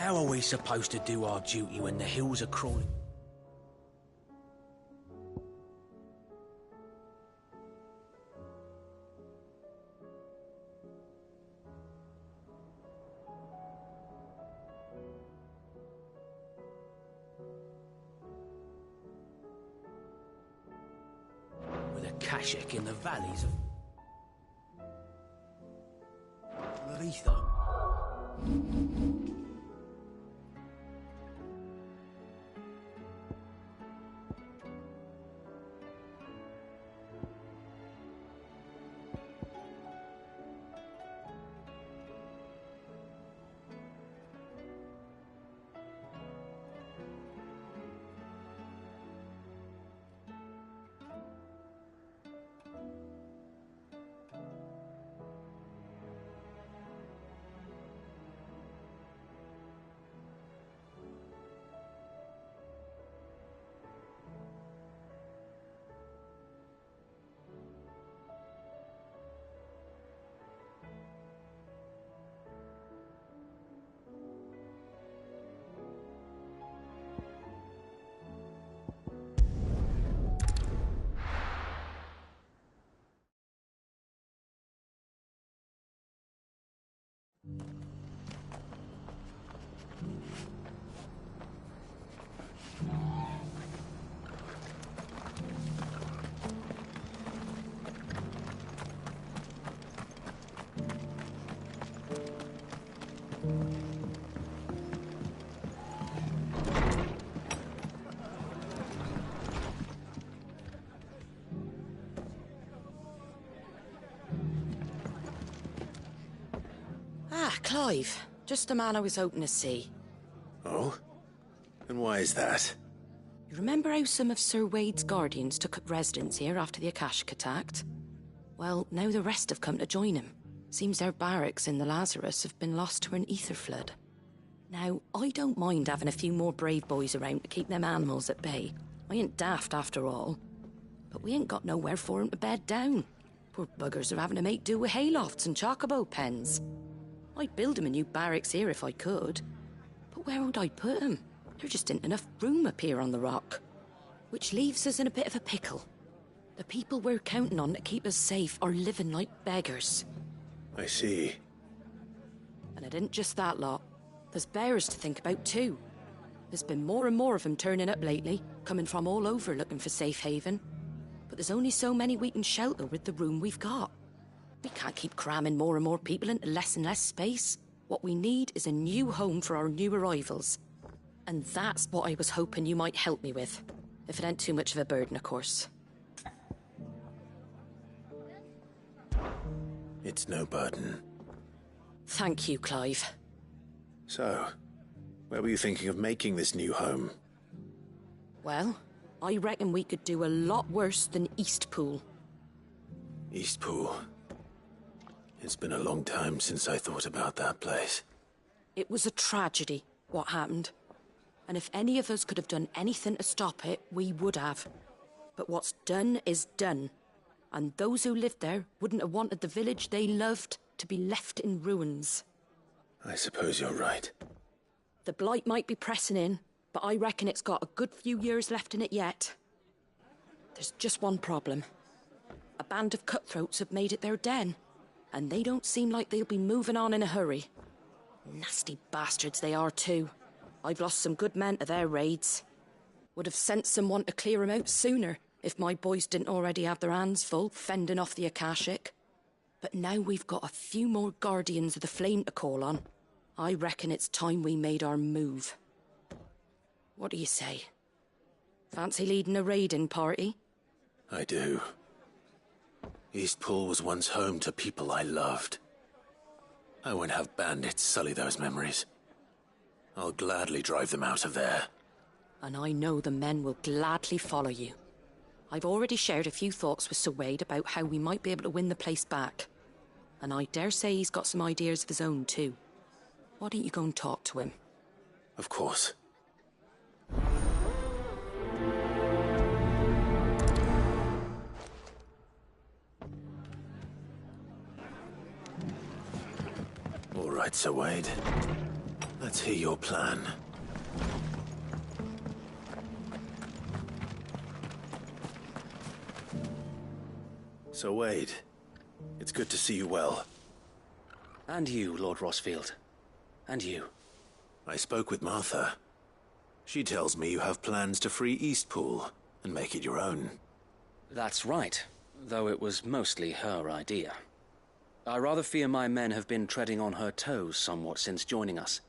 How are we supposed to do our duty when the hills are crawling? With a Kashik in the valleys of ether. Ah, Clive. Just the man I was hoping to see. Oh? And why is that? You remember how some of Sir Wade's guardians took up residence here after the Akashic attacked? Well, now the rest have come to join him. Seems their barracks in the Lazarus have been lost to an ether flood. Now, I don't mind having a few more brave boys around to keep them animals at bay. I ain't daft after all. But we ain't got nowhere for 'em to bed down. Poor buggers are having to make do with haylofts and chocobo pens. I'd build 'em a new barracks here if I could. But where would I put 'em? There just ain't enough room up here on the rock. Which leaves us in a bit of a pickle. The people we're counting on to keep us safe are living like beggars. I see. And it ain't just that lot. There's bears to think about too. There's been more and more of them turning up lately, coming from all over looking for safe haven. But there's only so many we can shelter with the room we've got. We can't keep cramming more and more people into less and less space. What we need is a new home for our new arrivals. And that's what I was hoping you might help me with. If it ain't too much of a burden, of course. It's no burden. Thank you, Clive. So, where were you thinking of making this new home? Well, I reckon we could do a lot worse than Eastpool. Eastpool. It's been a long time since I thought about that place. It was a tragedy, what happened. And if any of us could have done anything to stop it, we would have. But what's done is done. And those who lived there wouldn't have wanted the village they loved to be left in ruins. I suppose you're right. The blight might be pressing in, but I reckon it's got a good few years left in it yet. There's just one problem. A band of cutthroats have made it their den, and they don't seem like they'll be moving on in a hurry. Nasty bastards they are too. I've lost some good men to their raids. Would have sent someone to clear 'em out sooner if my boys didn't already have their hands full fending off the Akashic. But now we've got a few more guardians of the flame to call on. I reckon it's time we made our move. What do you say? Fancy leading a raiding party? I do. Eastpool was once home to people I loved. I won't have bandits sully those memories. I'll gladly drive them out of there. And I know the men will gladly follow you. I've already shared a few thoughts with Sir Wade about how we might be able to win the place back. And I dare say he's got some ideas of his own too. Why don't you go and talk to him? Of course. All right, Sir Wade. Let's hear your plan. So, Wade, it's good to see you well. And you, Lord Rossfield. And you. I spoke with Martha. She tells me you have plans to free Eastpool and make it your own. That's right, though it was mostly her idea. I rather fear my men have been treading on her toes somewhat since joining us,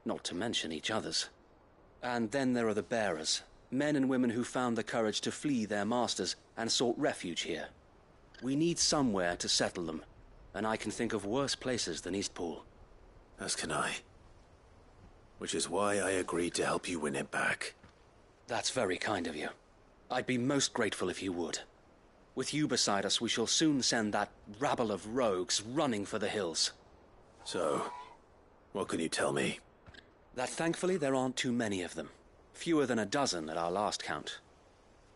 not to mention each other's. And then there are the bearers, men and women who found the courage to flee their masters and sought refuge here. We need somewhere to settle them, and I can think of worse places than Eastpool. As can I. Which is why I agreed to help you win it back. That's very kind of you. I'd be most grateful if you would. With you beside us, we shall soon send that rabble of rogues running for the hills. So, what can you tell me? That thankfully there aren't too many of them. Fewer than a dozen at our last count.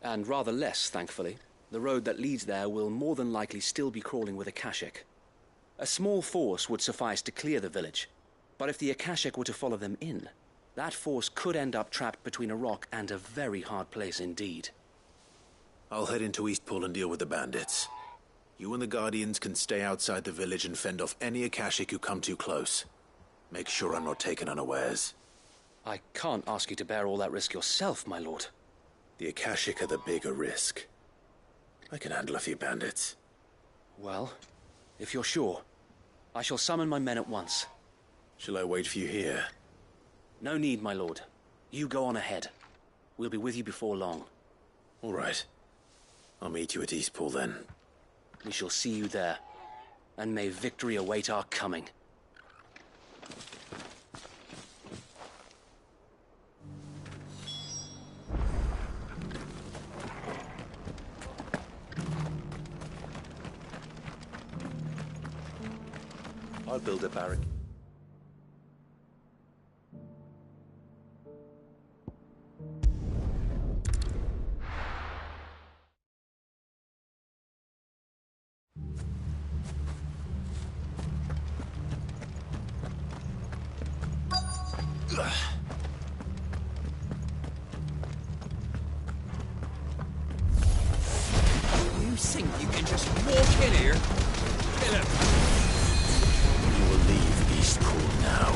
And rather less, thankfully, the road that leads there will more than likely still be crawling with Akashic. A small force would suffice to clear the village, but if the Akashic were to follow them in, that force could end up trapped between a rock and a very hard place indeed. I'll head into Eastpool and deal with the bandits. You and the Guardians can stay outside the village and fend off any Akashic who come too close. Make sure I'm not taken unawares. I can't ask you to bear all that risk yourself, my lord. The Akashic are the bigger risk. I can handle a few bandits. Well, if you're sure, I shall summon my men at once. Shall I wait for you here? No need, my lord. You go on ahead. We'll be with you before long. All right. I'll meet you at Eastpool then. We shall see you there. And may victory await our coming. I'll build a barrack. You think you can just walk in here? Kill him! You will leave Eastpool now,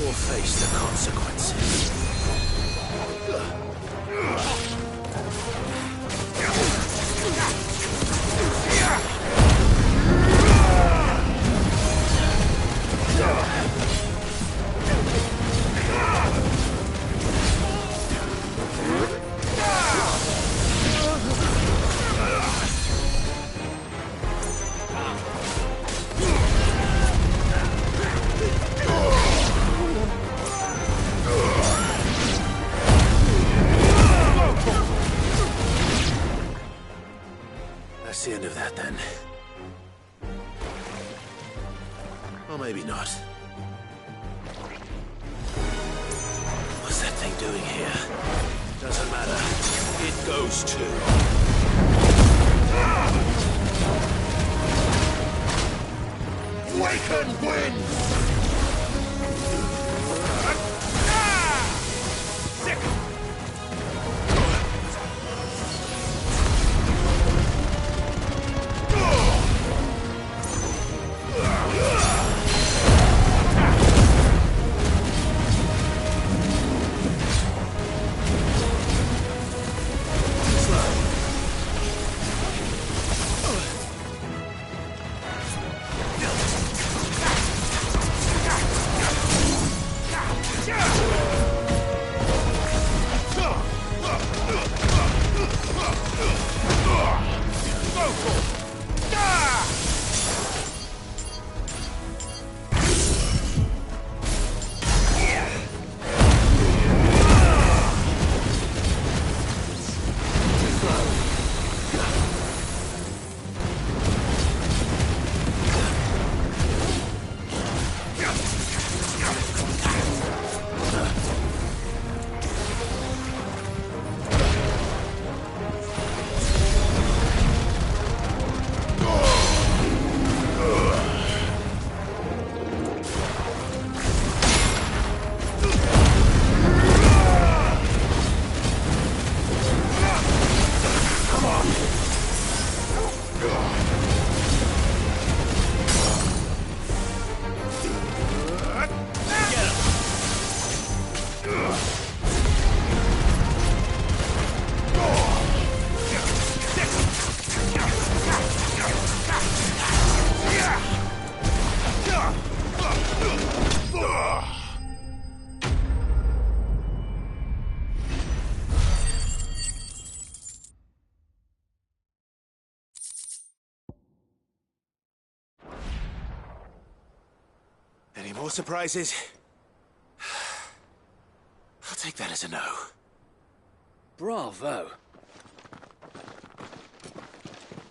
or face the consequences. That's the end of that, then. Or maybe not. What's that thing doing here? Doesn't matter. It goes too. Waken wind! more surprises? I'll take that as a no. Bravo.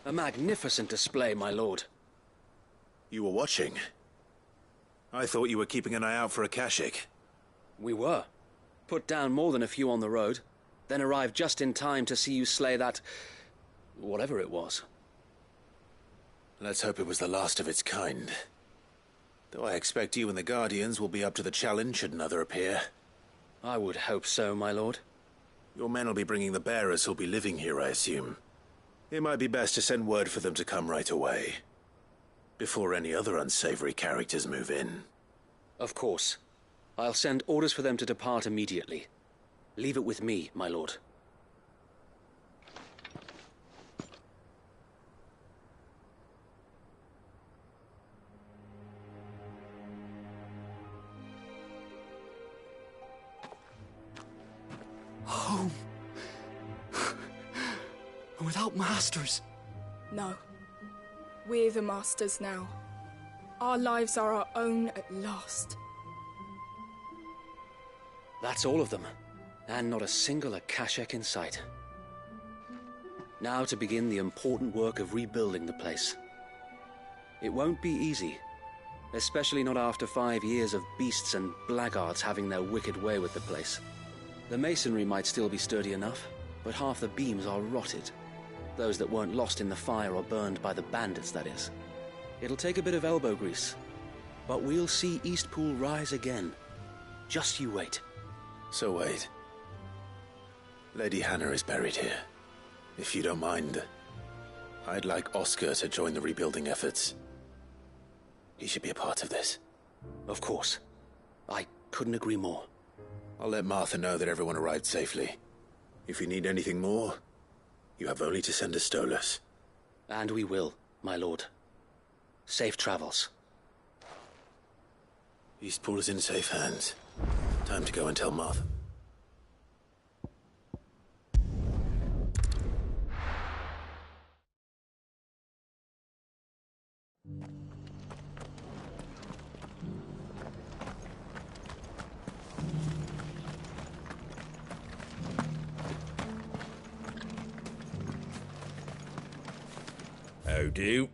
A magnificent display, my lord. You were watching? I thought you were keeping an eye out for a Kashik. We were. Put down more than a few on the road, then arrived just in time to see you slay that... whatever it was. Let's hope it was the last of its kind. Though I expect you and the Guardians will be up to the challenge should another appear. I would hope so, my lord. Your men will be bringing the bearers who'll be living here, I assume. It might be best to send word for them to come right away, before any other unsavory characters move in. Of course. I'll send orders for them to depart immediately. Leave it with me, my lord. Home. Without masters. No. We're the masters now. Our lives are our own at last. That's all of them. And not a single Akashek in sight. Now to begin the important work of rebuilding the place. It won't be easy. Especially not after 5 years of beasts and blackguards having their wicked way with the place. The masonry might still be sturdy enough, but half the beams are rotted. Those that weren't lost in the fire or burned by the bandits, that is. It'll take a bit of elbow grease. But we'll see Eastpool rise again. Just you wait. So wait. Lady Hannah is buried here. If you don't mind, I'd like Oscar to join the rebuilding efforts. He should be a part of this. Of course. I couldn't agree more. I'll let Martha know that everyone arrived safely. If you need anything more, you have only to send a Stolas. And we will, my lord. Safe travels. Eastpool is in safe hands. Time to go and tell Martha. How do?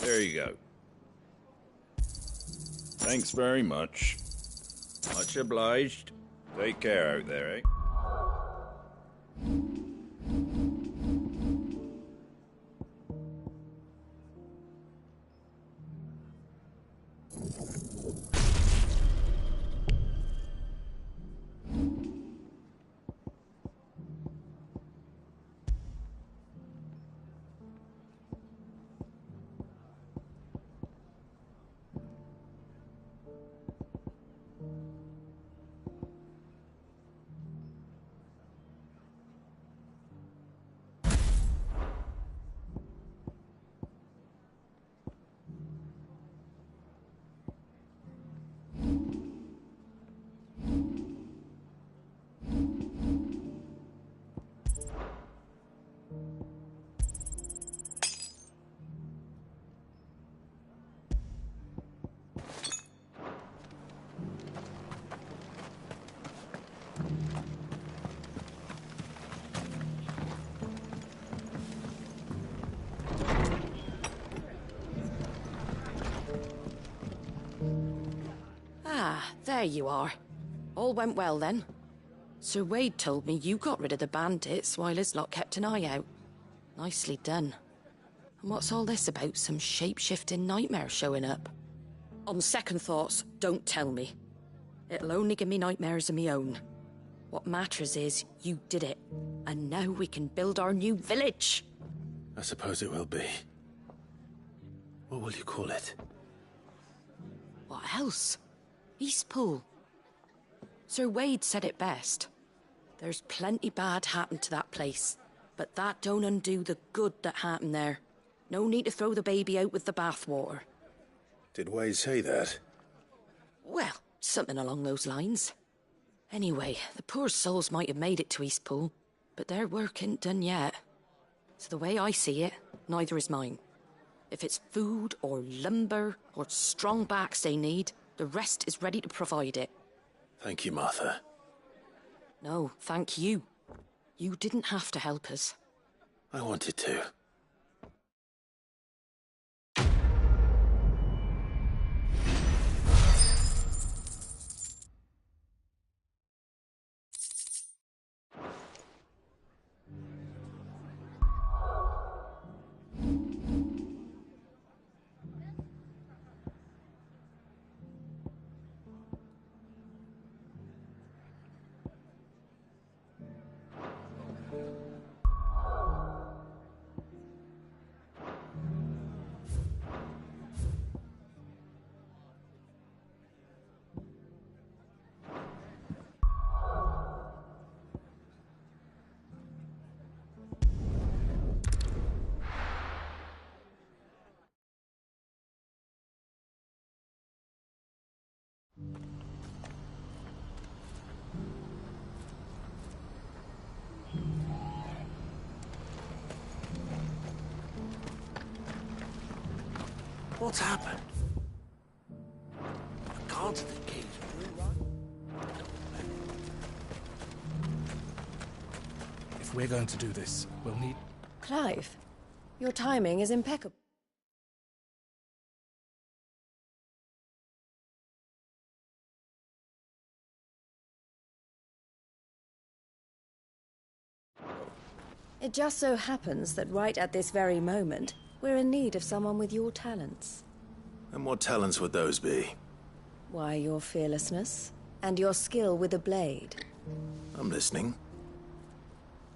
There you go. Thanks very much. Much obliged. Take care out there, eh? There you are. All went well then. Sir Wade told me you got rid of the bandits while his lot kept an eye out. Nicely done. And what's all this about some shape-shifting nightmare showing up? On second thoughts, don't tell me. It'll only give me nightmares of me own. What matters is you did it, and now we can build our new village. I suppose it will be. What will you call it? What else? Eastpool. Sir Wade said it best. There's plenty bad happened to that place, but that don't undo the good that happened there. No need to throw the baby out with the bathwater. Did Wade say that? Well, something along those lines. Anyway, the poor souls might have made it to Eastpool, but their work ain't done yet. So the way I see it, neither is mine. If it's food or lumber or strong backs they need, the rest is ready to provide it. Thank you, Martha. No, thank you. You didn't have to help us. I wanted to. What's happened? The guards at the gates were all right. If we're going to do this, we'll need... Clive, your timing is impeccable. It just so happens that right at this very moment, we're in need of someone with your talents. And what talents would those be? Why, your fearlessness and your skill with a blade. I'm listening.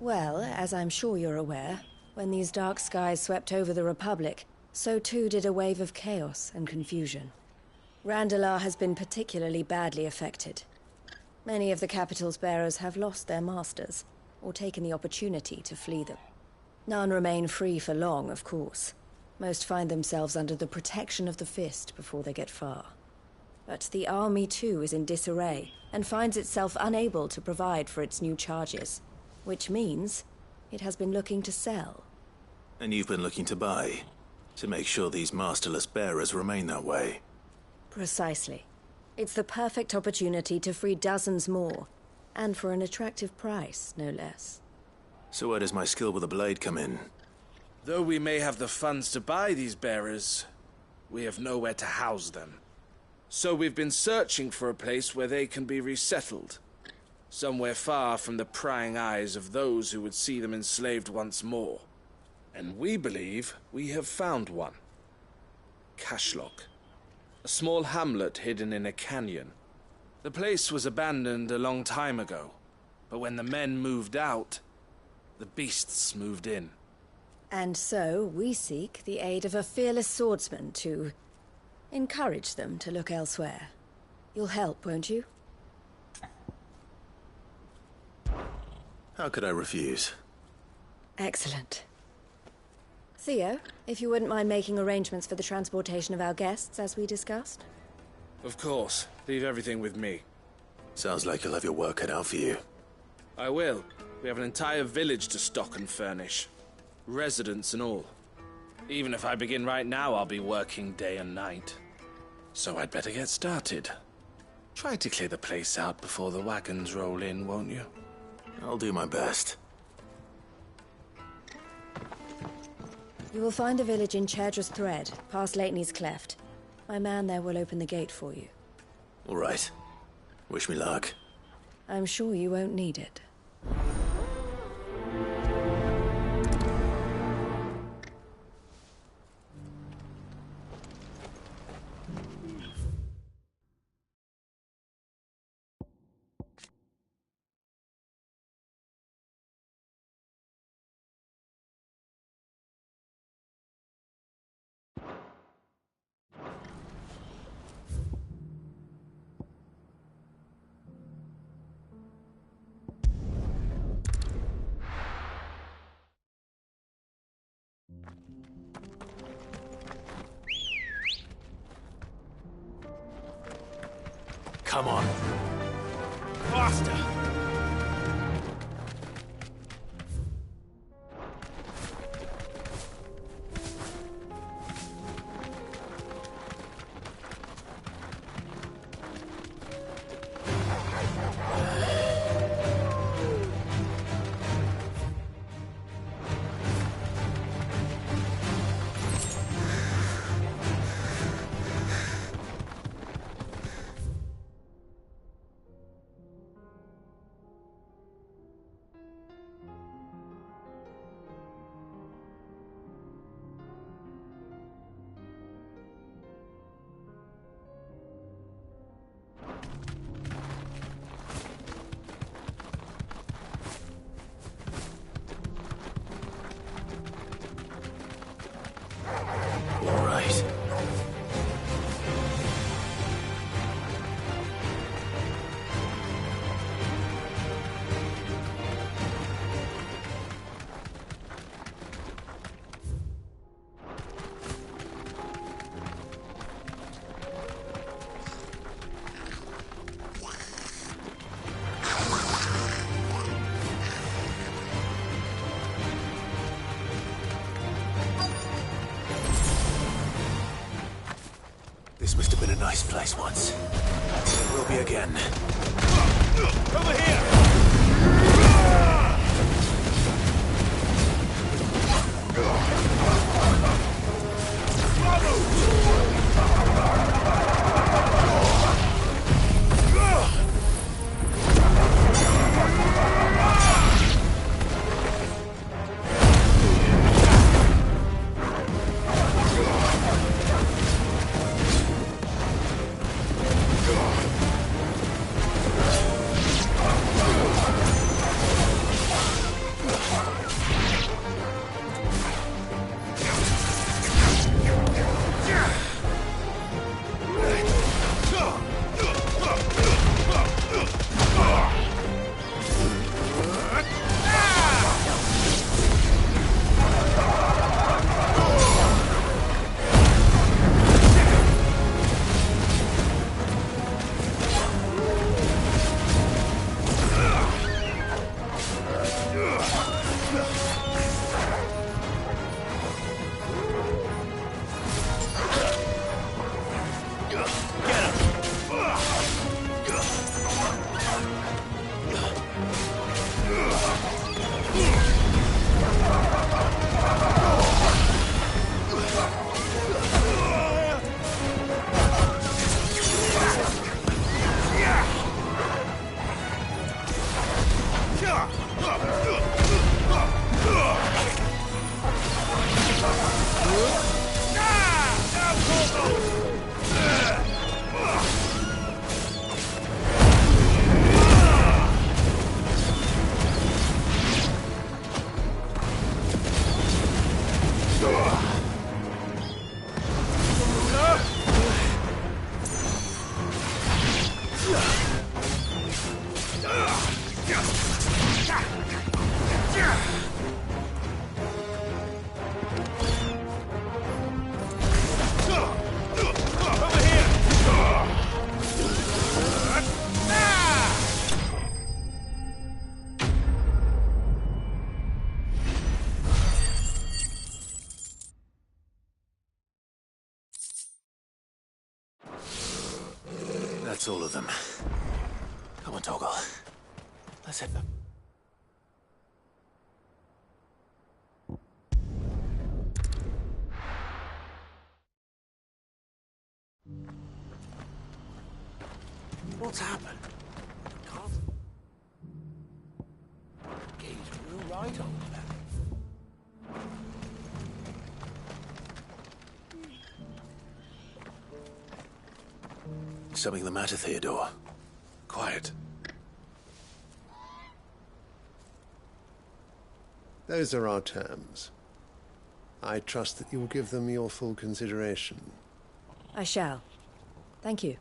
Well, as I'm sure you're aware, when these dark skies swept over the Republic, so too did a wave of chaos and confusion. Randalar has been particularly badly affected. Many of the capital's bearers have lost their masters, or taken the opportunity to flee them. None remain free for long, of course. Most find themselves under the protection of the Fist before they get far. But the army too is in disarray, and finds itself unable to provide for its new charges. Which means it has been looking to sell. And you've been looking to buy, to make sure these masterless bearers remain that way. Precisely. It's the perfect opportunity to free dozens more, and for an attractive price, no less. So where does my skill with a blade come in? Though we may have the funds to buy these bearers, we have nowhere to house them. So we've been searching for a place where they can be resettled. Somewhere far from the prying eyes of those who would see them enslaved once more. And we believe we have found one. Cashlock. A small hamlet hidden in a canyon. The place was abandoned a long time ago, but when the men moved out, the beasts moved in. And so we seek the aid of a fearless swordsman to encourage them to look elsewhere. You'll help, won't you? How could I refuse? Excellent. Theo, if you wouldn't mind making arrangements for the transportation of our guests, as we discussed. Of course. Leave everything with me. Sounds like you'll have your work cut out for you. I will. We have an entire village to stock and furnish. Residents and all. Even if I begin right now, I'll be working day and night. So I'd better get started. Try to clear the place out before the wagons roll in, won't you? I'll do my best. You will find a village in Chairdra's Thread, past Lateney's Cleft. My man there will open the gate for you. All right. Wish me luck. I'm sure you won't need it. Come on. Faster! All right. This must have been a nice place once. It will be again. Over here! That's all of them. Come on, Toggle. Let's hit them. What's happened? Gaze blew right over that. Something the matter, Theodore? Quiet. Those are our terms. I trust that you will give them your full consideration. I shall. Thank you.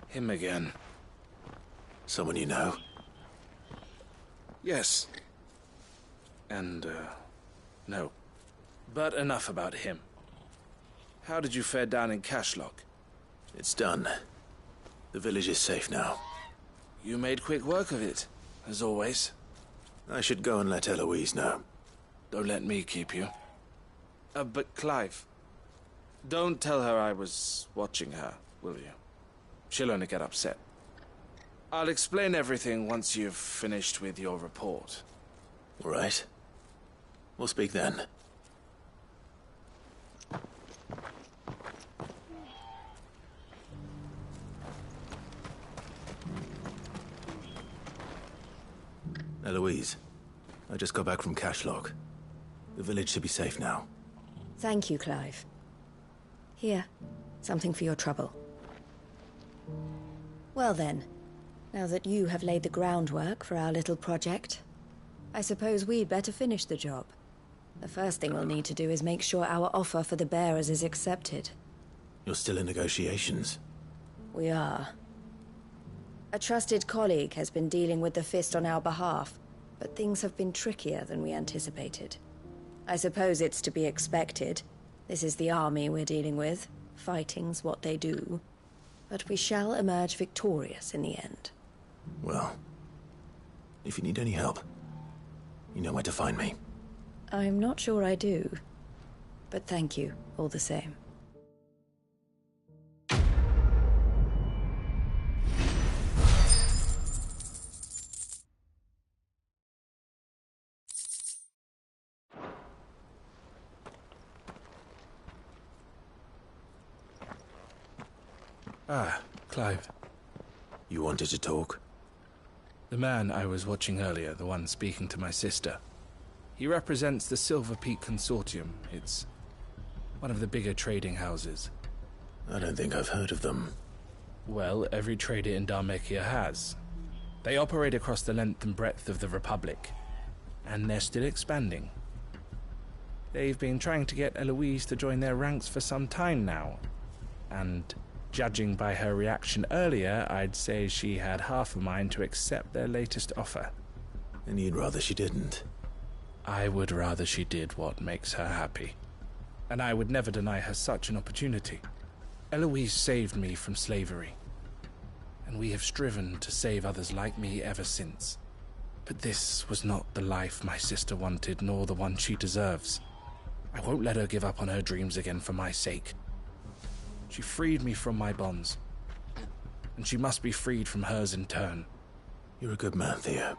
Him again. Someone you know? Yes. And, no. But enough about him. How did you fare down in Cashlock? It's done. The village is safe now. You made quick work of it, as always. I should go and let Eloise know. Don't let me keep you. But Clive, don't tell her I was watching her, will you? She'll only get upset. I'll explain everything once you've finished with your report. All right. We'll speak then. Eloise, I just got back from Cashlock. The village should be safe now. Thank you, Clive. Here, something for your trouble. Well then, now that you have laid the groundwork for our little project, I suppose we'd better finish the job. The first thing we'll need to do is make sure our offer for the bearers is accepted. You're still in negotiations? We are. A trusted colleague has been dealing with the Fist on our behalf, but things have been trickier than we anticipated. I suppose it's to be expected. This is the army we're dealing with. Fighting's what they do. But we shall emerge victorious in the end. Well, if you need any help, you know where to find me. I'm not sure I do. But thank you, all the same. Ah, Clive. You wanted to talk? The man I was watching earlier, the one speaking to my sister. He represents the Silver Peak Consortium. It's one of the bigger trading houses. I don't think I've heard of them. Well, every trader in Dharmekia has. They operate across the length and breadth of the Republic, and they're still expanding. They've been trying to get Eloise to join their ranks for some time now, and judging by her reaction earlier, I'd say she had half a mind to accept their latest offer. And you'd rather she didn't? I would rather she did what makes her happy. And I would never deny her such an opportunity. Eloise saved me from slavery, and we have striven to save others like me ever since. But this was not the life my sister wanted, nor the one she deserves. I won't let her give up on her dreams again for my sake. She freed me from my bonds, and she must be freed from hers in turn. You're a good man, Theo.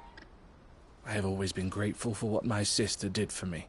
I have always been grateful for what my sister did for me.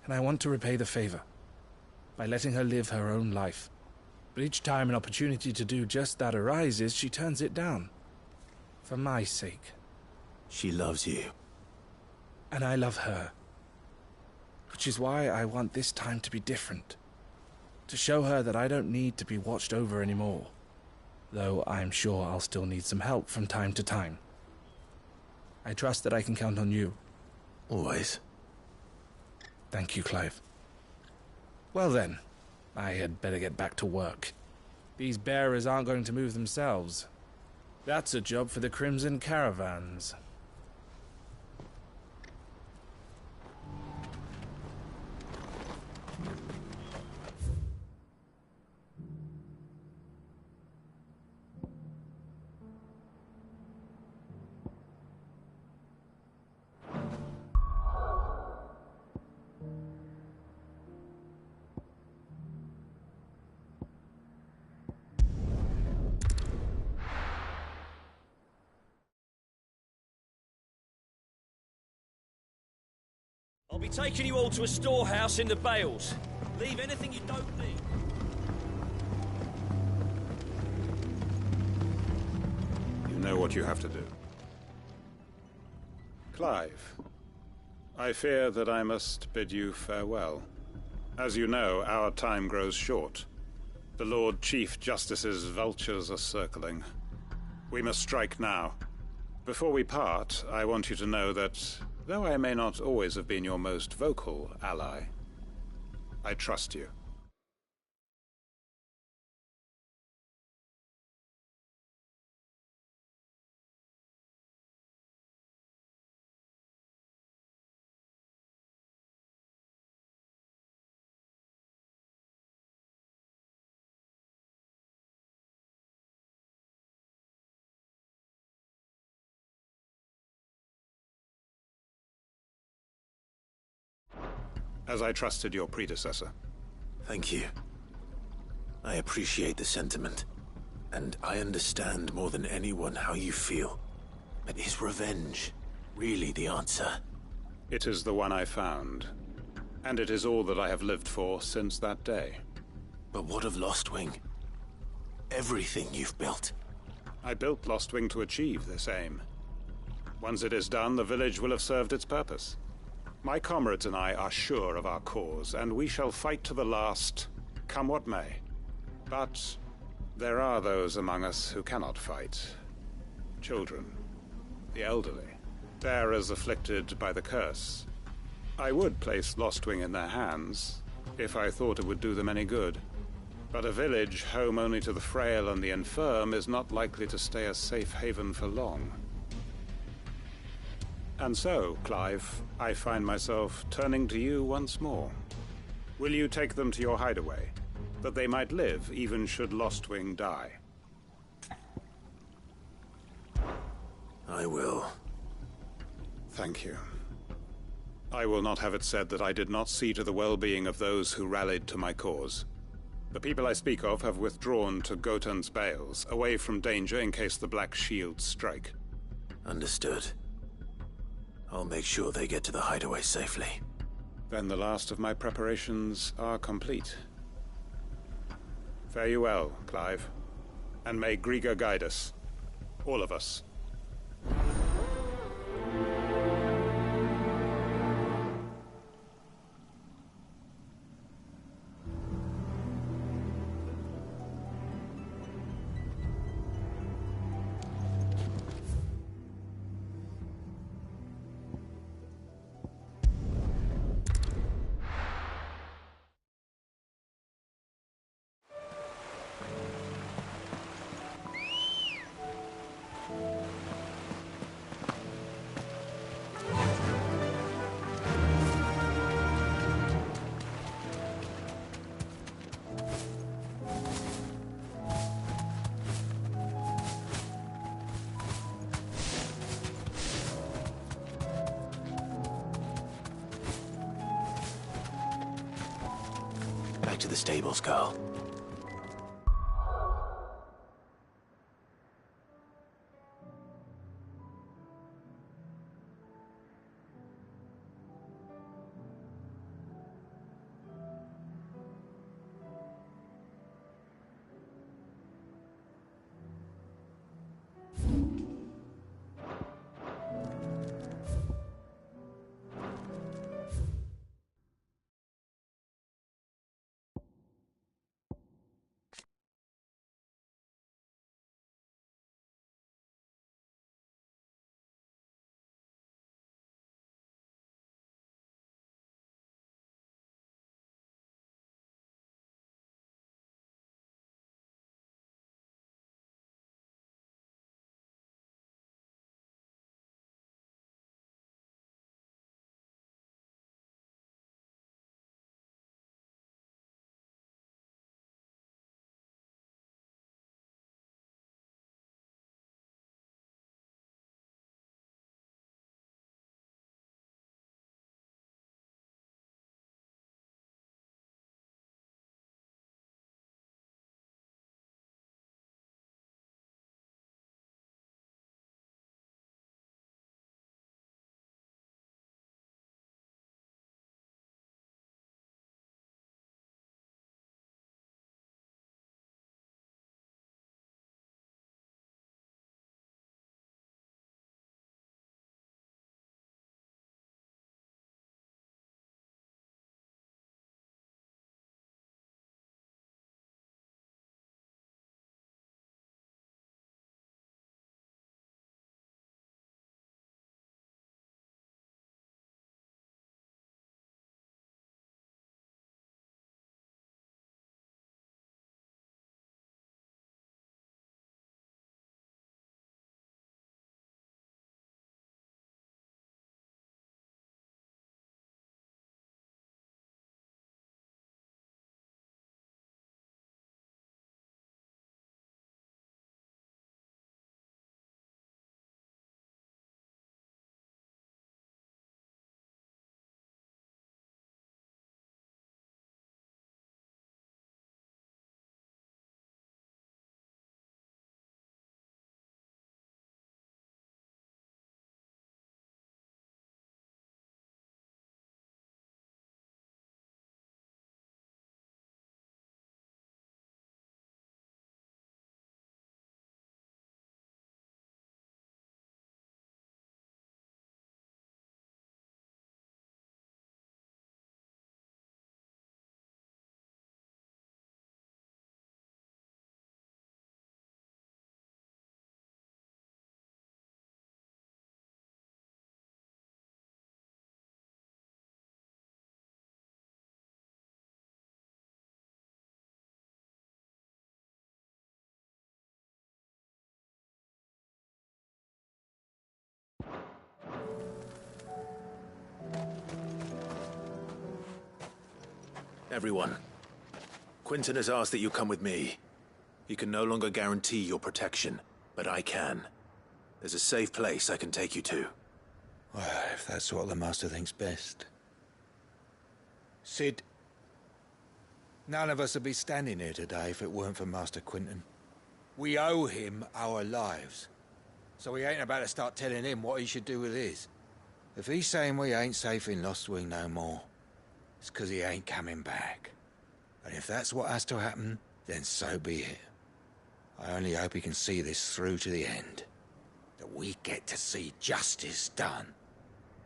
and I want to repay the favor by letting her live her own life. But each time an opportunity to do just that arises, she turns it down. For my sake. She loves you. And I love her. Which is why I want this time to be different. To show her that I don't need to be watched over anymore. Though I'm sure I'll still need some help from time to time. I trust that I can count on you. Always. Thank you, Clive. Well then, I had better get back to work. These bearers aren't going to move themselves. That's a job for the Crimson Caravans. I'll be taking you all to a storehouse in the Bales. Leave anything you don't need. You know what you have to do. Clive, I fear that I must bid you farewell. As you know, our time grows short. The Lord Chief Justice's vultures are circling. We must strike now. Before we part, I want you to know that though I may not always have been your most vocal ally, I trust you. As I trusted your predecessor. Thank you. I appreciate the sentiment, and I understand more than anyone how you feel. But is revenge really the answer? It is the one I found, and it is all that I have lived for since that day. But what of Lostwing? Everything you've built. I built Lostwing to achieve this aim. Once it is done, the village will have served its purpose. My comrades and I are sure of our cause, and we shall fight to the last, come what may. But there are those among us who cannot fight. Children, the elderly, bearers afflicted by the curse. I would place Lostwing in their hands, if I thought it would do them any good. But a village home only to the frail and the infirm is not likely to stay a safe haven for long. And so, Clive, I find myself turning to you once more. Will you take them to your hideaway, that they might live even should Lostwing die? I will. Thank you. I will not have it said that I did not see to the well-being of those who rallied to my cause. The people I speak of have withdrawn to Gotan's Bales, away from danger in case the Black Shields strike. Understood. I'll make sure they get to the hideaway safely. Then the last of my preparations are complete. Fare you well, Clive. And may Griga guide us. All of us. Back to the stables, Carl. Everyone. Quinton has asked that you come with me. He can no longer guarantee your protection, but I can. There's a safe place I can take you to. Well, if that's what the Master thinks best. Sid, none of us would be standing here today if it weren't for Master Quinton. We owe him our lives. So we ain't about to start telling him what he should do with his. If he's saying we ain't safe in Lost Wing no more, it's 'cause he ain't coming back. And if that's what has to happen, then so be it. I only hope he can see this through to the end. That we get to see justice done.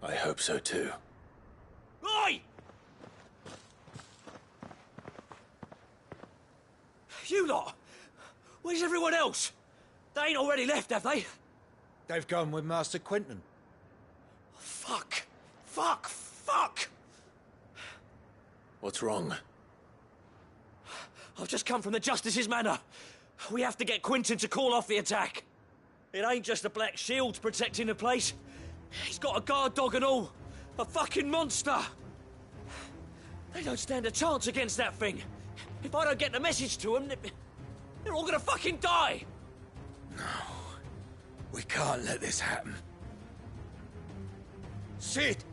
I hope so too. Oi! You lot! Where's everyone else? They ain't already left, have they? They've gone with Master Quinton. Fuck! Fuck! Fuck! What's wrong? I've just come from the Justice's manor. We have to get Quinton to call off the attack. It ain't just the Black Shields protecting the place. He's got a guard dog and all. A fucking monster. They don't stand a chance against that thing. If I don't get the message to them, they're all gonna fucking die. No. We can't let this happen. Sid!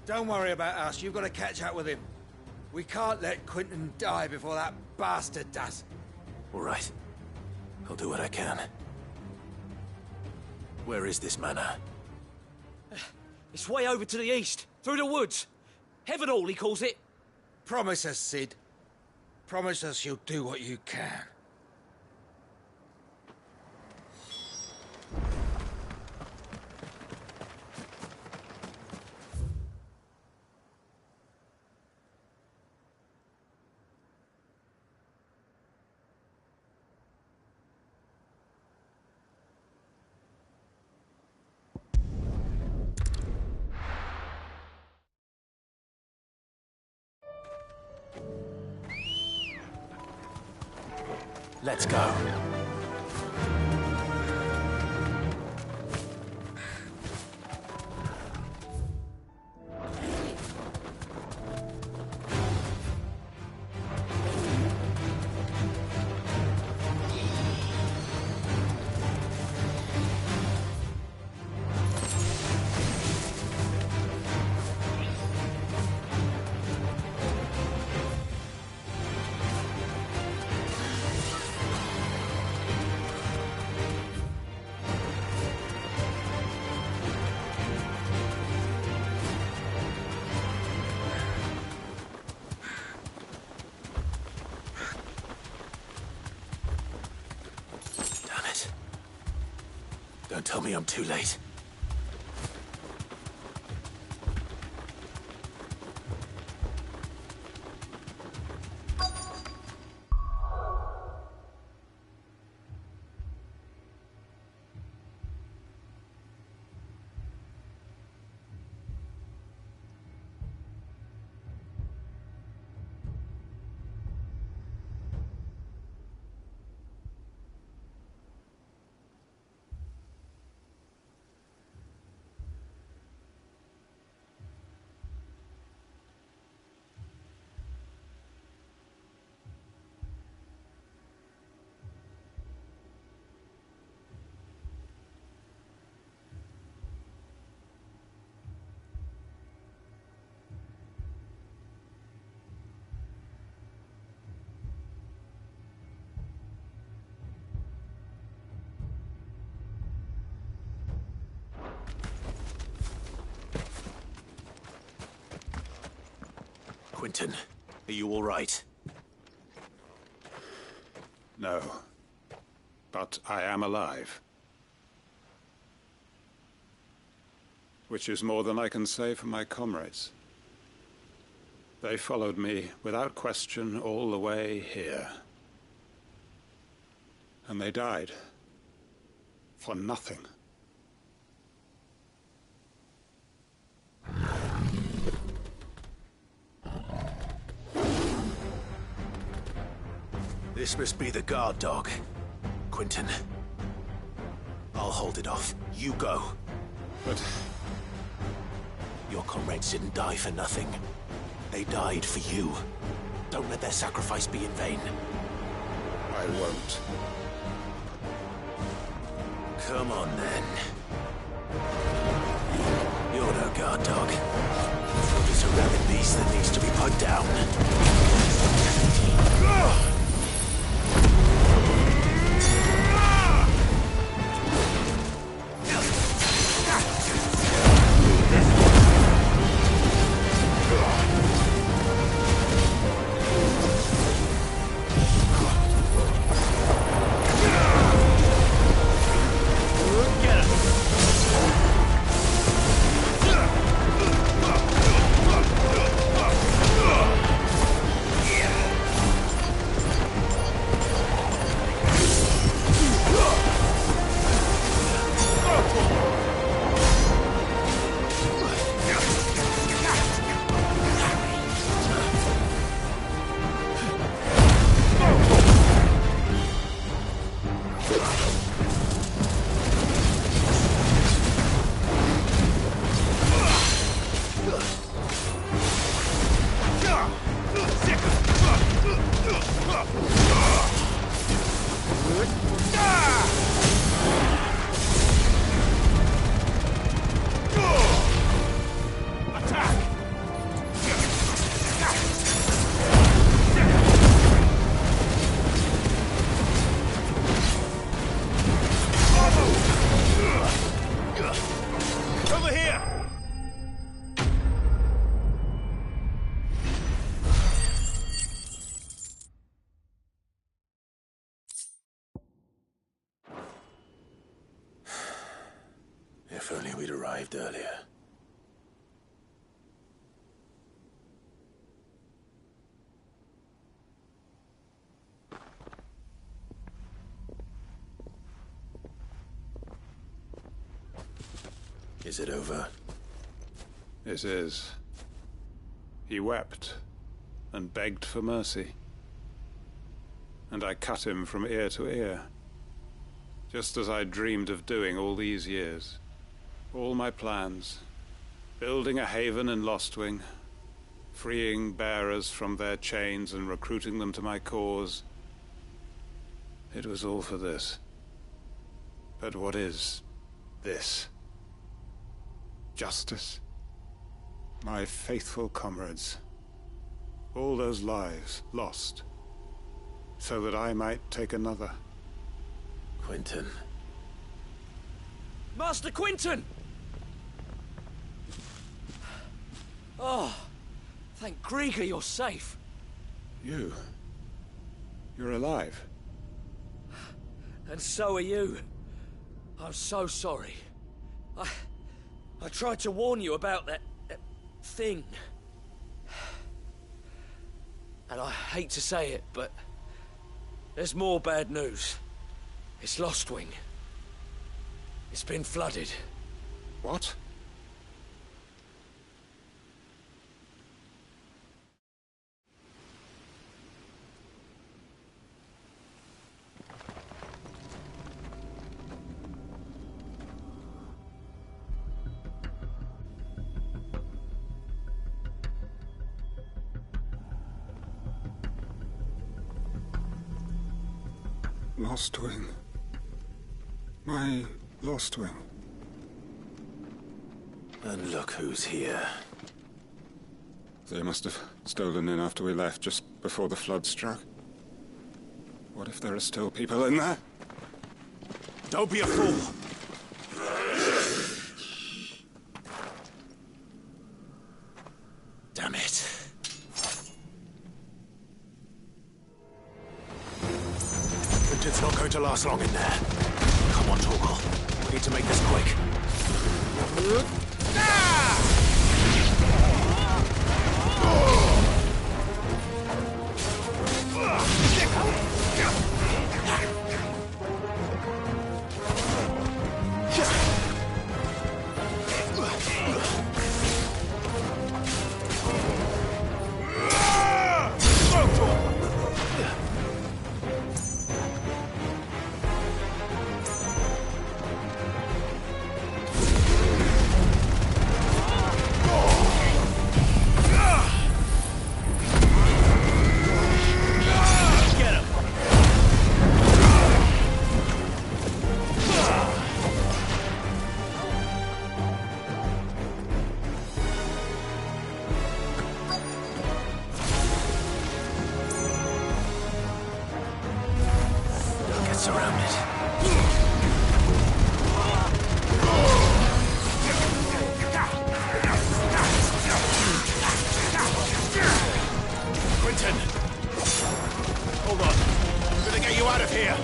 Don't worry about us. You've got to catch up with him. We can't let Quinton die before that bastard does. All right. I'll do what I can. Where is this manor? It's way over to the east, through the woods. Heaven Hall, he calls it. Promise us, Sid. Promise us you'll do what you can. Let's go. Don't tell me I'm too late. Quinton, are you all right? No. But I am alive. Which is more than I can say for my comrades. They followed me without question all the way here. And they died. For nothing. This must be the guard dog. Quinton. I'll hold it off. You go. But... your comrades didn't die for nothing. They died for you. Don't let their sacrifice be in vain. I won't. Come on, then. You're no guard dog. You're just a rabid beast that needs to be put down. If only we'd arrived earlier. Is it over? It is. He wept and begged for mercy. And I cut him from ear to ear, just as I dreamed of doing all these years. All my plans, building a haven in Lostwing, freeing bearers from their chains and recruiting them to my cause. It was all for this. But what is this? Justice? My faithful comrades. All those lives lost, so that I might take another. Quentin. Master Quentin! Oh, thank Grieger you're safe. You're alive. And so are you. I'm so sorry. I tried to warn you about that thing. And I hate to say it, but there's more bad news. It's Lostwing. It's been flooded. What? Lostwing. My Lostwing. And look who's here. They must have stolen in after we left, just before the flood struck. What if there are still people in there? Don't be a fool! Damn it. Quentin's not going to last long in there. Come on, Torgal. We need to make this quick. Quentin! Hold on. I'm gonna get you out of here!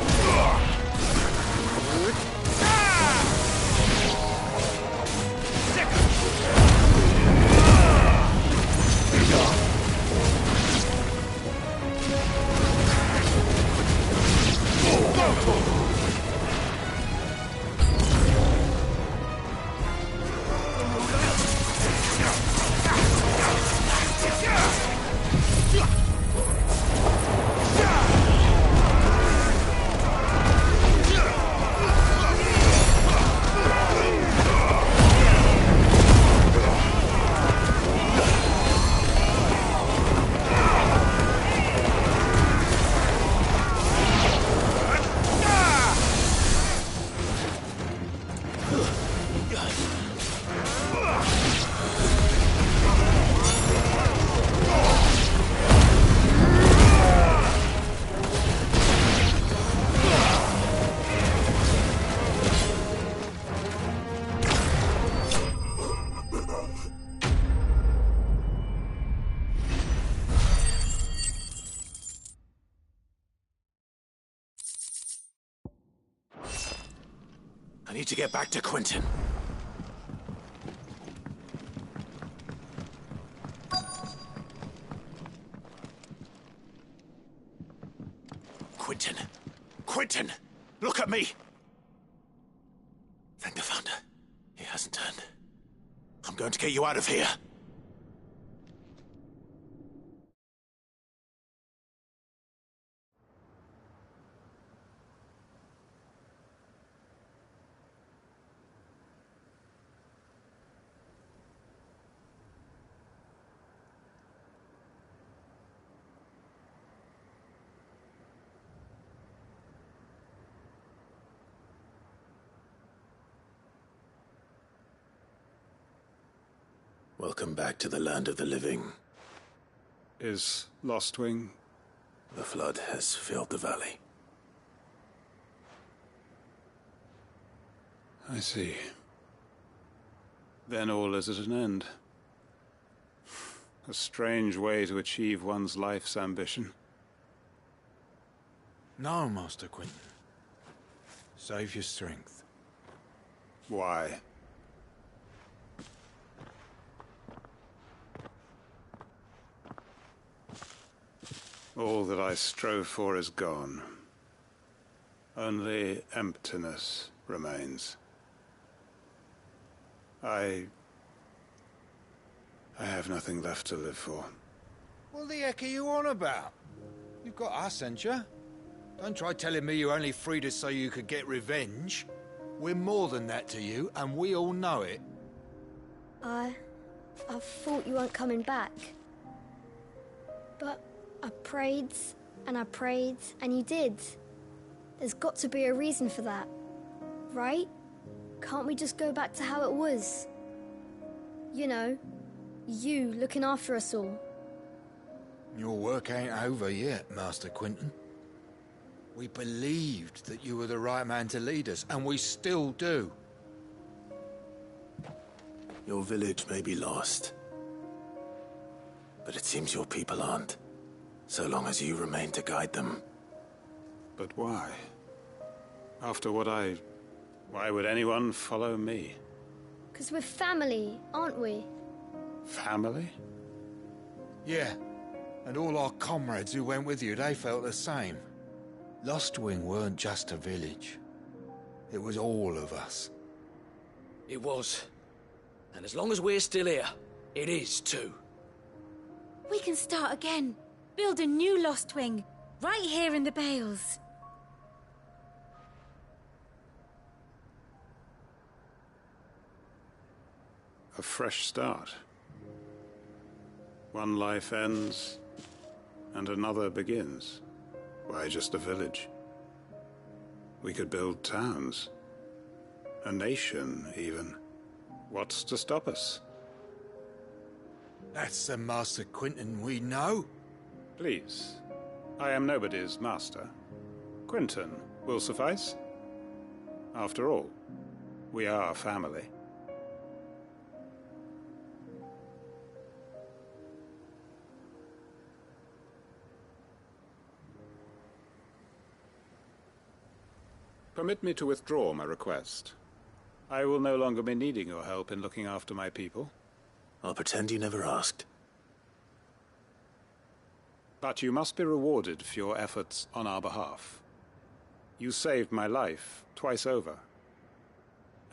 I need to get back to Quentin. Quentin! Quentin! Look at me! Thank the Founder. He hasn't turned. I'm going to get you out of here. Welcome back to the land of the living. Is Lostwing? The flood has filled the valley. I see. Then all is at an end. A strange way to achieve one's life's ambition. No, Master Quentin. Save your strength. Why? All that I strove for is gone. Only emptiness remains. I have nothing left to live for. What the heck are you on about? You've got us, ain't you? Don't try telling me you only freed us so you could get revenge. We're more than that to you, and we all know it. I thought you weren't coming back. But I prayed, and you did. There's got to be a reason for that, right? Can't we just go back to how it was? You know, you looking after us all. Your work ain't over yet, Master Quentin. We believed that you were the right man to lead us, and we still do. Your village may be lost, but it seems your people aren't, so long as you remain to guide them. But why? After what why would anyone follow me? 'Cause we're family, aren't we? Family? Yeah, and all our comrades who went with you, they felt the same. Lostwing weren't just a village. It was all of us. It was. And as long as we're still here, it is too. We can start again. Build a new Lostwing, right here in the Bales. A fresh start. One life ends, and another begins. Why just a village? We could build towns. A nation, even. What's to stop us? That's the Master Quentin we know. Please. I am nobody's master. Quentin will suffice. After all, we are family. Permit me to withdraw my request. I will no longer be needing your help in looking after my people. I'll pretend you never asked. But you must be rewarded for your efforts on our behalf. You saved my life twice over.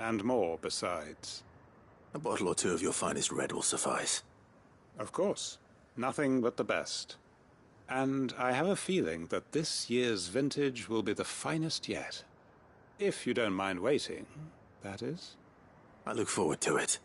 And more besides. A bottle or two of your finest red will suffice. Of course. Nothing but the best. And I have a feeling that this year's vintage will be the finest yet. If you don't mind waiting, that is. I look forward to it.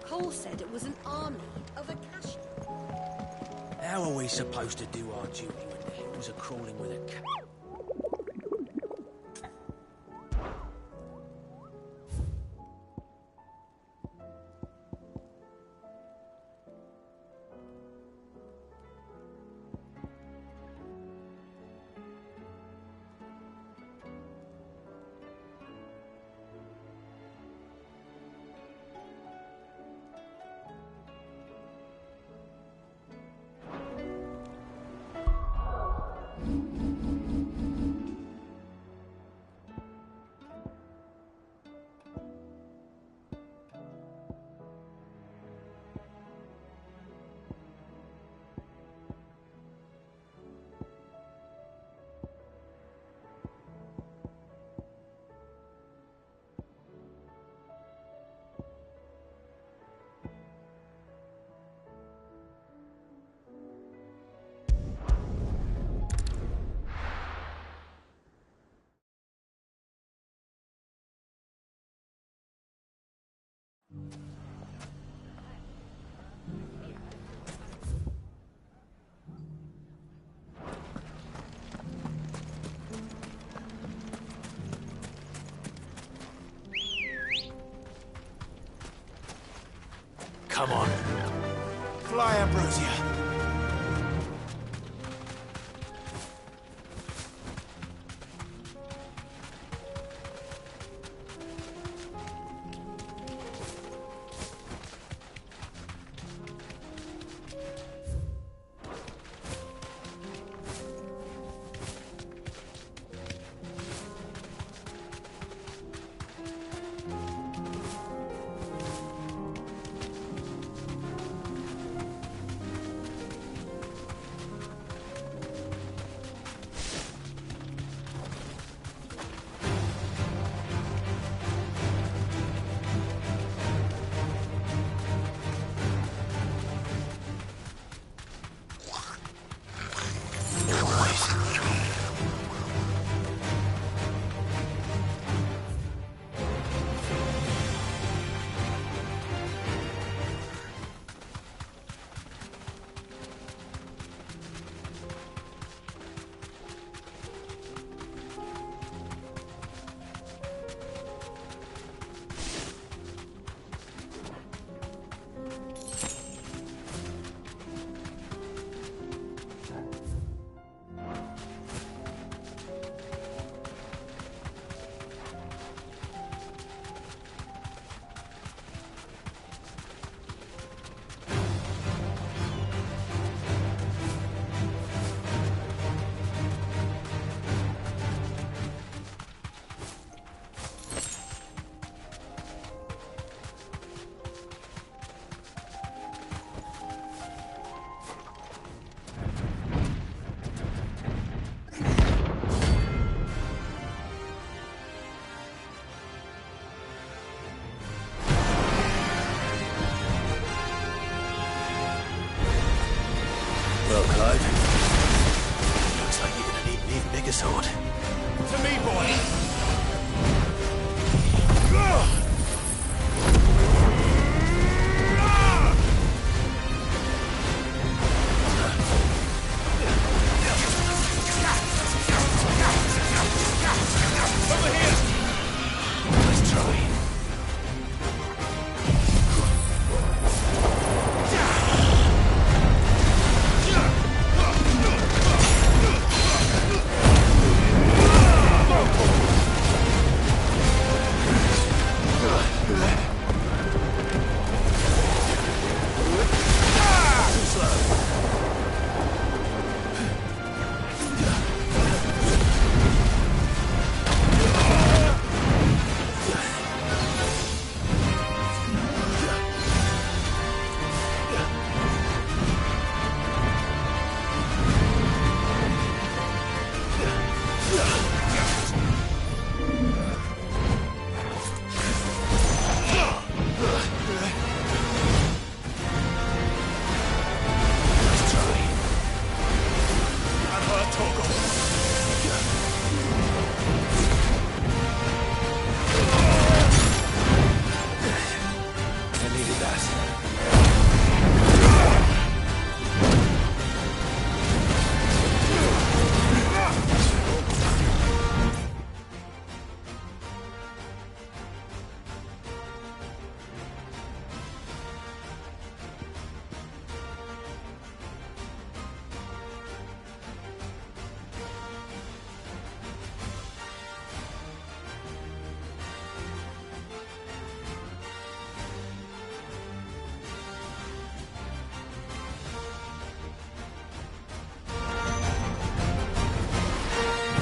Cole said it was an army of Akashi. How are we supposed to do our duty when the hills are crawling with a cat? Come on. Fly, Ambrosia. sword. To me, boy!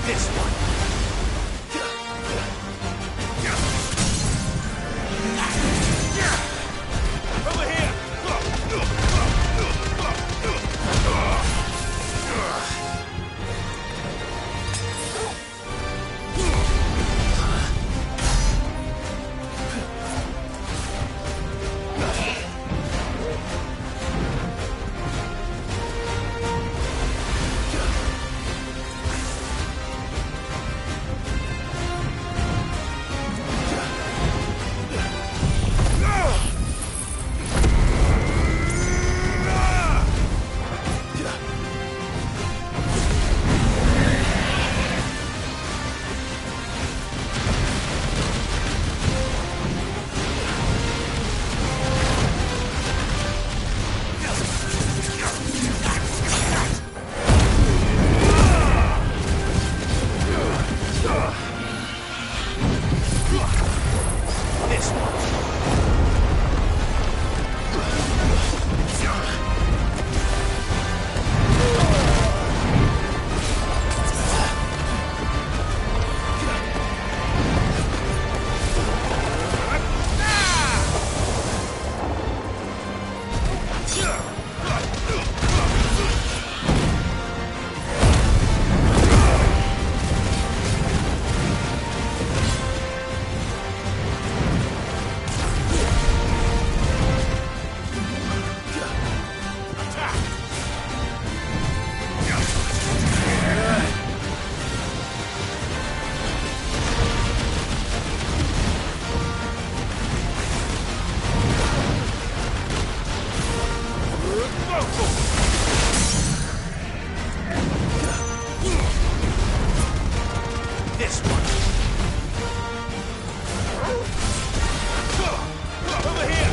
This one. Over here!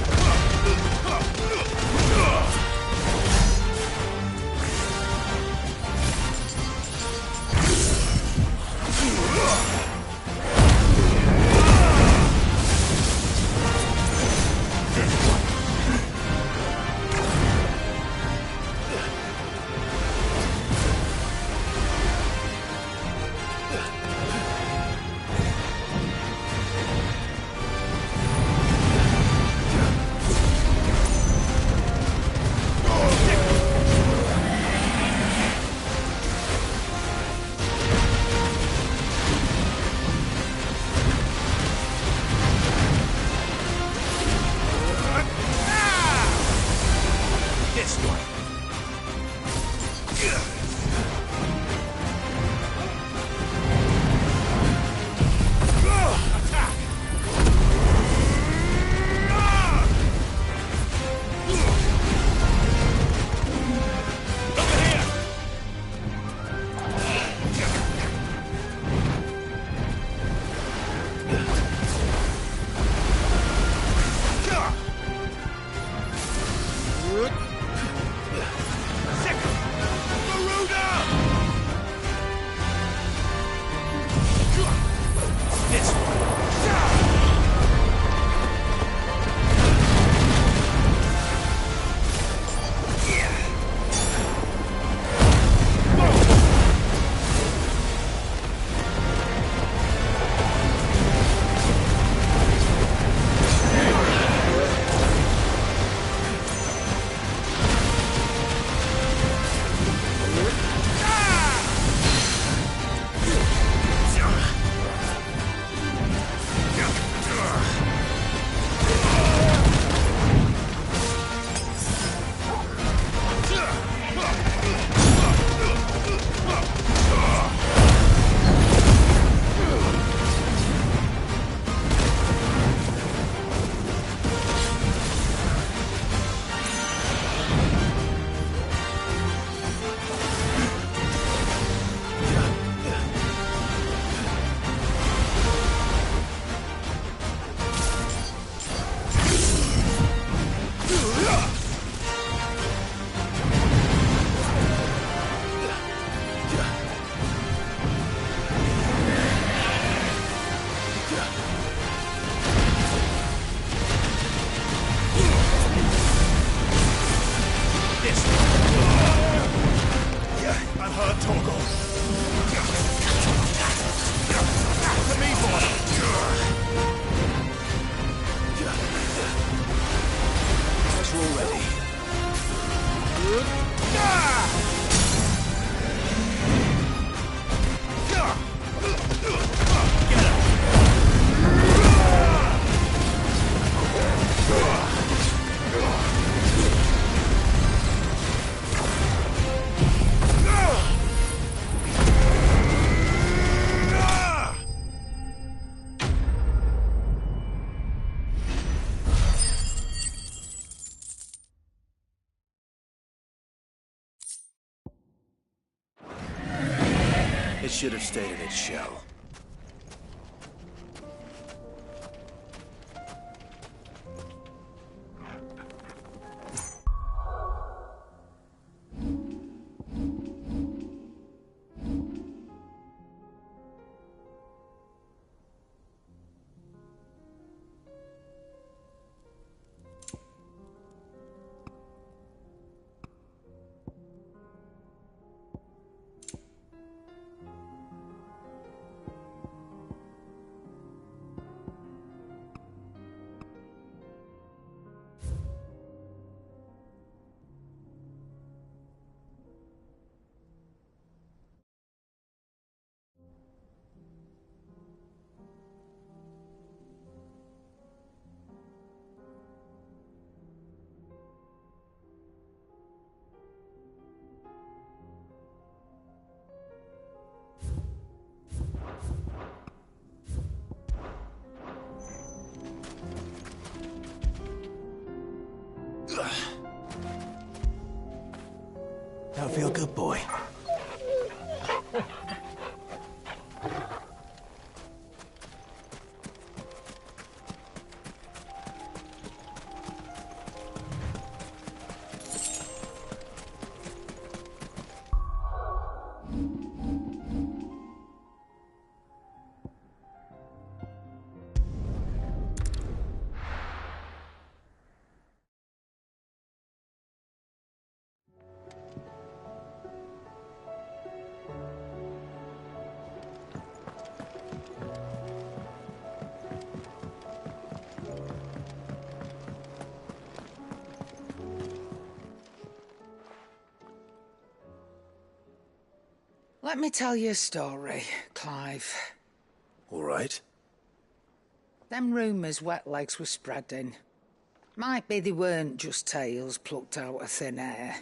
It should have stayed in its shell. Don't feel good, boy. Let me tell you a story, Clive. All right. Them rumours Wetlegs were spreading. Might be they weren't just tales plucked out of thin air.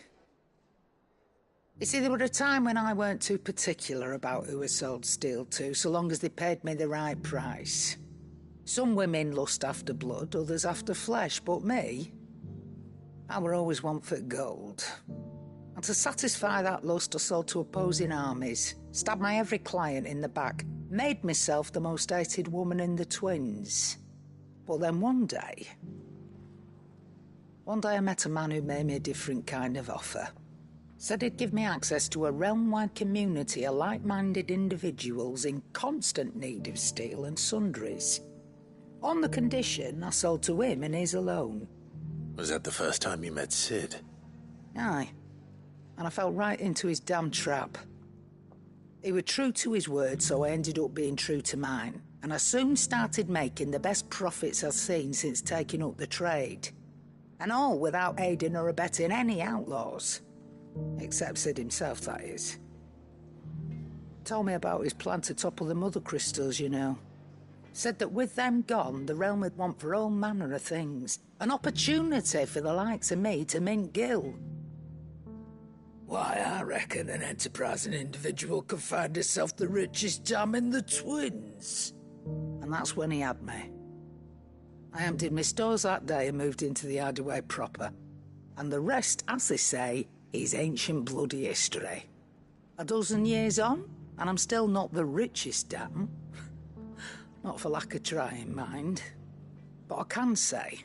You see, there were a time when I weren't too particular about who I sold steel to, so long as they paid me the right price. Some women lust after blood, others after flesh, but me, I were always one for gold. And to satisfy that lust, I sold to opposing armies, stabbed my every client in the back, made myself the most hated woman in the twins. But then one day I met a man who made me a different kind of offer. Said he'd give me access to a realm-wide community of like-minded individuals in constant need of steel and sundries. On the condition I sold to him and his alone. Was that the first time you met Sid? Aye. And I fell right into his damn trap. He was true to his word, so I ended up being true to mine. And I soon started making the best profits I've seen since taking up the trade. And all without aiding or abetting any outlaws. Except Sid himself, that is. Told me about his plan to topple the mother crystals, you know. Said that with them gone, the realm would want for all manner of things. An opportunity for the likes of me to mint gil. Why, I reckon an enterprising individual could find himself the richest dam in the twins. And that's when he had me. I emptied my stores that day and moved into the hideaway proper. And the rest, as they say, is ancient bloody history. A dozen years on, and I'm still not the richest dam. Not for lack of trying, mind. But I can say,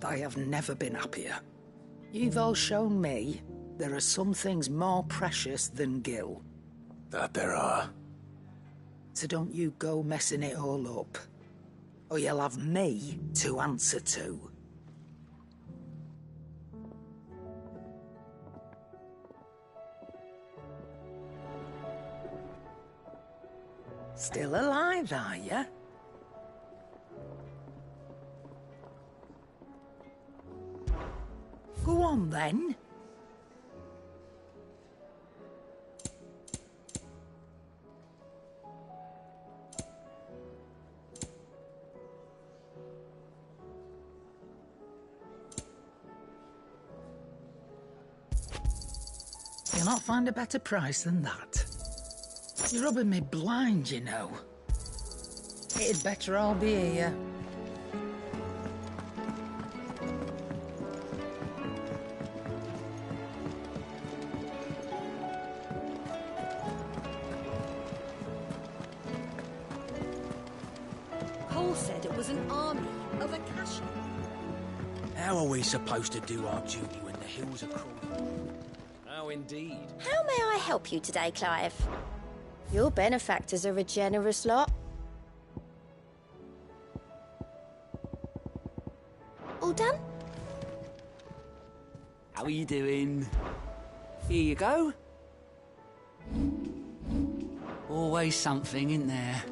I have never been happier. You've all shown me there are some things more precious than gil. That there are. So don't you go messing it all up, or you'll have me to answer to. Still alive, are ya? Go on, then. You'll not find a better price than that. You're rubbing me blind, you know. It'd better all be here. Paul said it was an army of Akasha. How are we supposed to do our duty when the hills are crawling? How indeed. How may I help you today, Clive? Your benefactors are a generous lot. All done? How are you doing? Here you go. Always something, in there?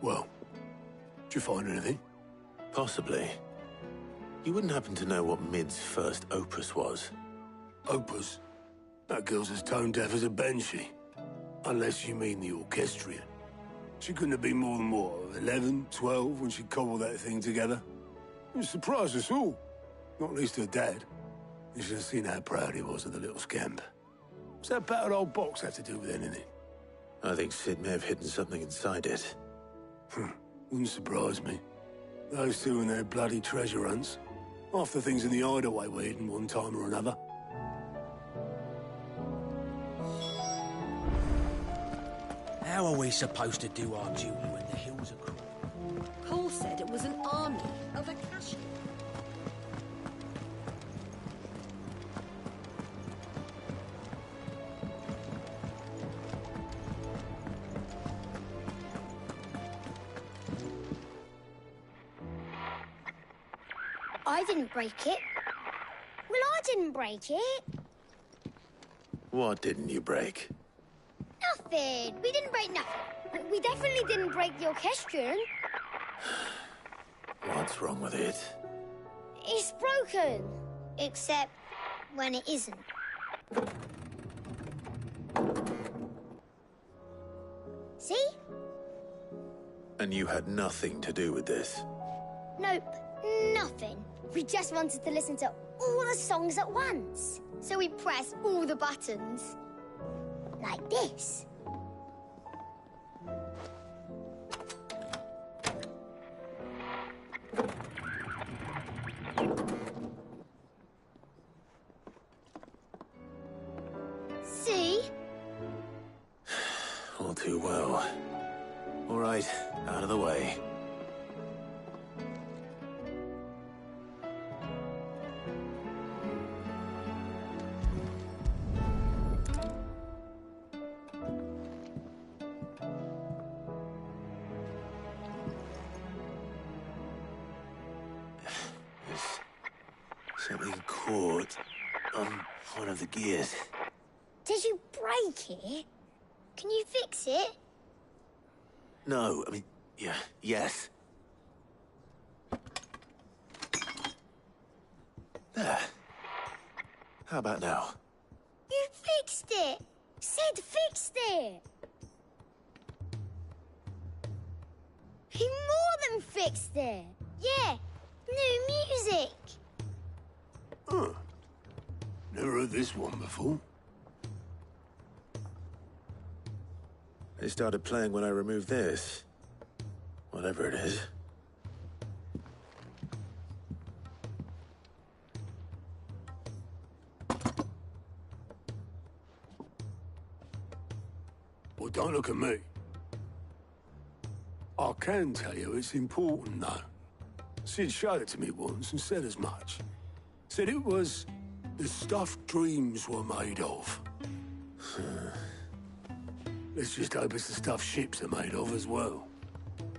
Well, did you find anything? Possibly. You wouldn't happen to know what Mid's first opus was? Opus? That girl's as tone-deaf as a banshee. Unless you mean the orchestrion. She couldn't have been more than, what, 11, 12 when she cobbled that thing together? It surprised us all. Not least her dad. You should have seen how proud he was of the little scamp. What's that battered old box have to do with anything? I think Sid may have hidden something inside it. Wouldn't surprise me. Those two and their bloody treasure hunts. Half the things in the hideaway were hidden one time or another. How are we supposed to do our duty when the hills are cruel? Cole said it was an army of Ffxvi. I didn't break it. Well, I didn't break it. What didn't you break? Nothing. We didn't break nothing. We definitely didn't break the orchestrion. What's wrong with it? It's broken. Except when it isn't. See? And you had nothing to do with this? Nope. Nothing. We just wanted to listen to all the songs at once. So we pressed all the buttons. Like this. See? All too well. All right, out of the way. Something caught on one of the gears. Did you break it? Can you fix it? No, I mean, yeah, yes. There. How about now? You fixed it! Sid fixed it! He more than fixed it! Yeah, new music! Huh. Never heard this one before. They started playing when I removed this. Whatever it is. Well, don't look at me. I can tell you it's important, though. Sid showed it to me once and said as much. Said it was the stuff dreams were made of. Let's just hope it's the stuff ships are made of as well.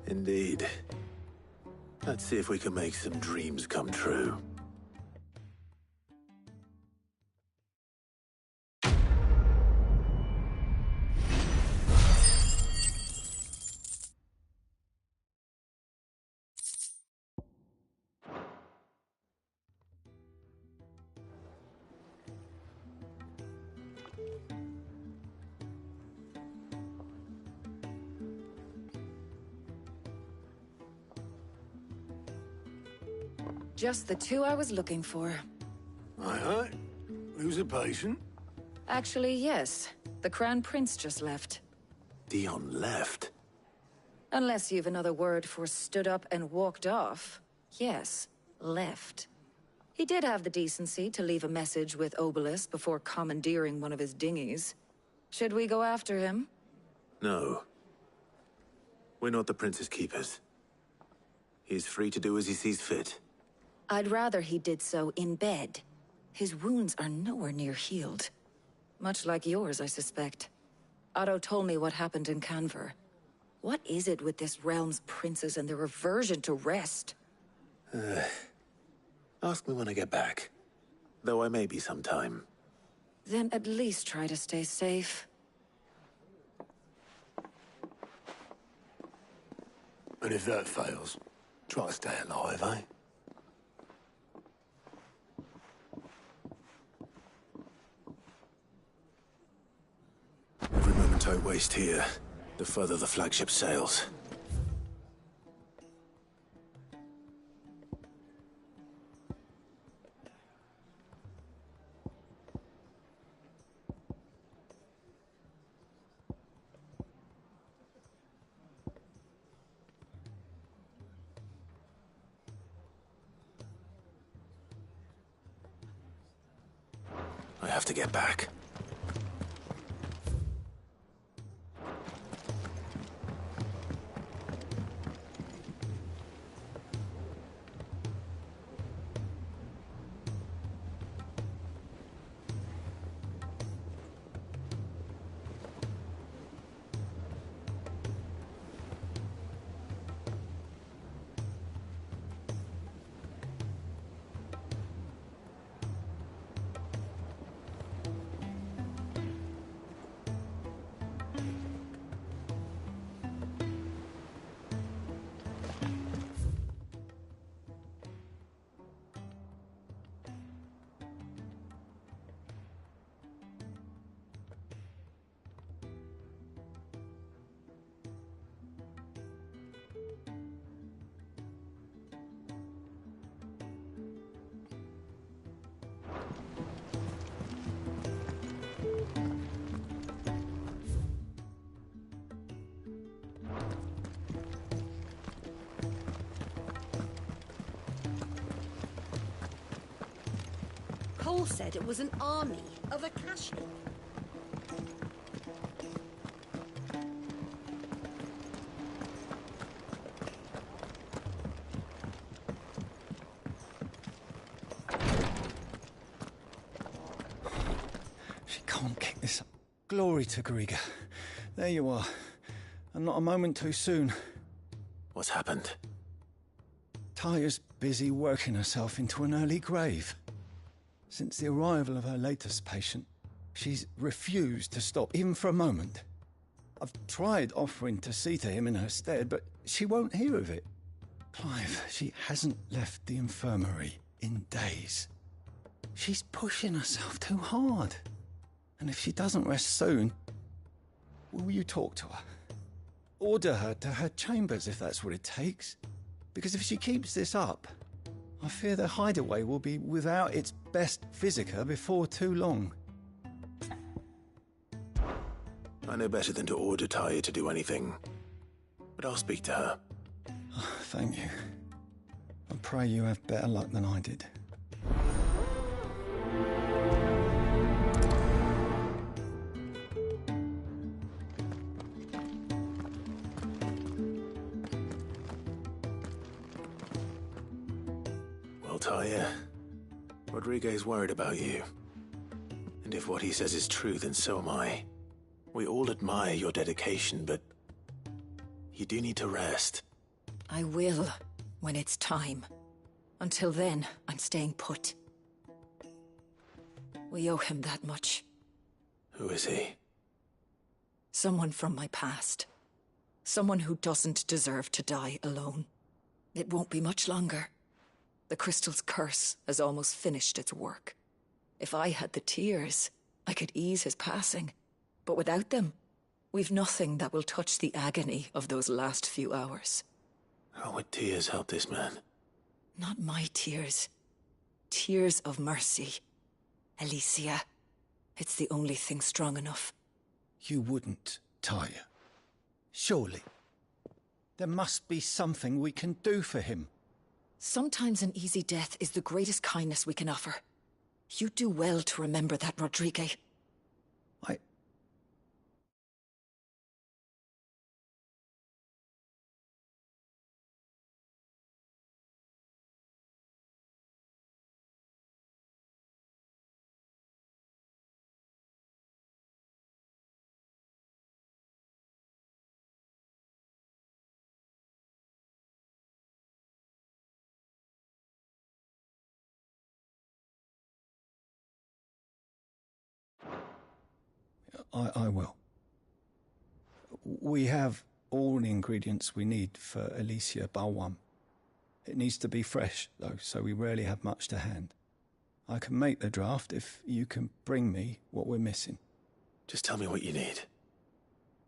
Indeed. Let's see if we can make some dreams come true. Just the two I was looking for. Aye. Who's a patient? Actually, yes. The Crown Prince just left. Dion left? Unless you've another word for stood up and walked off. Yes, left. He did have the decency to leave a message with Obelisk before commandeering one of his dinghies. Should we go after him? No. We're not the Prince's keepers. He's free to do as he sees fit. I'd rather he did so in bed. His wounds are nowhere near healed. Much like yours, I suspect. Otto told me what happened in Canver. What is it with this realm's princes and their aversion to rest? Ask me when I get back. Though I may be sometime. Then at least try to stay safe. And if that fails, try to stay alive, eh? Every moment I waste here, the further the flagship sails. I have to get back. Cole said it was an army of Ffxvi. She can't kick this up. Glory to Griga. There you are. And not a moment too soon. What's happened? Taya's busy working herself into an early grave. Since the arrival of her latest patient, she's refused to stop, even for a moment. I've tried offering to see to him in her stead, but she won't hear of it. Clive, she hasn't left the infirmary in days. She's pushing herself too hard. And if she doesn't rest soon, will you talk to her? Order her to her chambers if that's what it takes. Because if she keeps this up, I fear the hideaway will be without its best physica before too long. I know better than to order Taya to do anything. But I'll speak to her. Thank you. I pray you have better luck than I did. Well, Taya, Rodriguez worried about you. And if what he says is true, then so am I. We all admire your dedication, but you do need to rest. I will, when it's time. Until then, I'm staying put. We owe him that much. Who is he? Someone from my past. Someone who doesn't deserve to die alone. It won't be much longer. The crystal's curse has almost finished its work. If I had the tears, I could ease his passing. But without them, we've nothing that will touch the agony of those last few hours. How would tears help this man? Not my tears. Tears of mercy. Alicia, it's the only thing strong enough. You wouldn't, Taya. Surely. There must be something we can do for him. Sometimes an easy death is the greatest kindness we can offer. You do well to remember that, Rodriguez. I will. We have all the ingredients we need for Alicia Balwam. It needs to be fresh, though, so we rarely have much to hand. I can make the draft if you can bring me what we're missing. Just tell me what you need.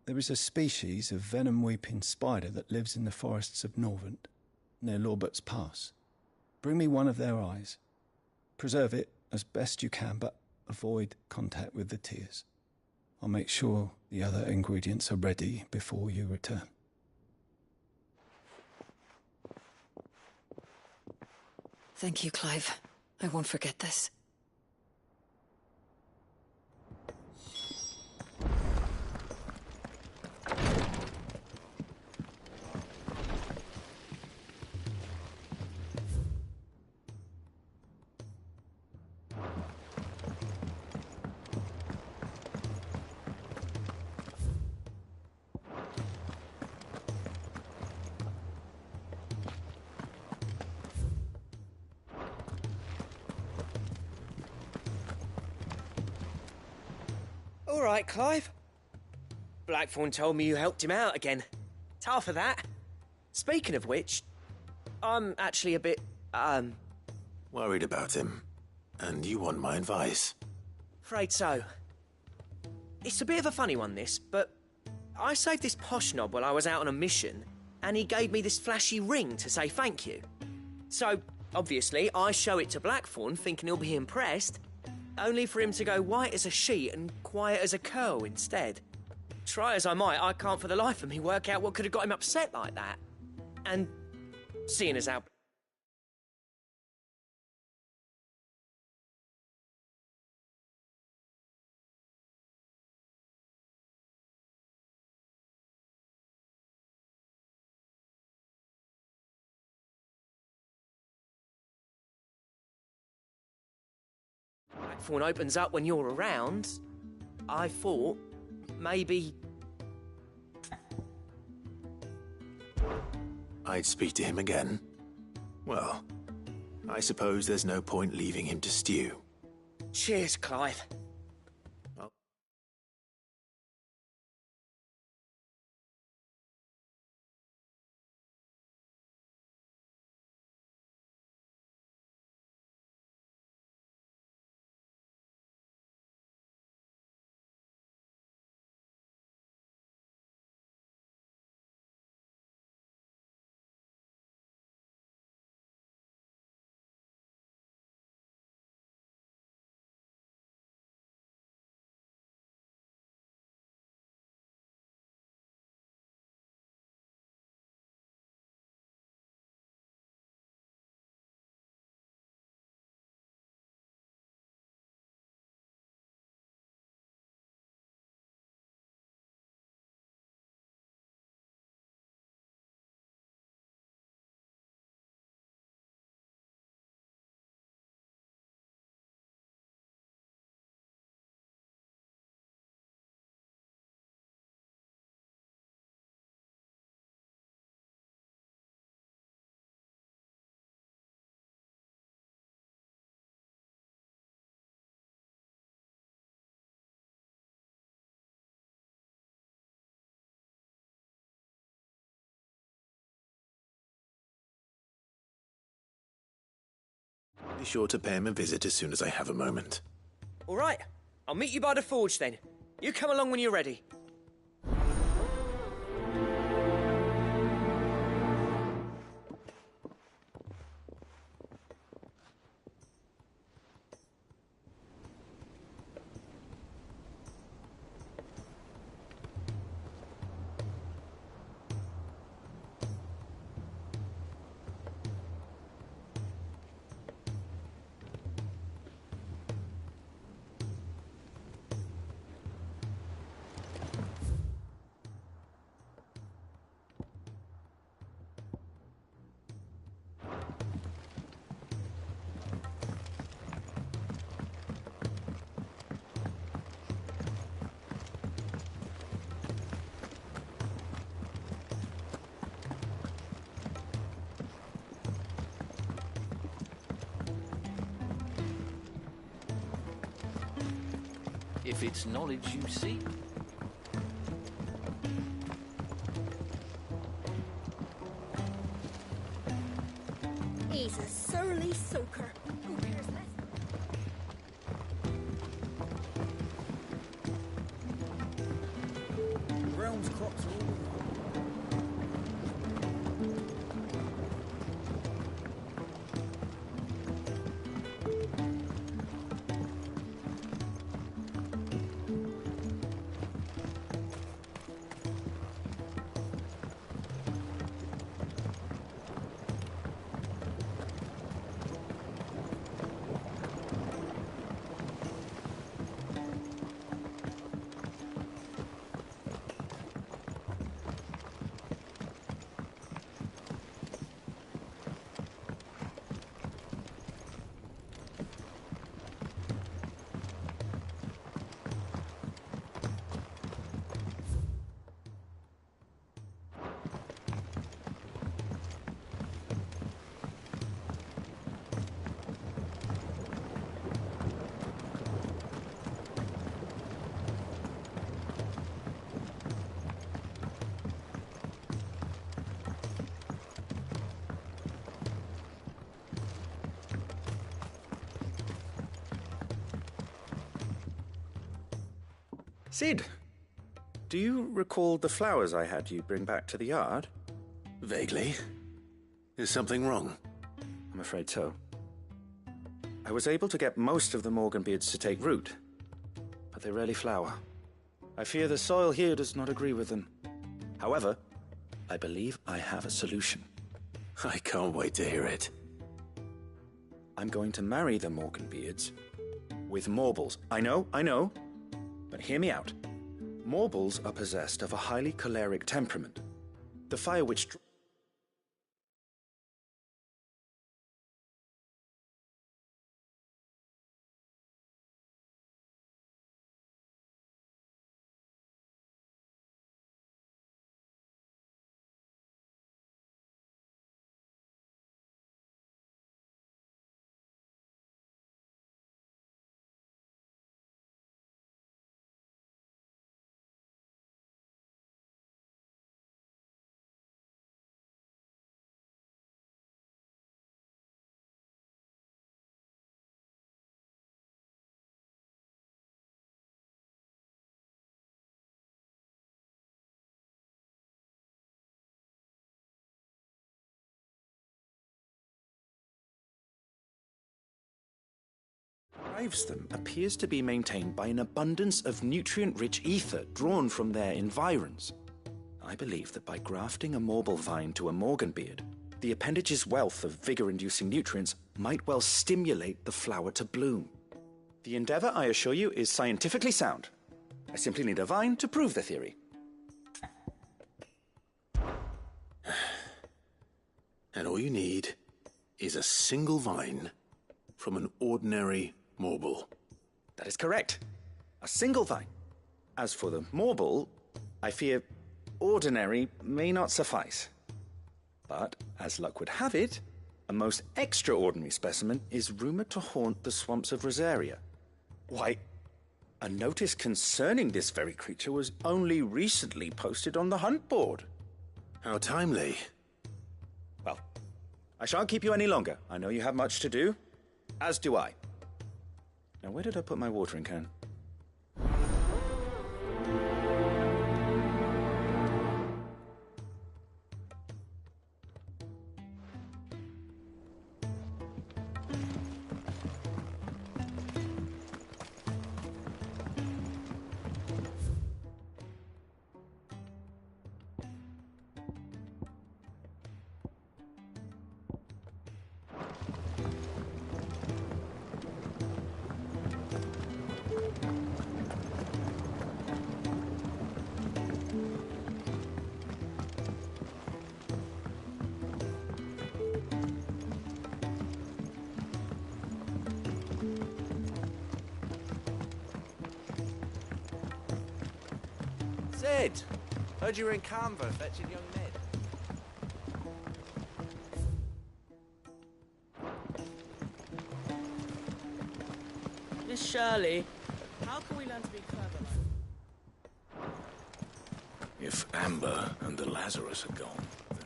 There is a species of venom-weeping spider that lives in the forests of Norvent, near Lorbert's Pass. Bring me one of their eyes. Preserve it as best you can, but avoid contact with the tears. I'll make sure the other ingredients are ready before you return. Thank you, Clive. I won't forget this. All right, Clive. Blackthorn told me you helped him out again. Tough for that. Speaking of which, I'm actually a bit, Worried about him. And you want my advice? afraid so. It's a bit of a funny one, this, but I saved this posh knob while I was out on a mission, and he gave me this flashy ring to say thank you. So, obviously, I show it to Blackthorn, thinking he'll be impressed, only for him to go white as a sheet and quiet as a curl instead. Try as I might, I can't for the life of me work out what could have got him upset like that. And seeing as how... Blackthorn opens up when you're around, I thought maybe... I'd speak to him again. Well, I suppose there's no point leaving him to stew. Cheers, Clive. Be sure to pay him a visit as soon as I have a moment. All right, I'll meet you by the forge then. You come along when you're ready. If it's knowledge you seek. is a surly soaker. Who cares less? Realm's crops are all Sid, do you recall the flowers I had you bring back to the yard? Vaguely. Is something wrong? I'm afraid so. I was able to get most of the Morganbeards to take root, but they rarely flower. I fear the soil here does not agree with them. However, I believe I have a solution. I can't wait to hear it. I'm going to marry the Morganbeards with Morbles. I know, but hear me out. Morbles are possessed of a highly choleric temperament. The fire which... drives them appears to be maintained by an abundance of nutrient-rich ether drawn from their environs. I believe that by grafting a Morble vine to a Morganbeard, the appendage's wealth of vigor-inducing nutrients might well stimulate the flower to bloom. The endeavor, I assure you, is scientifically sound. I simply need a vine to prove the theory. And all you need is a single vine from an ordinary Morble. That is correct. A single vine. As for the Morble, I fear ordinary may not suffice. But, as luck would have it, a most extraordinary specimen is rumored to haunt the swamps of Rosaria. Why, a notice concerning this very creature was only recently posted on the hunt board. How timely. Well, I shan't keep you any longer. I know you have much to do, as do I. Now, where did I put my watering can? Sid! Heard you were in Canva fetching young Ned. Miss Shirley, how can we learn to be clever? If Amber and the Lazarus are gone, then...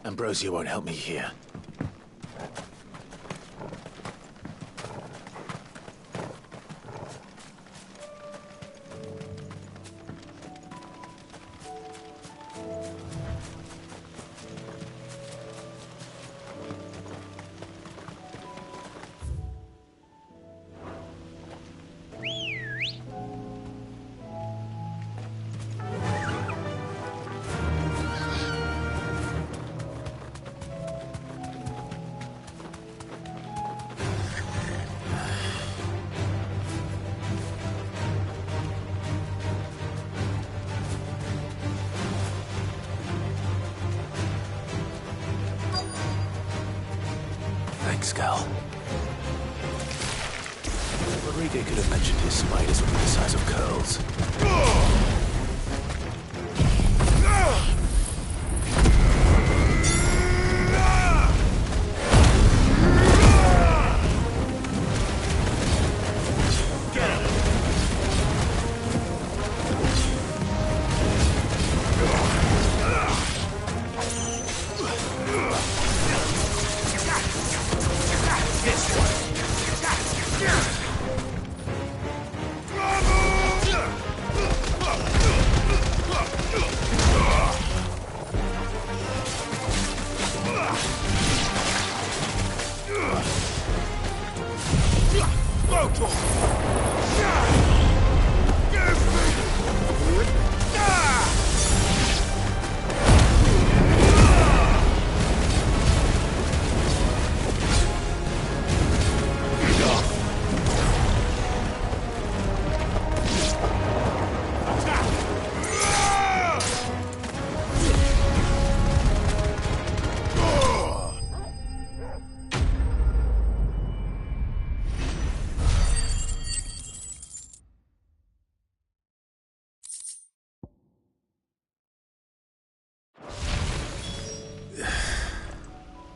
Ambrosia won't help me here. Thanks, Gal. Rodrigo could have mentioned his spiders would be the size of curls.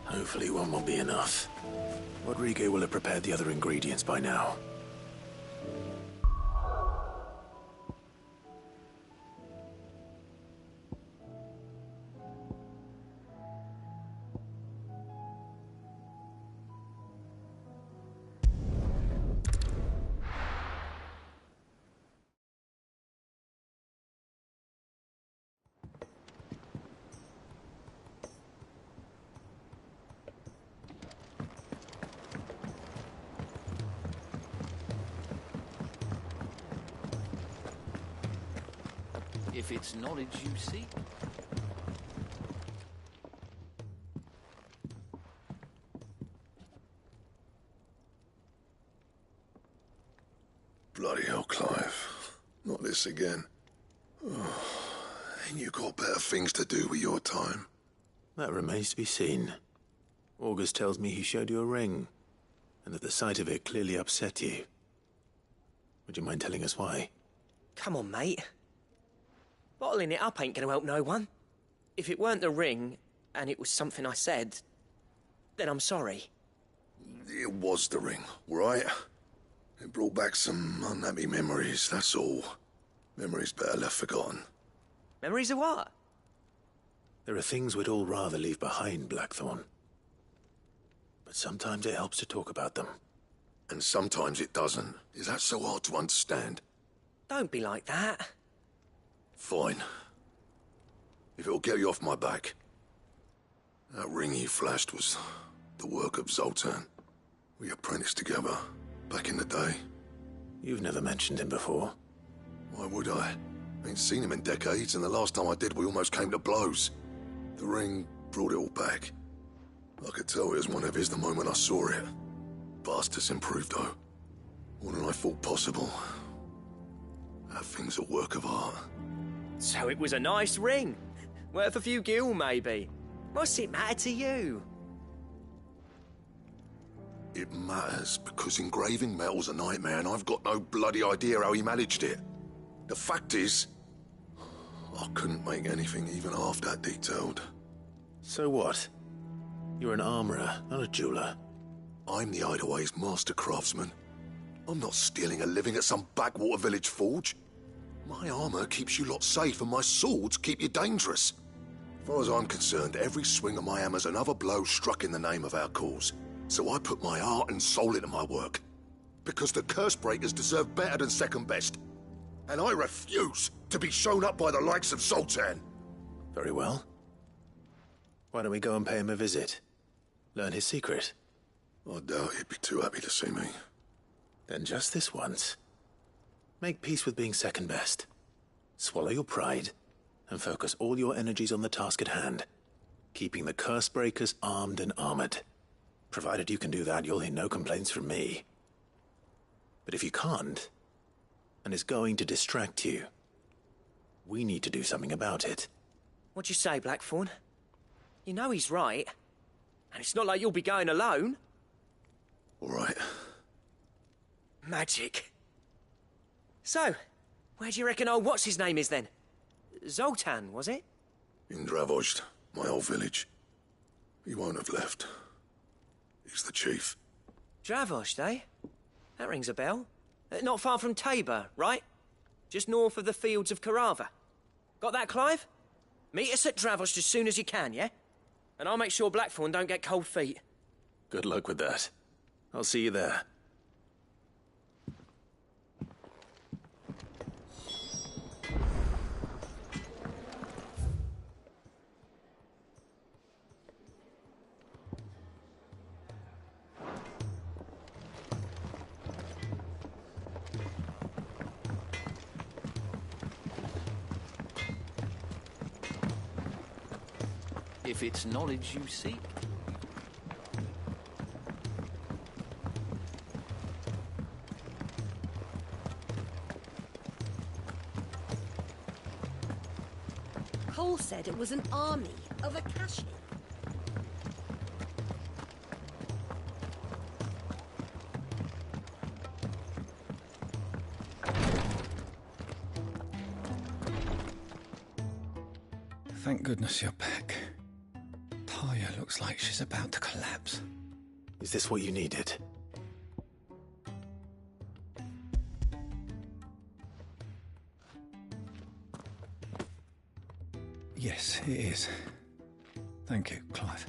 Hopefully one won't be enough. Rodrigo will have prepared the other ingredients by now. If it's knowledge you seek. Bloody hell, Clive. Not this again. Oh, ain't you got better things to do with your time? That remains to be seen. August tells me he showed you a ring, and that the sight of it clearly upset you. Would you mind telling us why? Come on, mate. Bottling it up ain't gonna help no one. If it weren't the ring, and it was something I said, then I'm sorry. It was the ring, right? It brought back some unhappy memories, that's all. Memories better left forgotten. Memories of what? There are things we'd all rather leave behind, Blackthorn. But sometimes it helps to talk about them. And sometimes it doesn't. Is that so hard to understand? Don't be like that. Fine. If it'll get you off my back. That ring you flashed was the work of Zoltan. We apprenticed together, back in the day. You've never mentioned him before. Why would I? Ain't seen him in decades, and the last time I did, we almost came to blows. The ring brought it all back. I could tell it was one of his the moment I saw it. Bastard's improved, though. More than I thought possible. That thing's a work of art. So it was a nice ring. Worth a few gil, maybe. What's it matter to you? It matters because engraving metal's a nightmare and I've got no bloody idea how he managed it. The fact is, I couldn't make anything even half that detailed. So what? You're an armorer, not a jeweler. I'm the Idaway's master craftsman. I'm not stealing a living at some backwater village forge. My armor keeps you lot safe and my swords keep you dangerous. As far as I'm concerned, every swing of my hammer's another blow struck in the name of our cause. So I put my heart and soul into my work. Because the curse breakers deserve better than second best. And I refuse to be shown up by the likes of Zoltan. Very well. Why don't we go and pay him a visit? Learn his secret. I doubt he'd be too happy to see me. Then just this once. Make peace with being second best. Swallow your pride, and focus all your energies on the task at hand. Keeping the curse breakers armed and armored. Provided you can do that, you'll hear no complaints from me. But if you can't, and it's going to distract you, we need to do something about it. What'd you say, Blackthorn? You know he's right. And it's not like you'll be going alone. All right. Magic. So, where do you reckon old what's-his-name is then? Zoltan, was it? In Dravozd, my old village. He won't have left. He's the chief. Dravozd, eh? That rings a bell. Not far from Tabor, right? Just north of the fields of Carava. Got that, Clive? Meet us at Dravozd as soon as you can, yeah? And I'll make sure Blackthorn don't get cold feet. Good luck with that. I'll see you there. If it's knowledge you seek. Cole said it was an army of Ffxvi. Thank goodness you're back. Talia looks like she's about to collapse. Is this what you needed? Yes, it is. Thank you, Clive.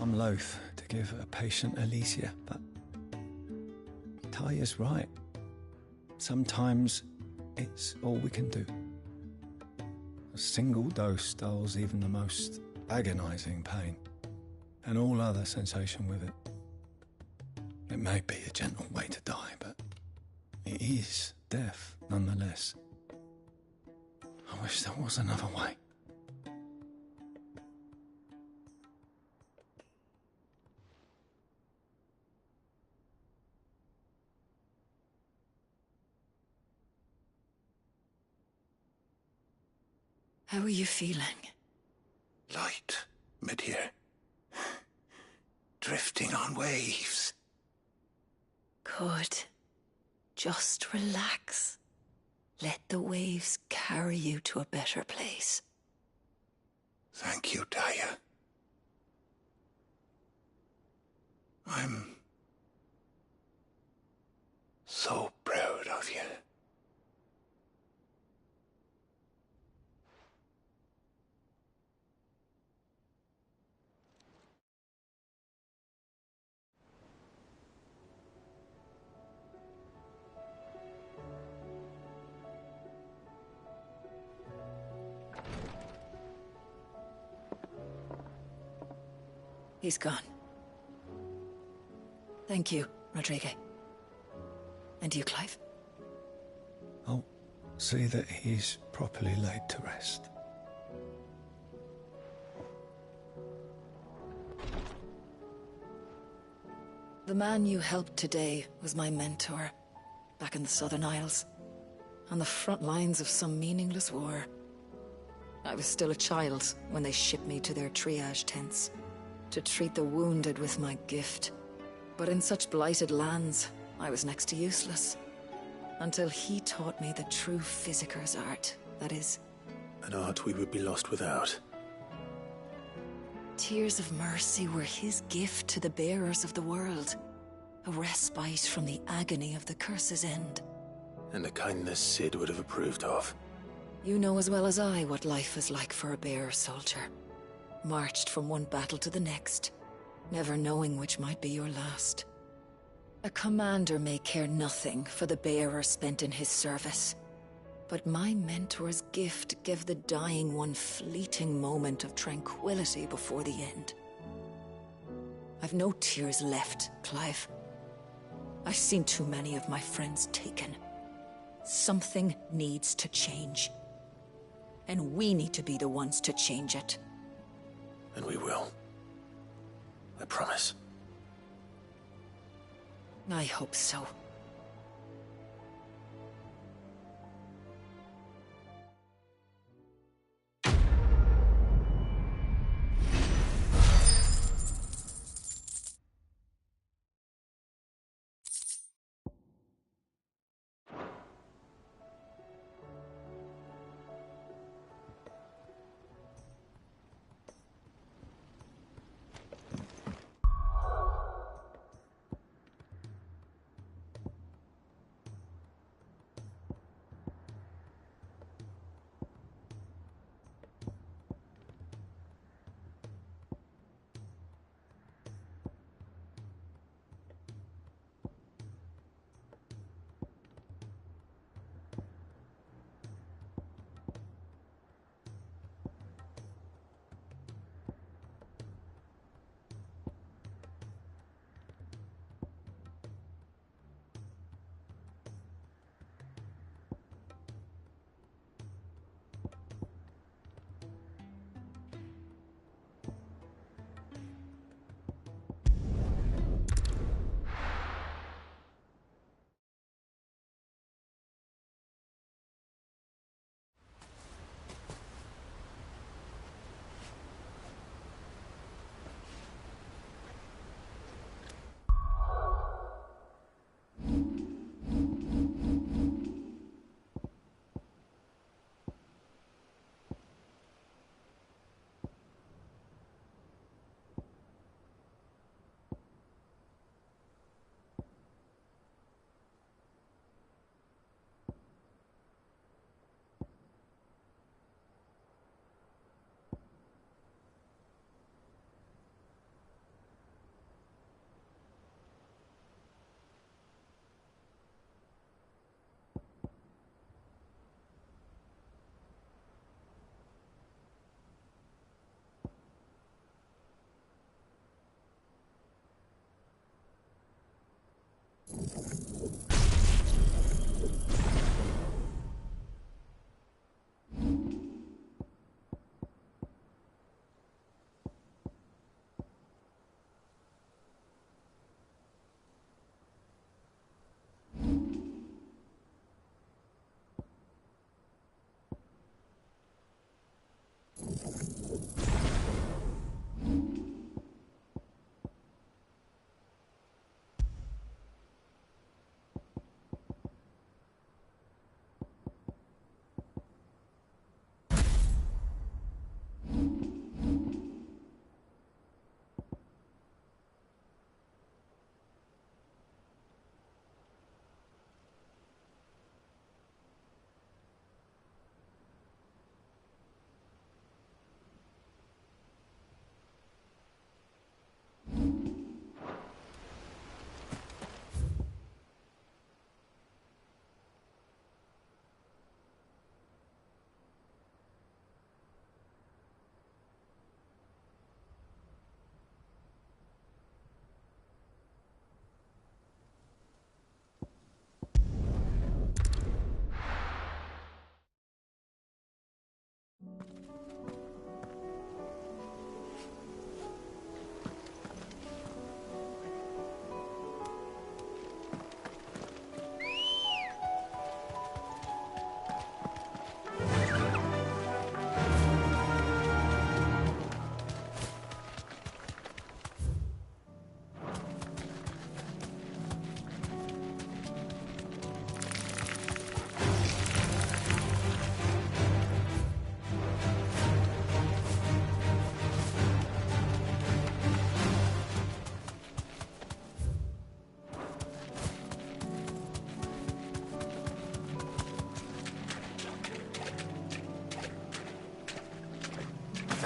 I'm loath to give a patient Alicia, but Talia's right. Sometimes it's all we can do. A single dose dulls even the most agonizing pain, and all other sensation with it. It may be a gentle way to die, but it is death nonetheless. I wish there was another way. How are you feeling? Light, mid-here. Drifting on waves. Good. Just relax. Let the waves carry you to a better place. Thank you, Daya. I'm so proud of you. He's gone. Thank you, Rodrigo. And you, Clive? I'll see that he's properly laid to rest. The man you helped today was my mentor, back in the Southern Isles, on the front lines of some meaningless war. I was still a child when they shipped me to their triage tents, to treat the wounded with my gift. But in such blighted lands, I was next to useless. Until he taught me the true physicker's art, that is. An art we would be lost without. Tears of mercy were his gift to the bearers of the world. A respite from the agony of the curse's end. And a kindness Sid would have approved of. You know as well as I what life is like for a bearer soldier. Marched from one battle to the next, never knowing which might be your last. A commander may care nothing for the bearer spent in his service, but my mentor's gift gave the dying one fleeting moment of tranquility before the end. I've no tears left, Clive. I've seen too many of my friends taken. Something needs to change. And we need to be the ones to change it. And we will. I promise. I hope so.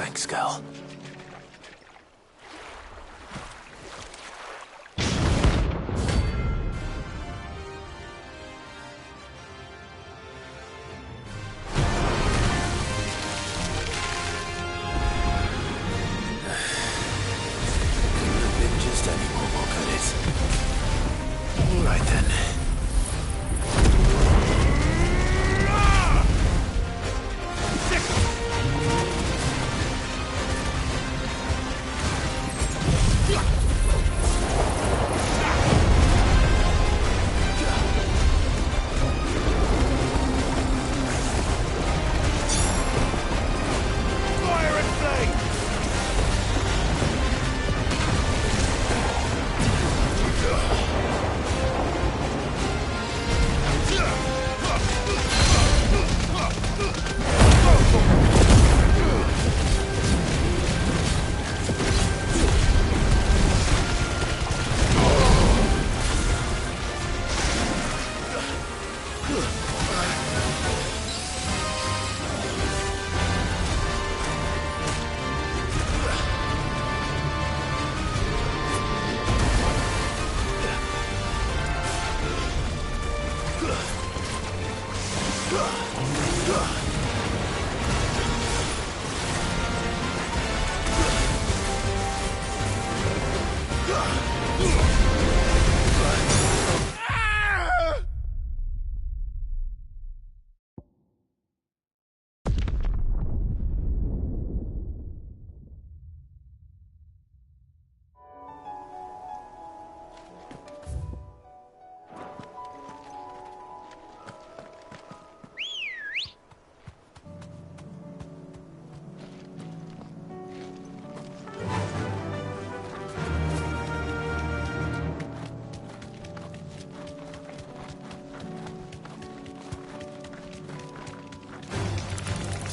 Thanks, girl. Right then.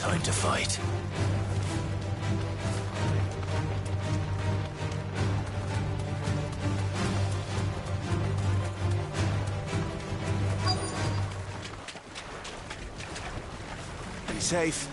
Time to fight. Be safe.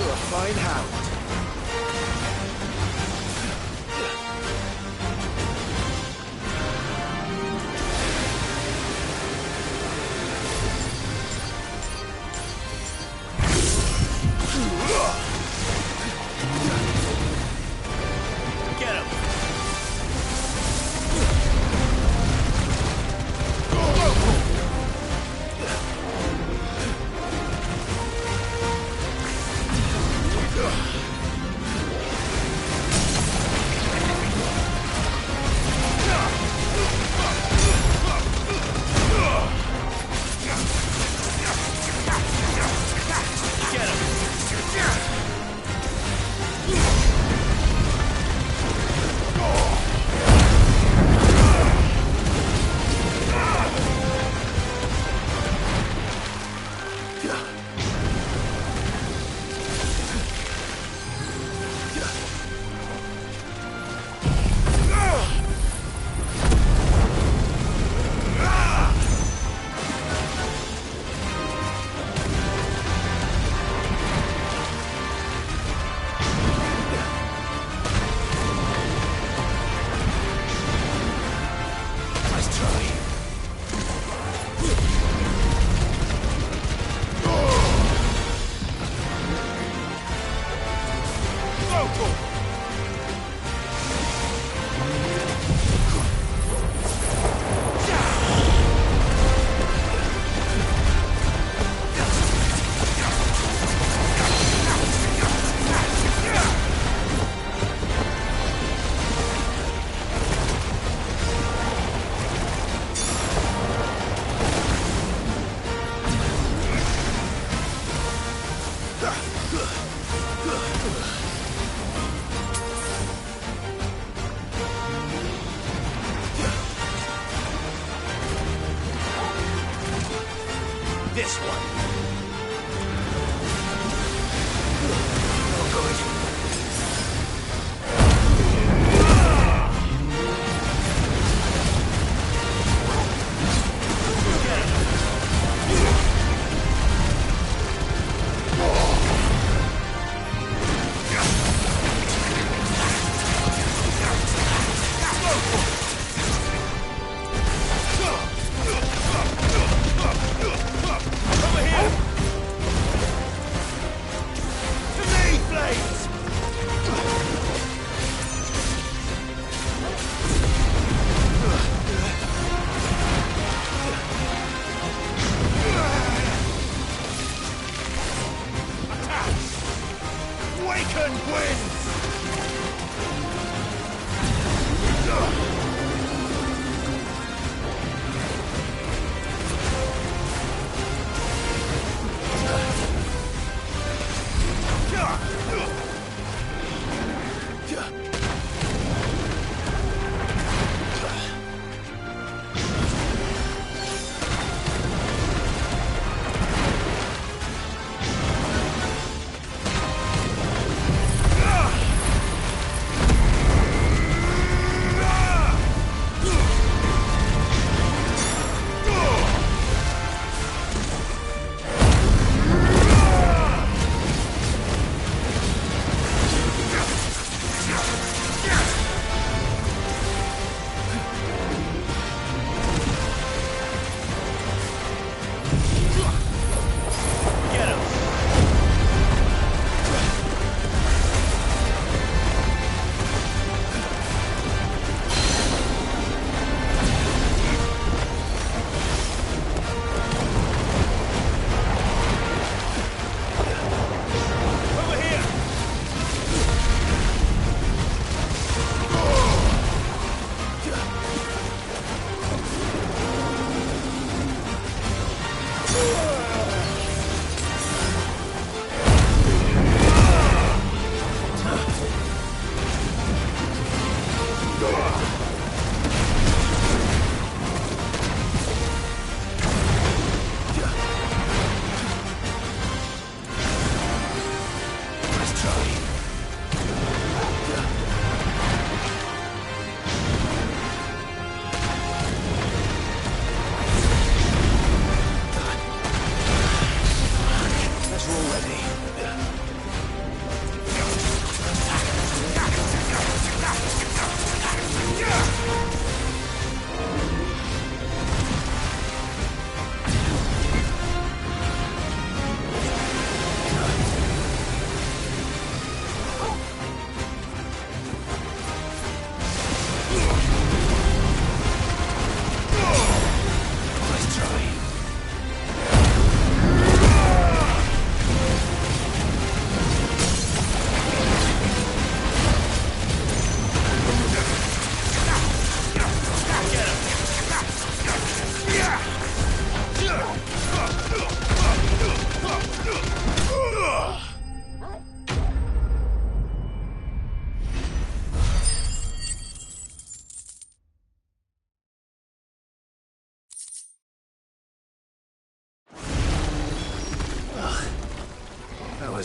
You're a fine hound. Get him! This one.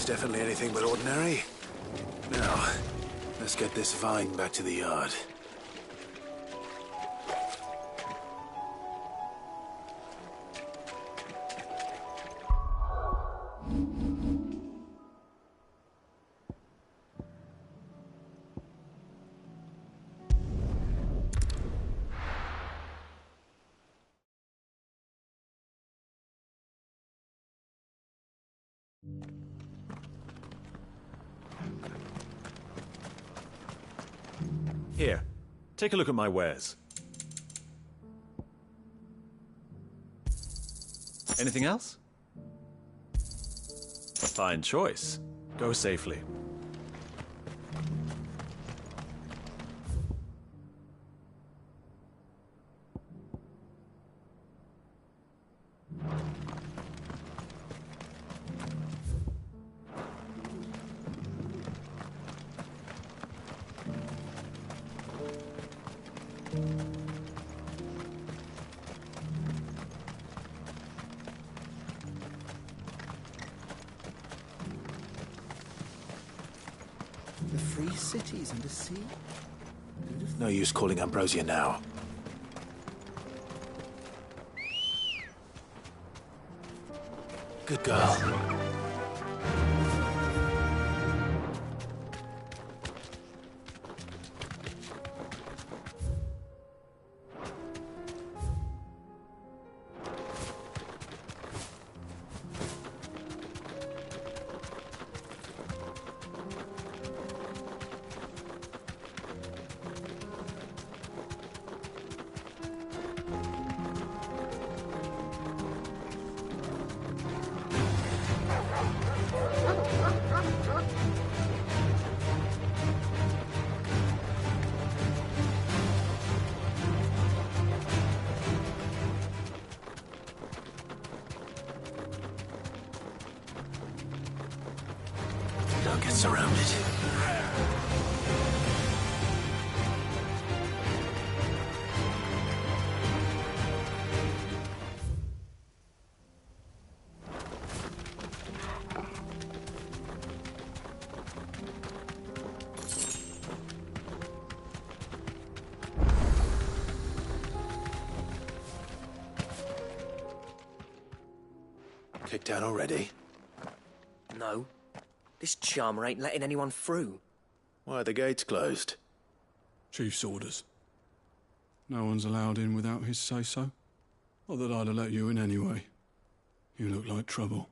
was definitely anything but ordinary. Now, let's get this vine back to the yard. Here, take a look at my wares. Anything else? Fine choice. Go safely. The free cities and the sea? No use calling Ambrosia now. Good girl. Don't get surrounded. Kicked out already? No. This charmer ain't letting anyone through. Why are the gates closed? Chief's orders. No one's allowed in without his say-so. Not that I'd have let you in anyway. You look like trouble.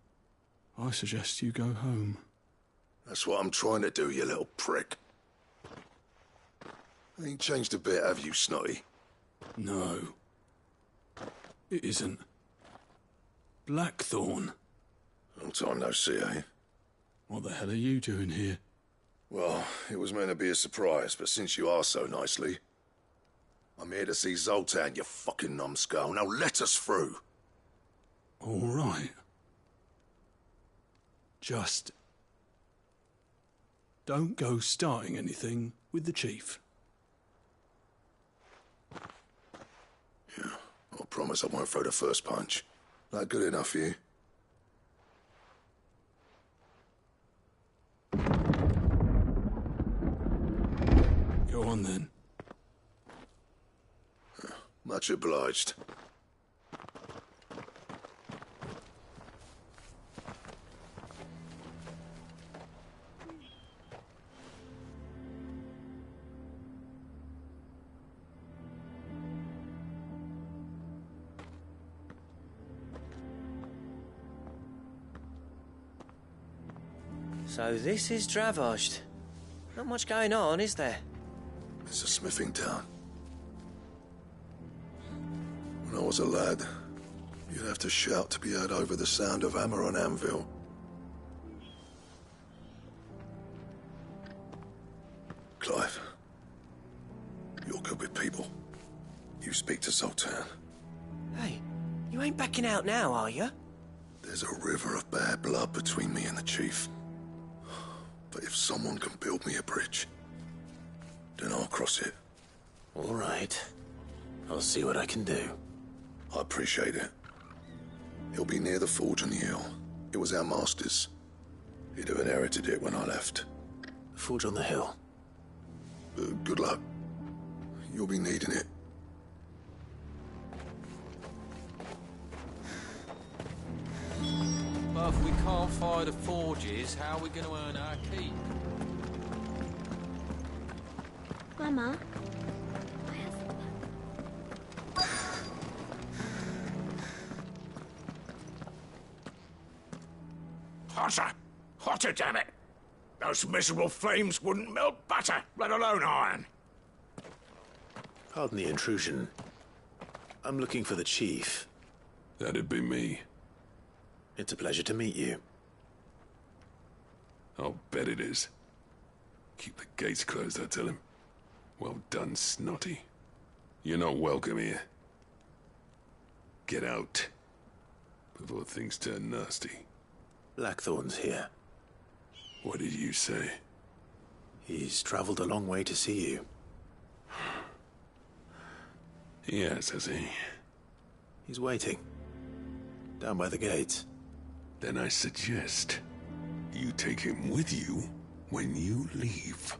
I suggest you go home. That's what I'm trying to do, you little prick. Ain't changed a bit, have you, Snotty? No. It isn't. Blackthorn. Long time no see, eh? What the hell are you doing here? Well, it was meant to be a surprise, but since you are so nicely, I'm here to see Zoltan, you fucking numbskull. Now let us through. All right. Just don't go starting anything with the chief. Yeah, I promise I won't throw the first punch. That good enough for you? Go on then. Much obliged. So this is Dravosht. Not much going on, is there? It's a smithing town. When I was a lad, you'd have to shout to be heard over the sound of hammer on anvil. Clive, you're good with people. You speak to Zoltan. Hey, you ain't backing out now, are you? There's a river of bad blood between me and the chief. But if someone can build me a bridge, then I'll cross it. All right. I'll see what I can do. I appreciate it. It'll be near the forge and the hill. It was our master's. He'd have inherited it when I left. The forge on the hill. Good luck. You'll be needing it. But if we can't fire the forges, how are we going to earn our keep? Mama, Hotter! Hotter, damn it! Those miserable flames wouldn't melt butter, let alone iron. Pardon the intrusion. I'm looking for the chief. That'd be me. It's a pleasure to meet you. I'll bet it is. Keep the gates closed, I tell him. Well done, Snotty. You're not welcome here. Get out. Before things turn nasty. Blackthorn's here. What did you say? He's traveled a long way to see you. Yes, has he? He's waiting. Down by the gates. Then I suggest you take him with you when you leave.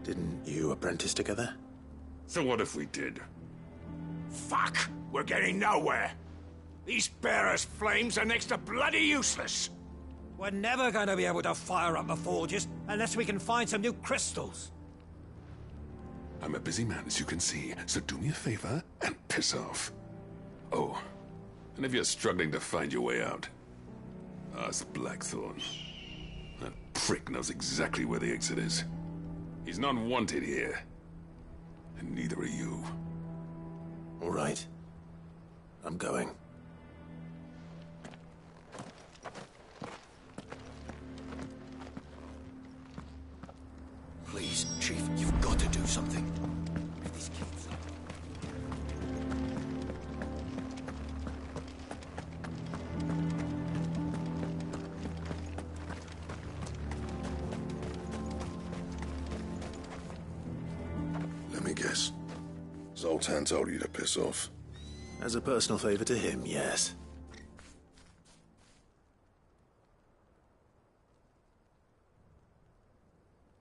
Didn't you apprentice together? So what if we did? Fuck! We're getting nowhere. These bearers' flames are next to bloody useless. We're never going to be able to fire up the forges unless we can find some new crystals. I'm a busy man, as you can see, so do me a favor and piss off. Oh, and if you're struggling to find your way out, ask Blackthorn. That prick knows exactly where the exit is. He's not wanted here. And neither are you. All right. I'm going. Please, Chief, you've got to do something. If this keeps up. Let me guess. Zoltan told you to piss off. As a personal favor to him, yes.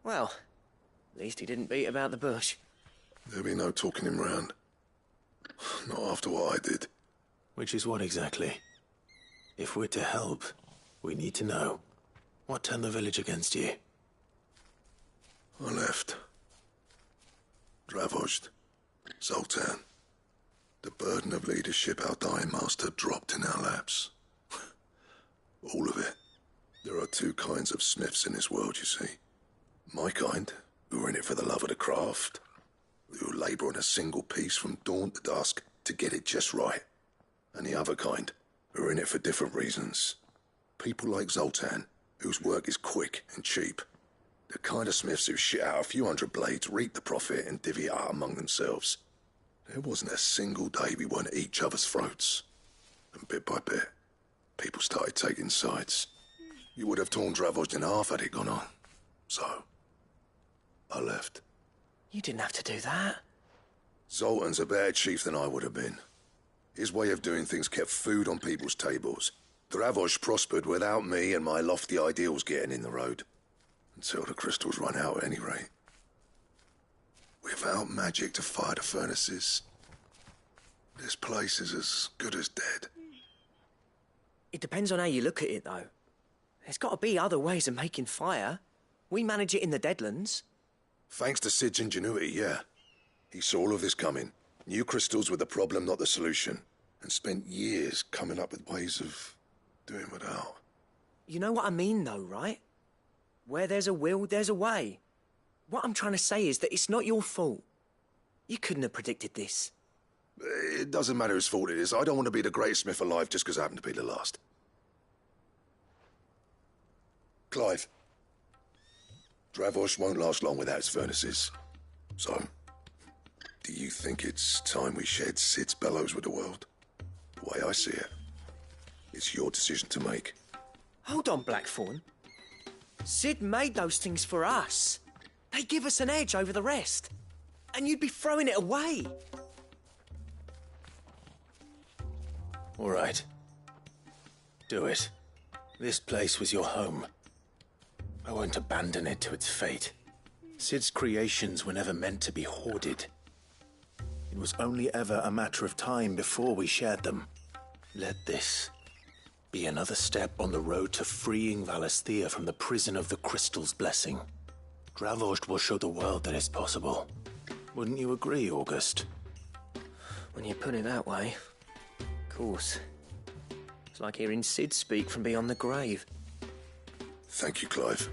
Well, at least he didn't beat about the bush. There'll be no talking him round. Not after what I did. Which is what exactly? If we're to help, we need to know. What turned the village against you? I left. Dravozd. Zoltan. The burden of leadership our dying master dropped in our laps. All of it. There are two kinds of smiths in this world, you see. My kind, who are in it for the love of the craft, who labour on a single piece from dawn to dusk to get it just right. And the other kind, who are in it for different reasons. People like Zoltan, whose work is quick and cheap. The kind of smiths who shit out a few hundred blades, reap the profit, and divvy it out among themselves. There wasn't a single day we weren't at each other's throats. And bit by bit, people started taking sides. You would have torn Dravozd in half had it gone on. So, I left. You didn't have to do that. Zoltan's a better chief than I would have been. His way of doing things kept food on people's tables. Dravozd prospered without me and my lofty ideals getting in the road. Until the crystals run out at any rate. Without magic to fire the furnaces, this place is as good as dead. It depends on how you look at it, though. There's got to be other ways of making fire. We manage it in the Deadlands. Thanks to Sid's ingenuity, yeah. He saw all of this coming. Knew crystals were the problem, not the solution. And spent years coming up with ways of doing without. You know what I mean, though, right? Where there's a will, there's a way. What I'm trying to say is that it's not your fault. You couldn't have predicted this. It doesn't matter whose fault it is. I don't want to be the greatest smith alive just because I happen to be the last. Clive. Dravozd won't last long without its furnaces. So, do you think it's time we shared Sid's bellows with the world? The way I see it, it's your decision to make. Hold on, Blackthorn. Sid made those things for us. They give us an edge over the rest. And you'd be throwing it away. All right. Do it. This place was your home. I won't abandon it to its fate. Sid's creations were never meant to be hoarded. It was only ever a matter of time before we shared them. Let this be another step on the road to freeing Valisthea from the prison of the Crystal's blessing. Dravost will show the world that it's possible. Wouldn't you agree, August? When you put it that way, of course. It's like hearing Sid speak from beyond the grave. Thank you, Clive.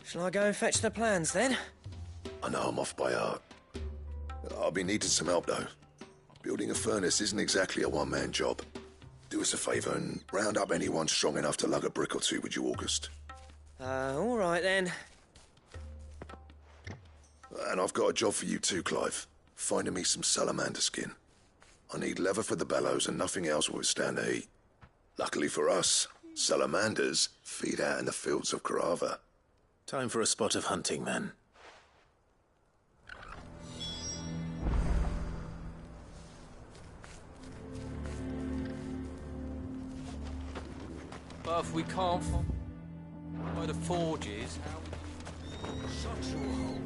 Shall I go and fetch the plans, then? I know I'm off by heart. I'll be needing some help, though. Building a furnace isn't exactly a one-man job. Do us a favour and round up anyone strong enough to lug a brick or two, would you, August? All right, then. And I've got a job for you too, Clive. Finding me some salamander skin. I need leather for the bellows and nothing else will withstand the heat. Luckily for us, salamanders feed out in the fields of Carava. Time for a spot of hunting, then. But if we can't find the forges, how we... Shut your hole.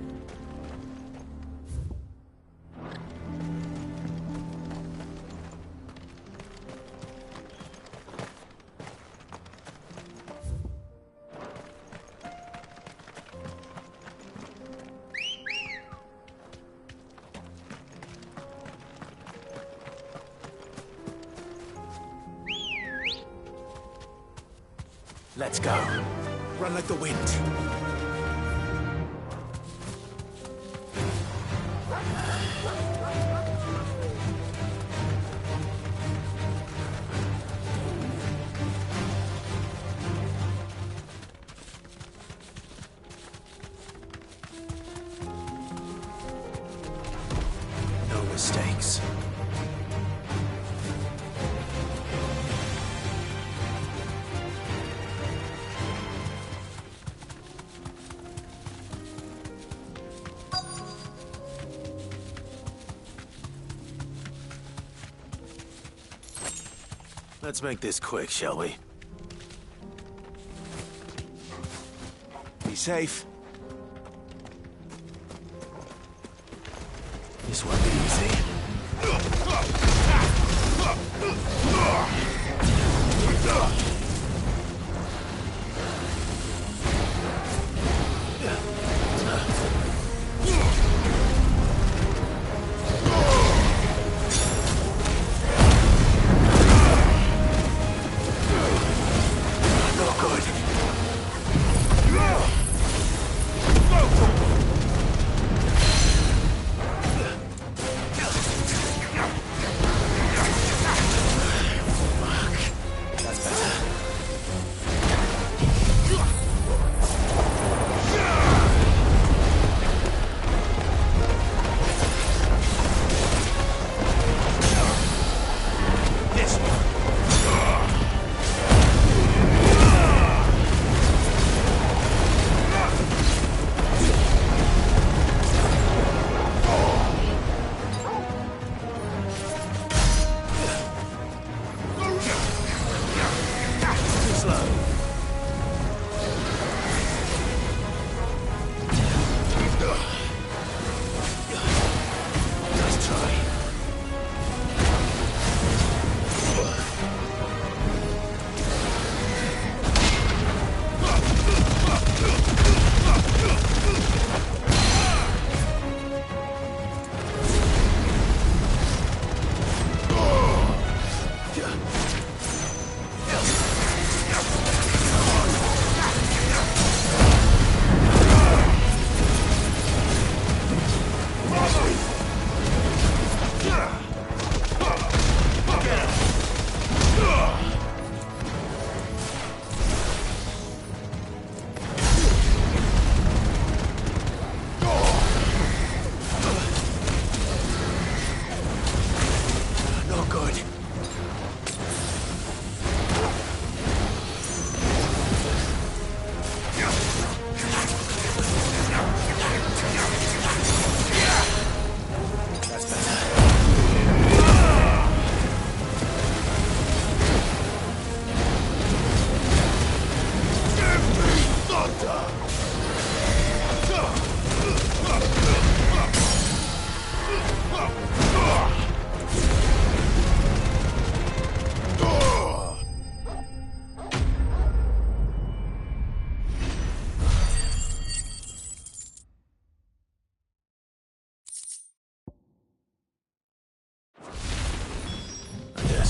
Let's go. Run like the wind. No mistakes. Let's make this quick, shall we? Be safe. This won't be easy. That's better.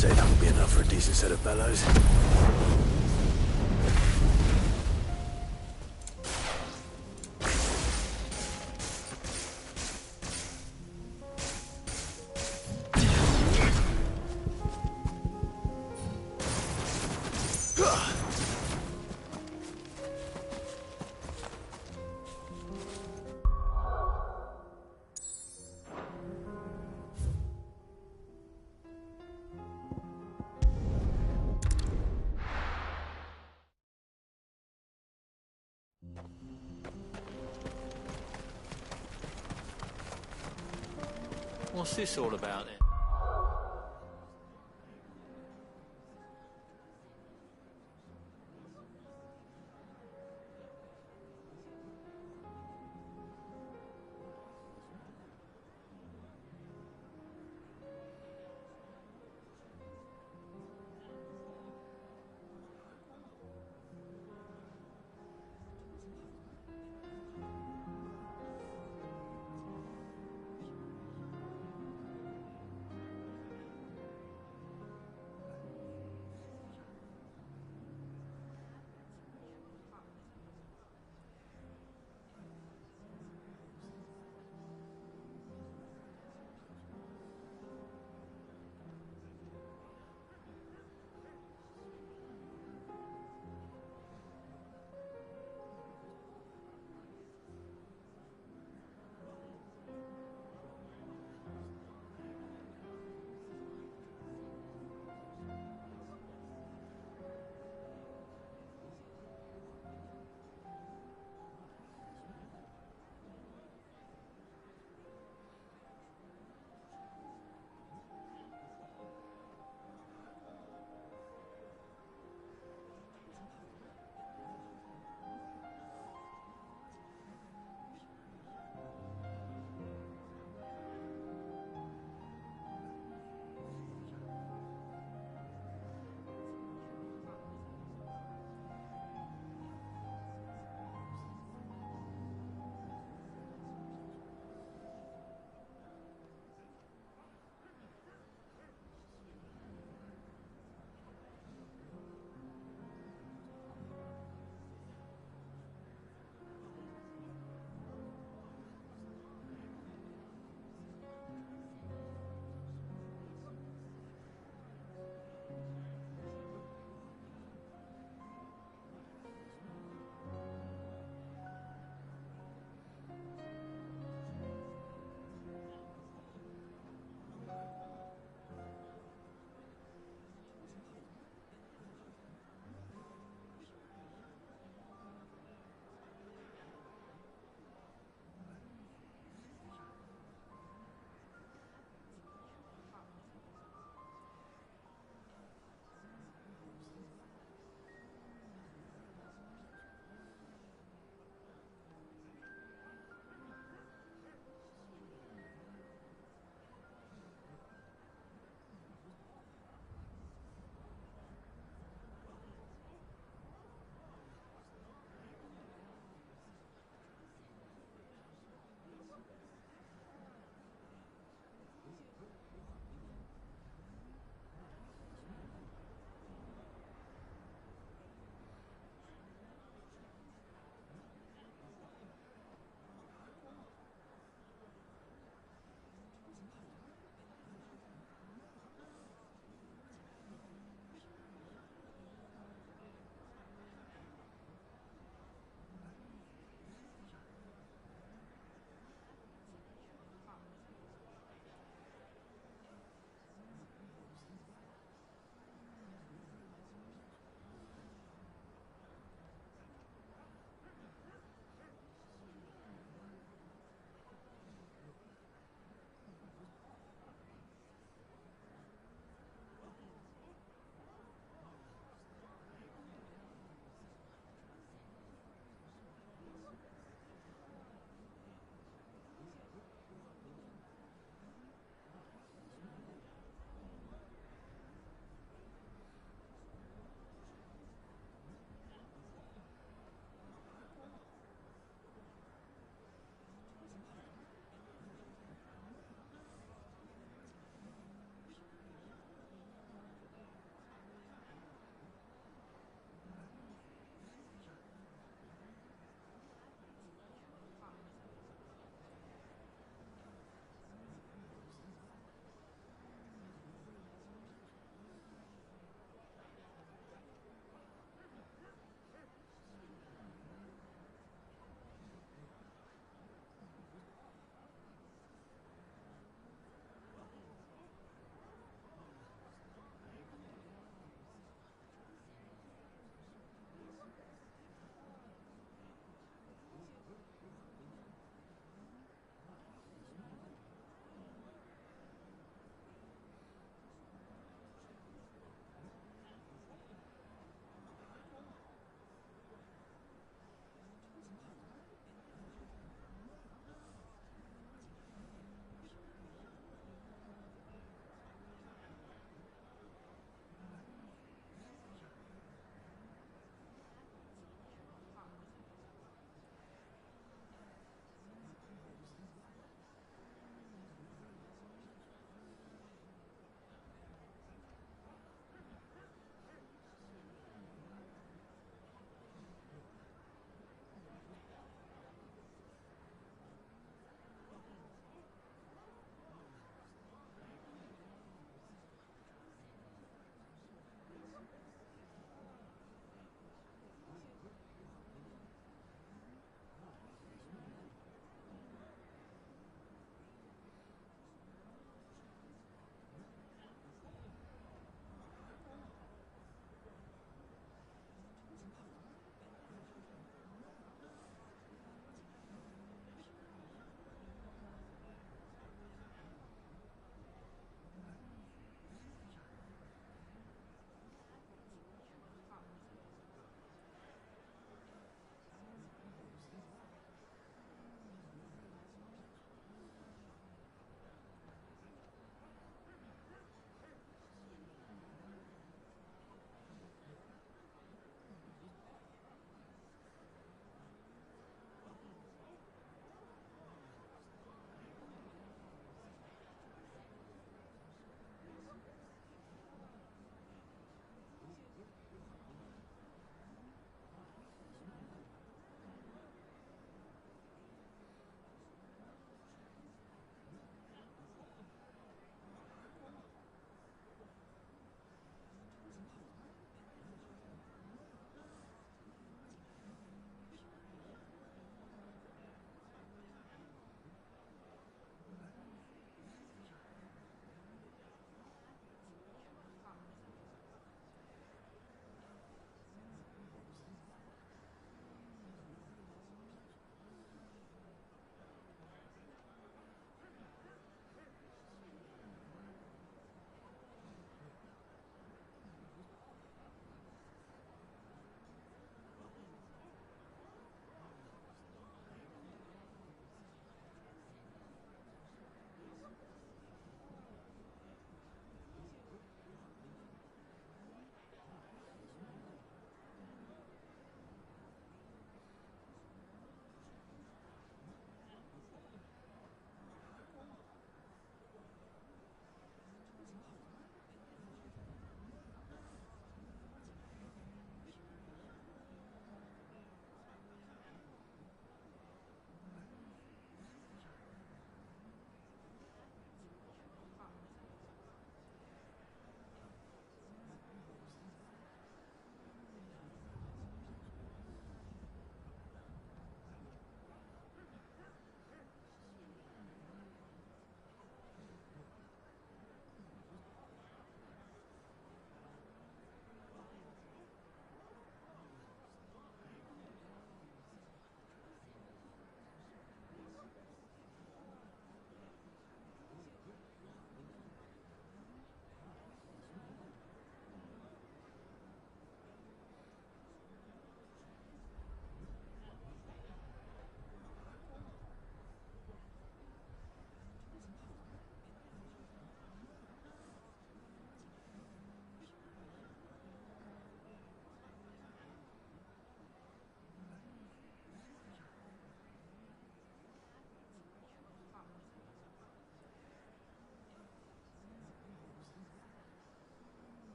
say that would be enough for a decent set of bellows. What's this all about then?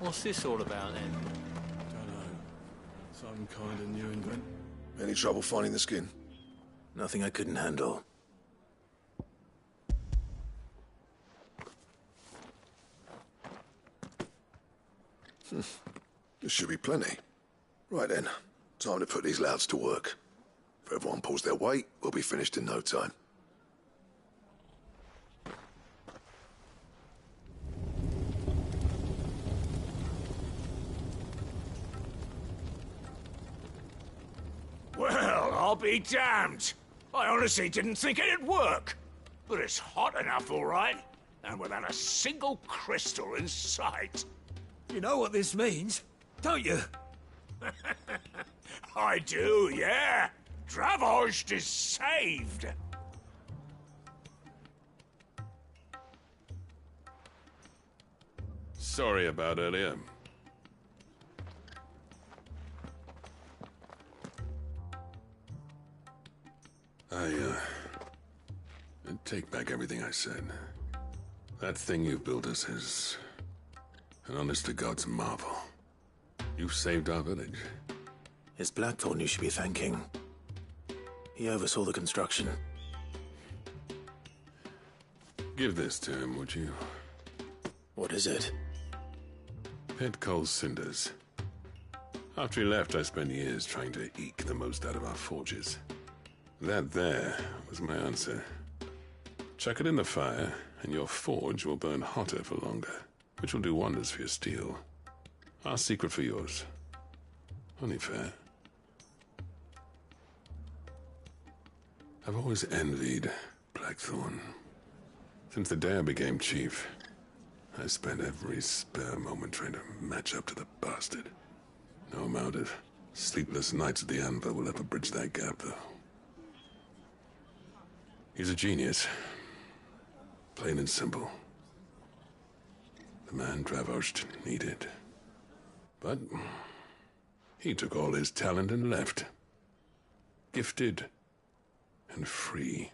What's this all about then? Dunno. Some kind of new invent. Any trouble finding the skin? Nothing I couldn't handle. There should be plenty. Right then, time to put these louds to work. If everyone pulls their weight, we'll be finished in no time. Well, I'll be damned. I honestly didn't think it'd work. But it's hot enough, all right. And without a single crystal in sight. You know what this means, don't you? I do, yeah. Dravost is saved. Sorry about earlier. I take back everything I said. That thing you built us is an honest-to-God's marvel. You saved our village. It's Blackthorn you should be thanking. He oversaw the construction. Give this to him, would you? What is it? Pet Cole's cinders. After he left, I spent years trying to eke the most out of our forges. That there was my answer. Chuck it in the fire, and your forge will burn hotter for longer, which will do wonders for your steel. Our secret for yours. Only fair. I've always envied Blackthorn. Since the day I became chief, I spent every spare moment trying to match up to the bastard. No amount of sleepless nights at the anvil will ever bridge that gap, though. He's a genius. Plain and simple. The man Dravost needed. But he took all his talent and left. Gifted and free.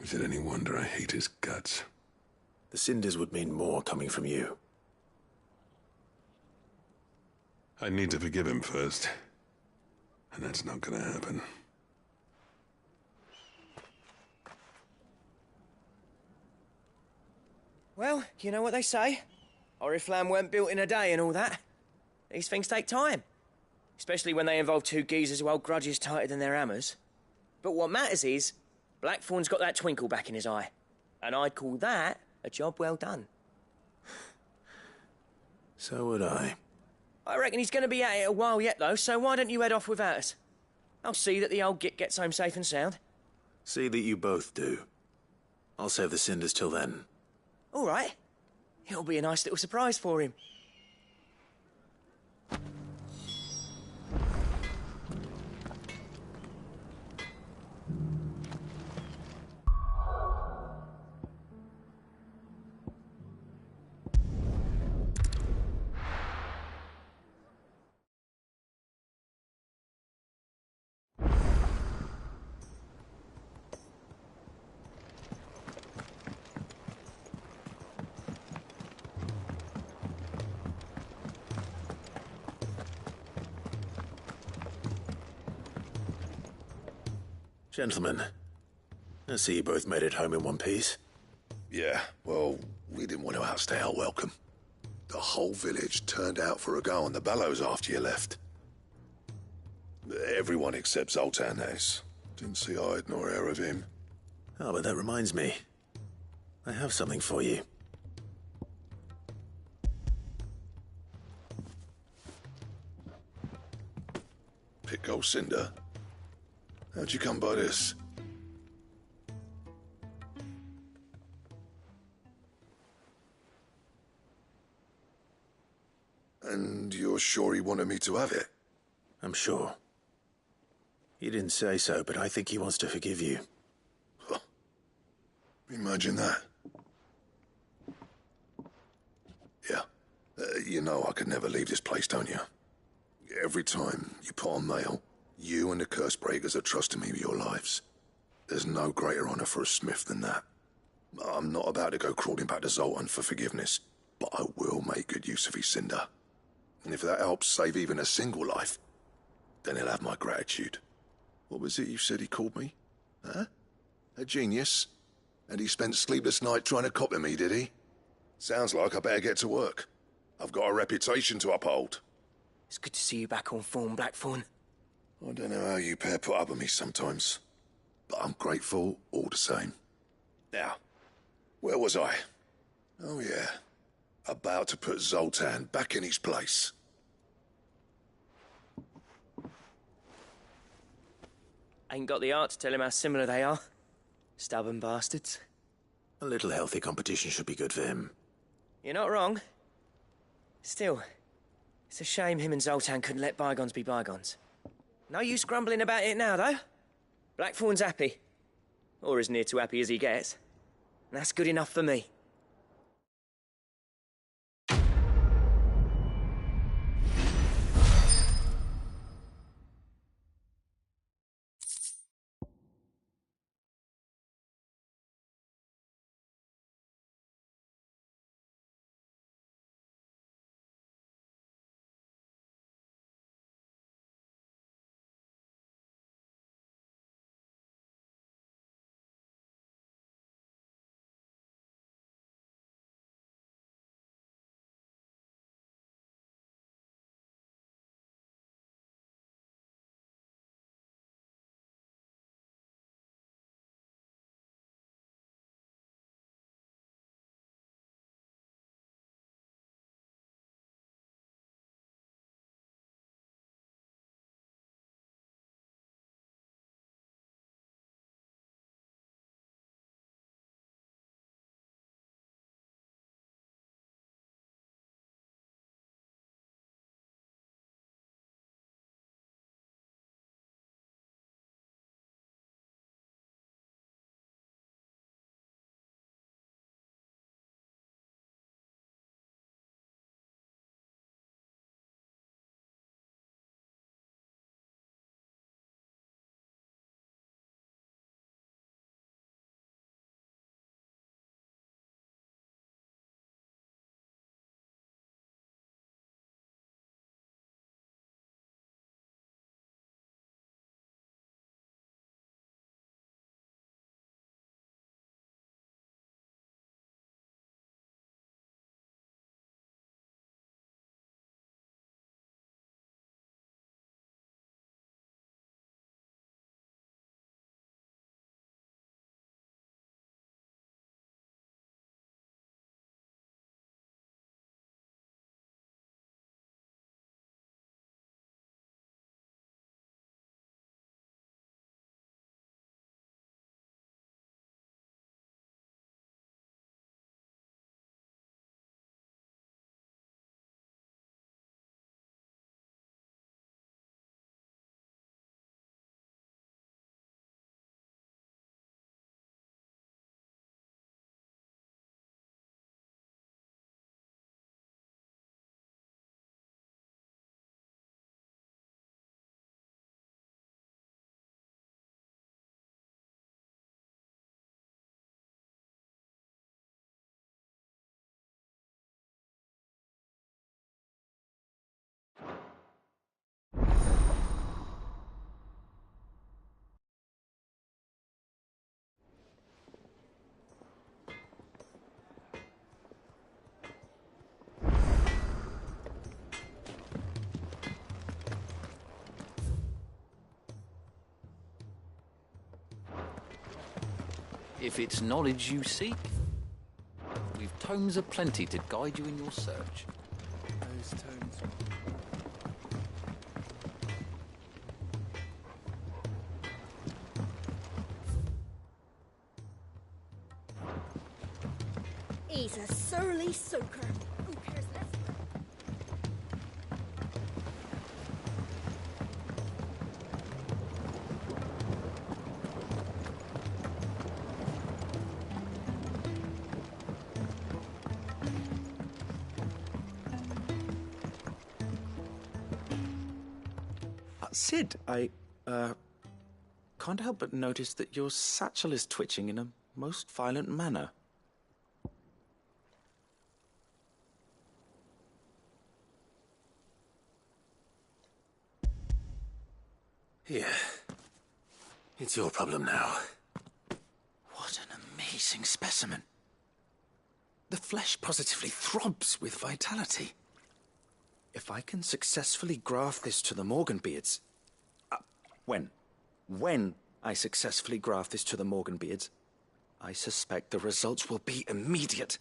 Is it any wonder I hate his guts? The cinders would mean more coming from you. I need to forgive him first. And that's not gonna happen. Well, you know what they say. Oriflamme weren't built in a day and all that. These things take time. Especially when they involve two geezers who hold grudges tighter than their hammers. But what matters is, Blackthorn's got that twinkle back in his eye. And I'd call that a job well done. So would I. I reckon he's going to be at it a while yet, though, so why don't you head off without us? I'll see that the old git gets home safe and sound. See that you both do. I'll save the cinders till then. All right. It'll be a nice little surprise for him. Gentlemen, I see you both made it home in one piece. Yeah, well, we didn't want to outstay our welcome. The whole village turned out for a go on the bellows after you left. Everyone except Zoltan has. Didn't see hide nor hair of him. Oh, but that reminds me. I have something for you. Pico Cinder. How'd you come by this? And you're sure he wanted me to have it? I'm sure. He didn't say so, but I think he wants to forgive you. Huh. Imagine that. Yeah. You know I could never leave this place, don't you? Every time you put on mail, you and the curse breakers are trusting me with your lives. There's no greater honor for a smith than that. I'm not about to go crawling back to Zoltan for forgiveness. but I will make good use of his cinder. And if that helps save even a single life, then he'll have my gratitude. What was it you said he called me? Huh? A genius? And he spent sleepless night trying to copy me, did he? Sounds like I better get to work. I've got a reputation to uphold. It's good to see you back on form, Blackthorn. I don't know how you pair put up with me sometimes, but I'm grateful all the same. Now, where was I? Oh yeah, about to put Zoltan back in his place. Ain't got the art to tell him how similar they are. Stubborn bastards. A little healthy competition should be good for him. You're not wrong. Still, it's a shame him and Zoltan couldn't let bygones be bygones. No use grumbling about it now, though. Blackthorn's happy. Or as near to happy as he gets. And that's good enough for me. If it's knowledge you seek, we've tomes aplenty to guide you in your search. Those tomes. He's a surly soaker. Who cares less? Sid, I can't help but notice that your satchel is twitching in a most violent manner. Here. It's your problem now. What an amazing specimen. The flesh positively throbs with vitality. If I can successfully graft this to the Morganbeards... When I successfully graft this to the Morganbeards, I suspect the results will be immediate.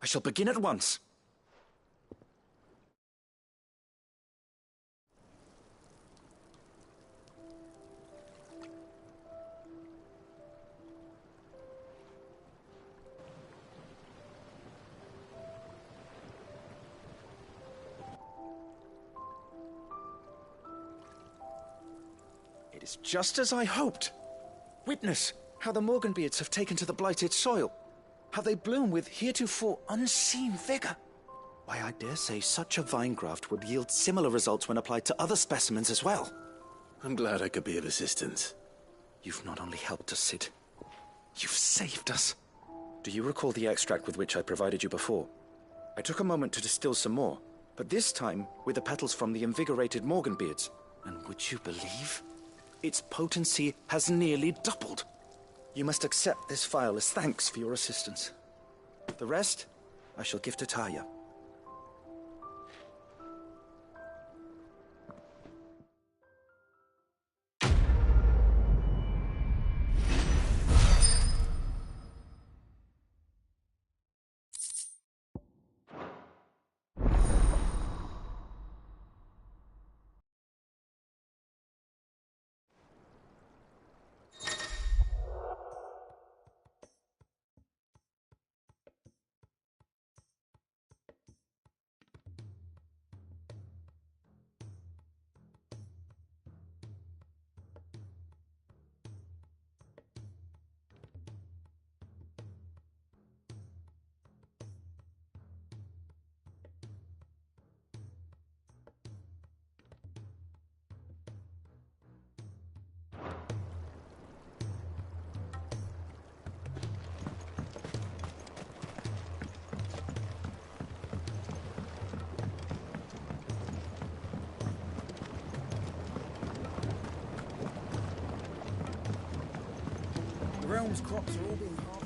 I shall begin at once. It is just as I hoped. Witness how the Morganbeards have taken to the blighted soil. How they bloom with heretofore unseen vigor. Why, I dare say such a vine graft would yield similar results when applied to other specimens as well. I'm glad I could be of assistance. You've not only helped us, Sid, you've saved us. Do you recall the extract with which I provided you before? I took a moment to distill some more, but this time with the petals from the invigorated Morganbeards. And would you believe? Its potency has nearly doubled. You must accept this vial as thanks for your assistance. The rest, I shall give to Taya. The realm's crops are all being harvested.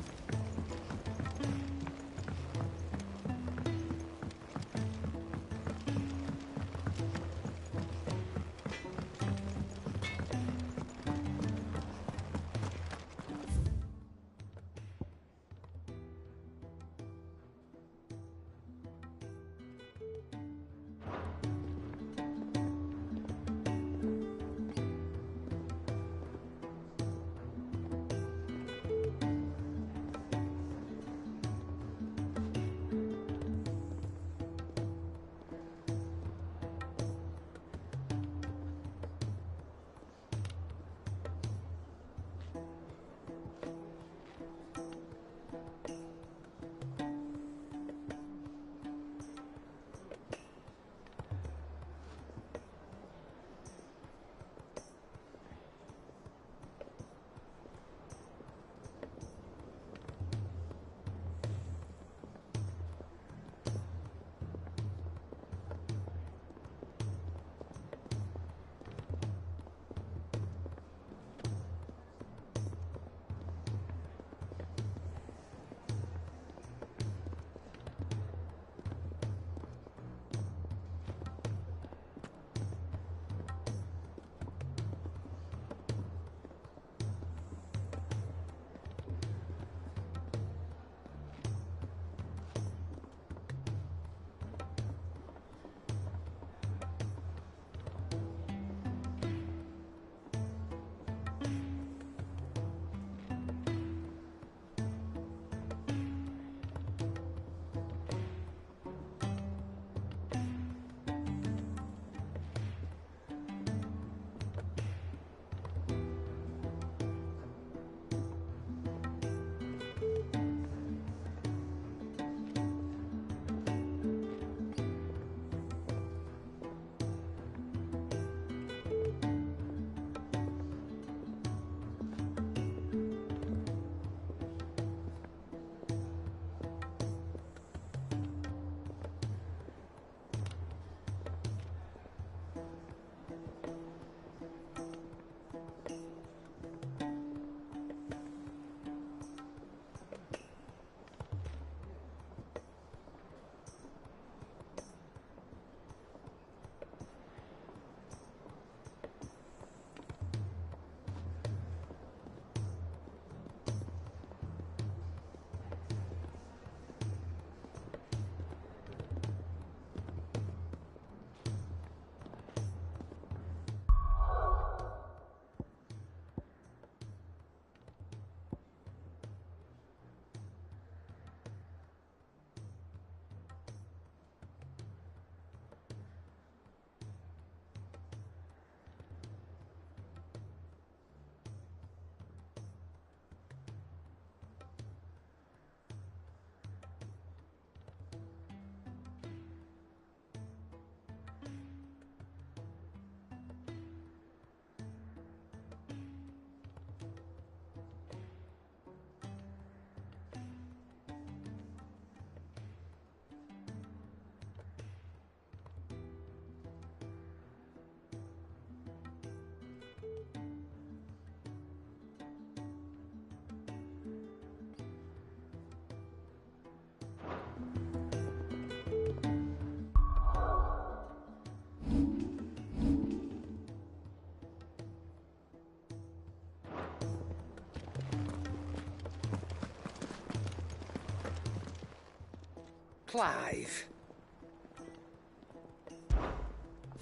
Clive.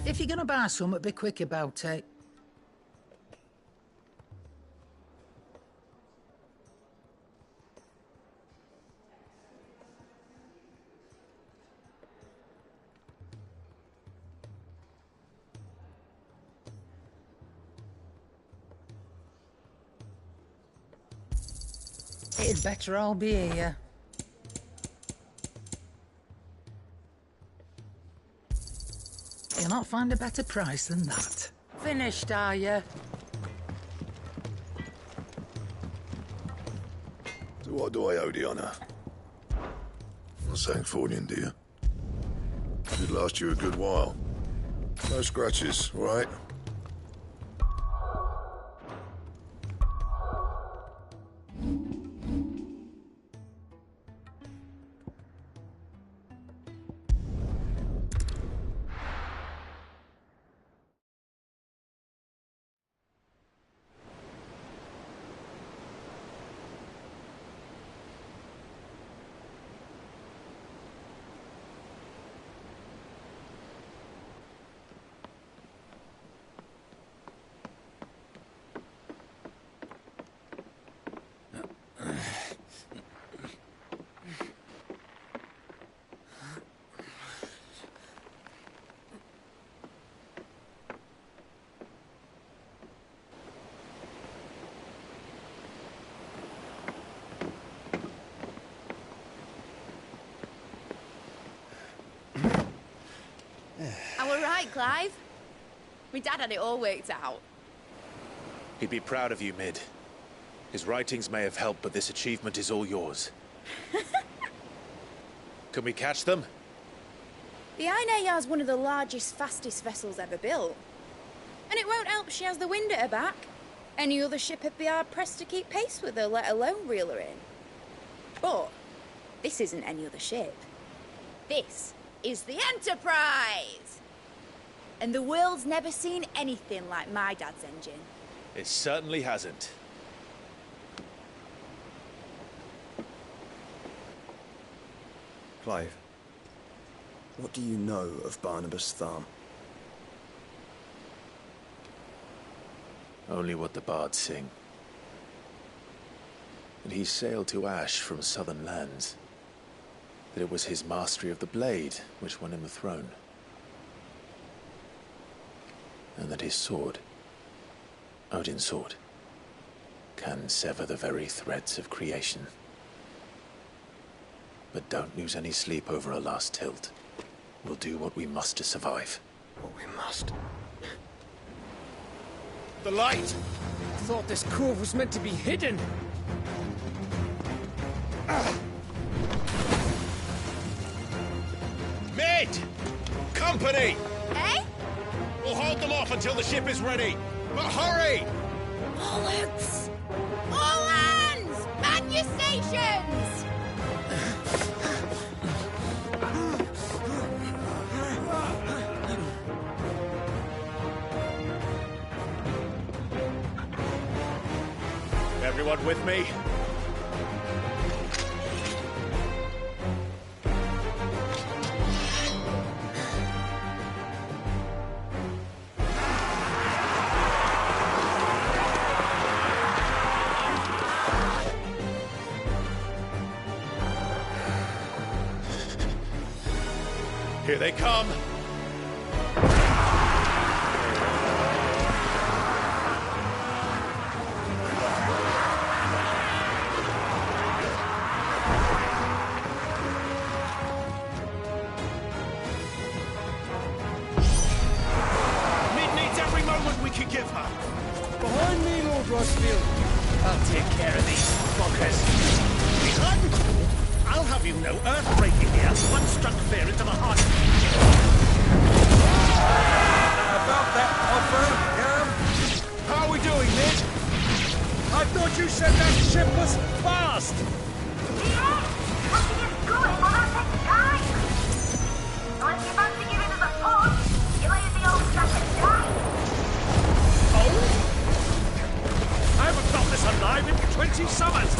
If you're gonna buy something, be quick about it. It'd better all be here. You'll not find a better price than that. Finished, are you? So what do I owe the honour? Not saying Fornian, do you? Should last you a good while. No scratches, all right? Right, Clive? My dad had it all worked out. He'd be proud of you, Mid. His writings may have helped, but this achievement is all yours. Can we catch them? The Ainayar's one of the largest, fastest vessels ever built. And it won't help she has the wind at her back. Any other ship would be hard-pressed to keep pace with her, let alone reel her in. But this isn't any other ship. This is the Enterprise! And the world's never seen anything like my dad's engine. It certainly hasn't. Clive, what do you know of Barnabas Tharm? Only what the bards sing. That he sailed to Ash from southern lands. That it was his mastery of the blade which won him the throne. And that his sword, Odin's sword, can sever the very threads of creation. But don't lose any sleep over a last tilt. We'll do what we must to survive. What we must? The light! I thought this cove was meant to be hidden. Mid! Company! Eh? We'll hold them off until the ship is ready. But hurry! Bollocks! All hands! Man your stations! Everyone with me? Here they come! Mid needs every moment we can give her. Behind me, Lord Rossfield. I'll take care of these fuckers. Behind? I'll have you know, earth-breaking here. One struck fear into the heart. About that offer, How are we doing, Mid? I thought you said that ship was fast. I haven't felt this alive in 20 summers.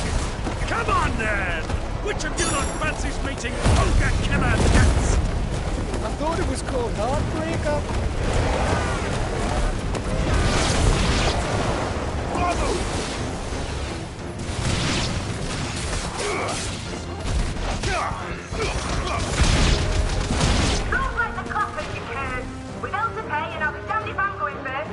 Come on, then! Which of you lot fancies meeting Ogre Killer was called Heartbreaker. Don't let the coffin you cares. With bills to pay and I'll be damned if I'm going first.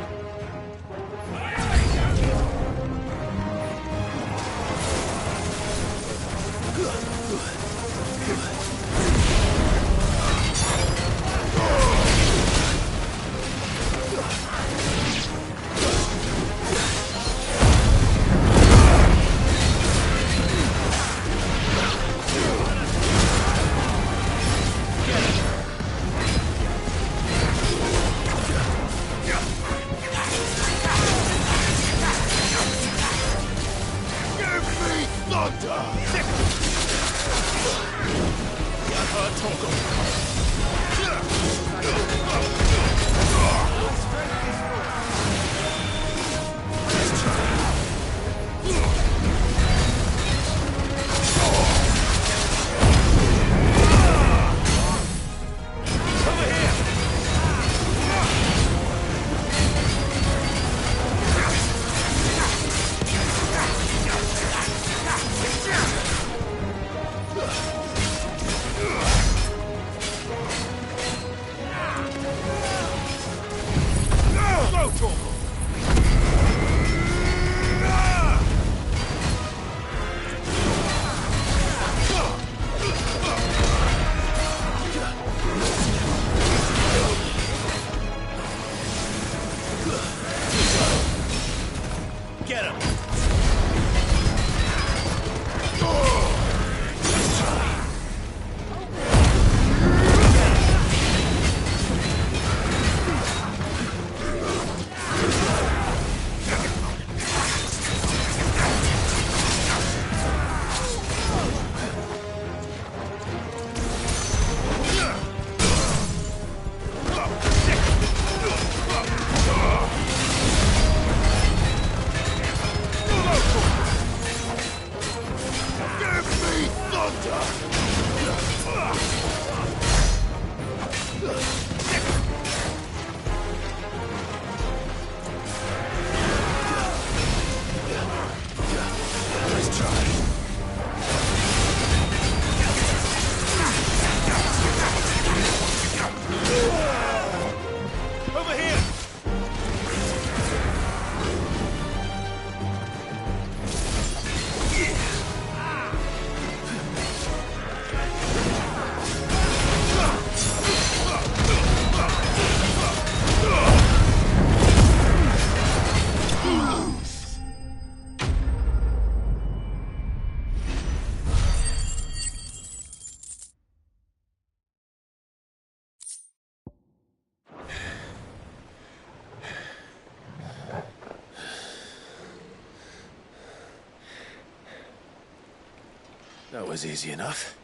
That was easy enough.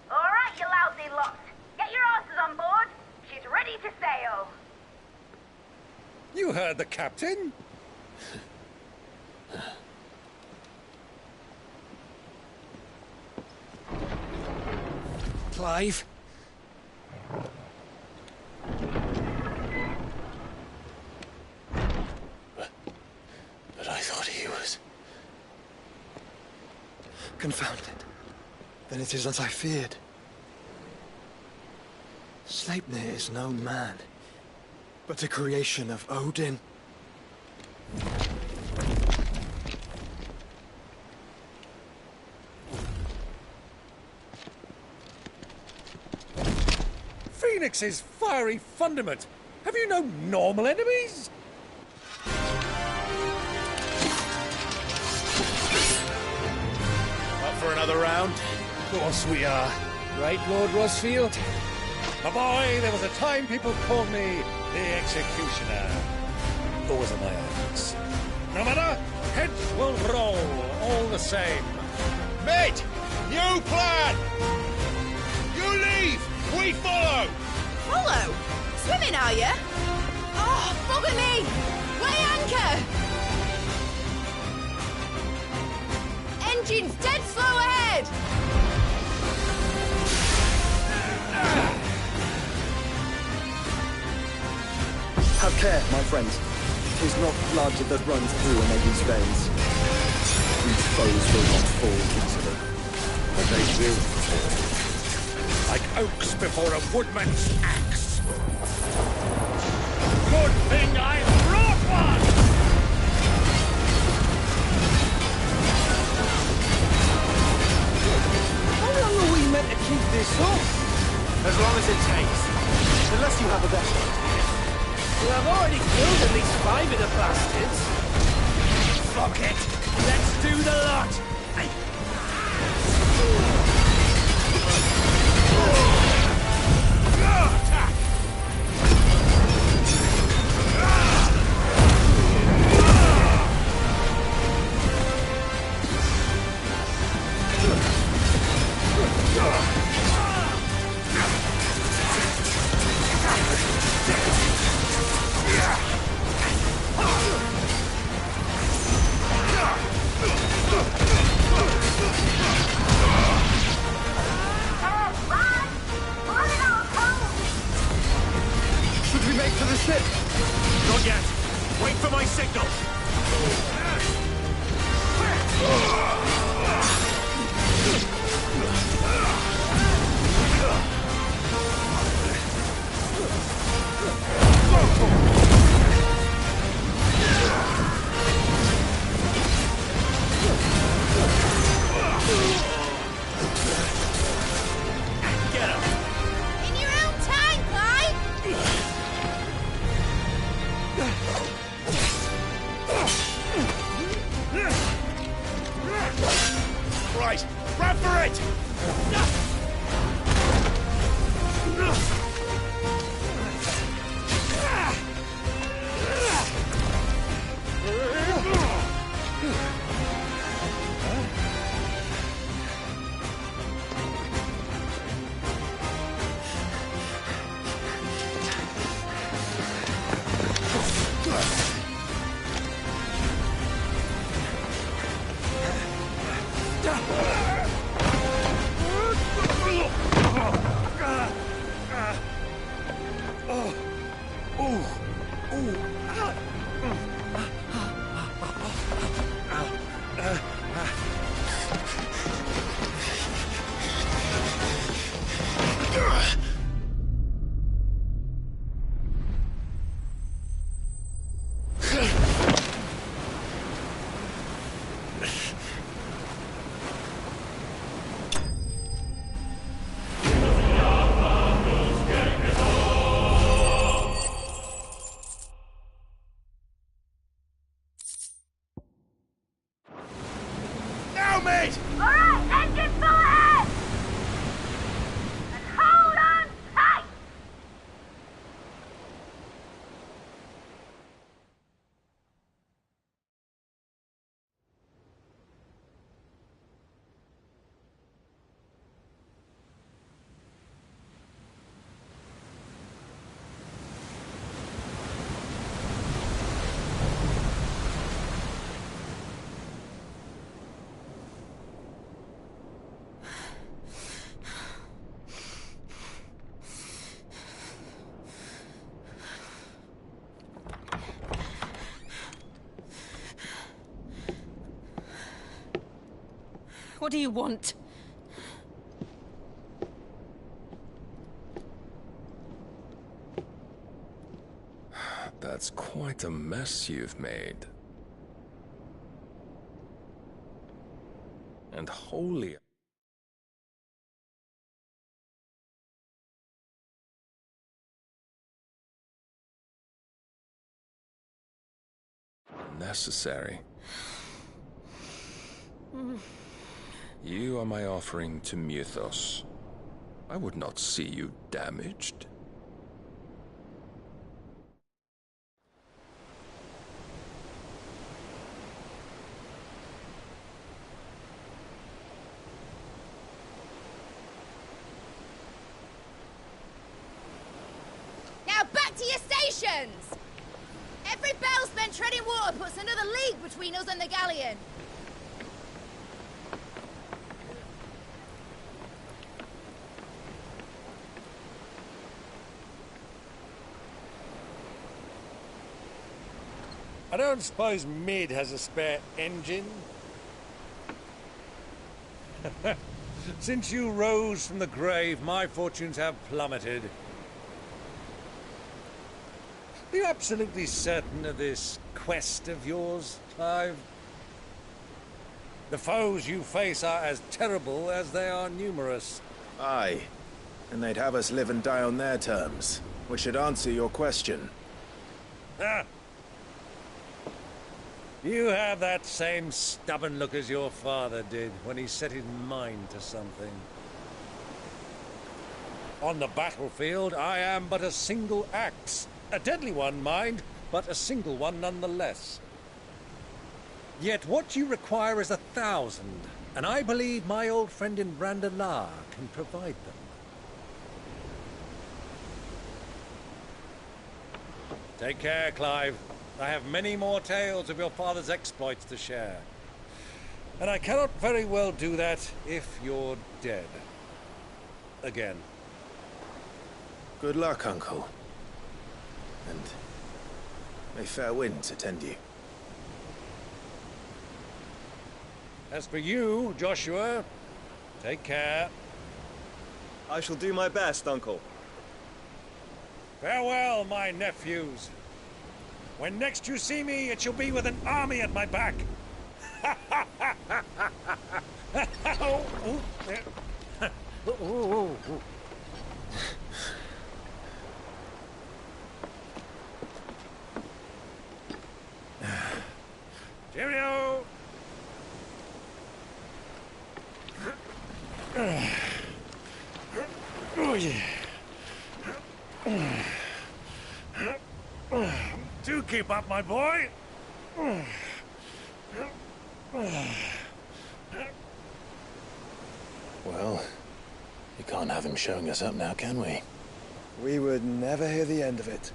All right, you lousy lot. Get your asses on board. She's ready to sail. You heard the captain. Clive? But I thought he was... Confounded. Then it is as I feared. Sleipnir is no man, but a creation of Odin. Phoenix's fiery fundament. Have you no normal enemies? Up for another round? Of course we are. Right, Lord Rosfield? My boy, there was a time people called me the Executioner. Those are my eyes. No matter, heads will roll all the same. Mate, new plan! You leave, we follow! Follow? Swimming, are you? Oh, bugger me! Weigh anchor! Engine's dead slow ahead! Care, my friends. 'Tis not blood that runs through a lady's veins. These foes will not fall easily. But they will fall. Like oaks before a woodman's axe. Good thing I brought one! How long are we meant to keep this up? As long as it takes. Unless you have a better idea. Well, I've already killed at least 5 of the bastards. Fuck it! Let's do the lot! Attack! Should we make for the ship? Not yet. Wait for my signal. Get him. In your own time, Clyde! Right, run for it! Now, mate! Alright, engine full ahead! And hold on tight! What do you want? That's quite a mess you've made. And holy... necessary. You are my offering to Mythos. I would not see you damaged. Now back to your stations! Every bell spent treading water puts another league between us and the galleon. I don't suppose Mid has a spare engine? Since you rose from the grave, my fortunes have plummeted. Are you absolutely certain of this quest of yours, Clive? The foes you face are as terrible as they are numerous. Aye. And they'd have us live and die on their terms, which should answer your question. Ah. You have that same stubborn look as your father did when he set his mind to something. On the battlefield, I am but a single axe. A deadly one, mind, but a single one nonetheless. Yet what you require is 1,000, and I believe my old friend in Brandalar can provide them. Take care, Clive. I have many more tales of your father's exploits to share. And I cannot very well do that if you're dead. Again. Good luck, Uncle. And may fair winds attend you. As for you, Joshua, take care. I shall do my best, Uncle. Farewell, my nephews. When next you see me, it shall be with an army at my back. Cheerio! Oh, yeah. Do keep up, my boy. Well, you can't have him showing us up now, can we? We would never hear the end of it.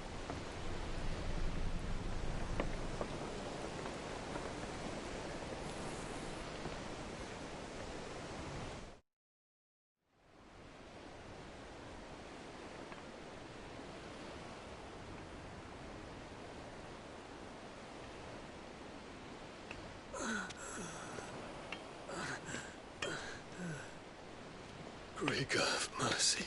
Great God of mercy.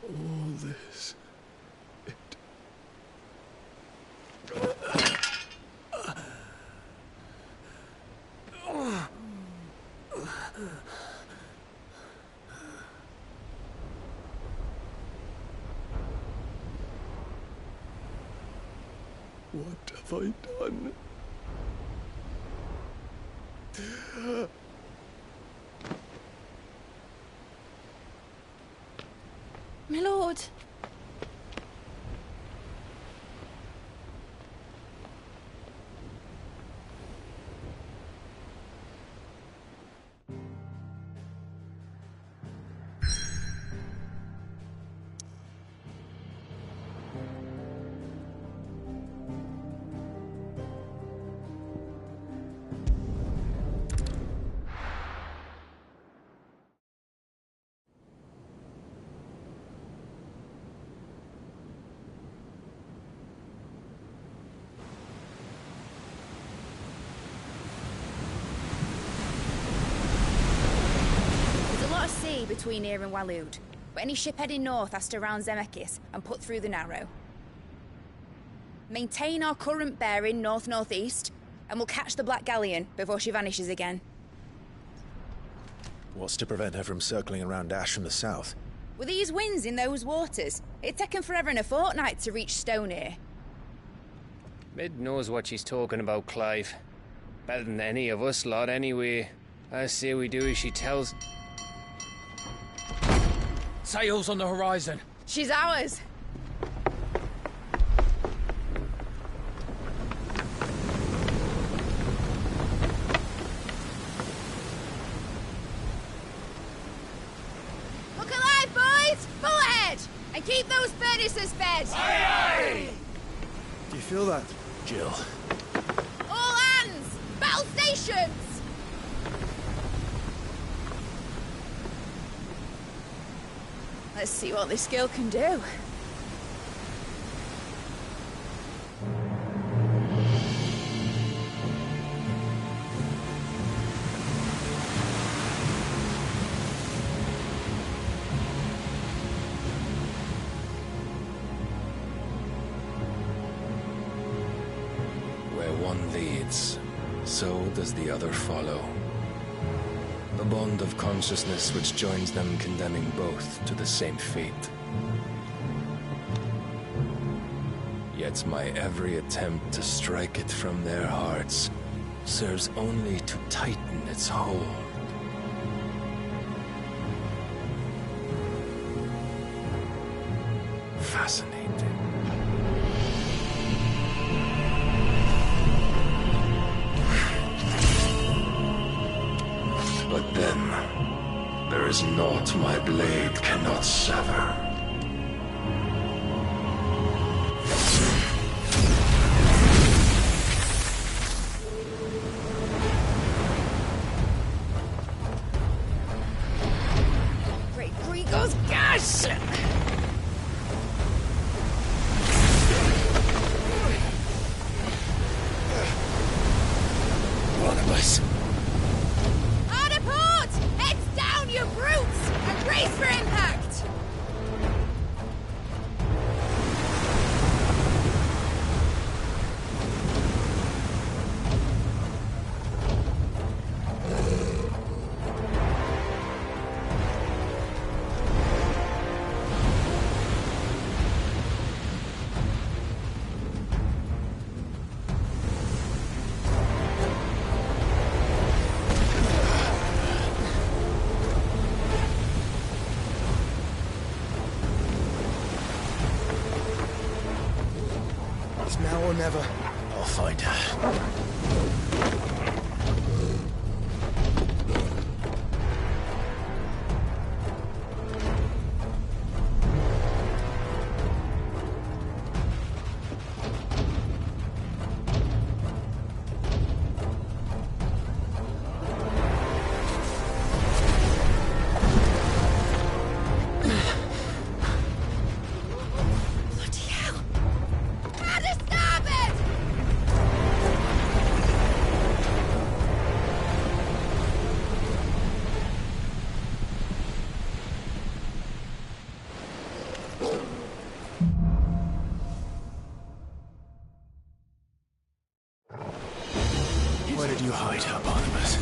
All this. What have I done? My lord. Between here and Waloed, but any ship heading north has to round Zemeckis and put through the Narrow. Maintain our current bearing north-northeast, and we'll catch the Black Galleon before she vanishes again. What's to prevent her from circling around Ash from the south? With these winds in those waters, it'd taken forever and a fortnight to reach Stonehenge. Mid knows what she's talking about, Clive. Better than any of us lot, anyway. I say we do as she tells. Sails on the horizon. She's ours. ahead! Aye, aye! Do you feel that, Jill? All hands! Battle stations! Let's see what this girl can do. Where one leads, so does the other follow. A bond of consciousness which joins them, condemning both to the same fate. Yet my every attempt to strike it from their hearts serves only to tighten its hold. Fascinating. But then, there is naught my blade cannot sever. Great Gregor's gosh! Barnabas. Harder port! Heads down, you brutes! And brace for impact! It's now or never. I'll find her. Bloody hell! Harder starboard! Where did you hide her, Barnabas?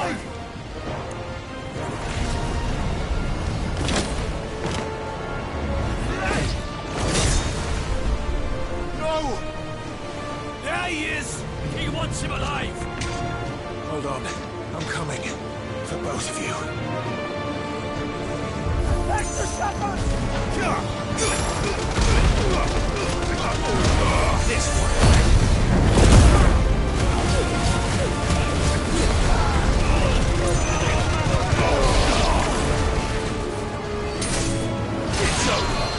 No! There he is! He wants him alive! Hold on. I'm coming. For both of you. Back to shepherds! This one. It's over.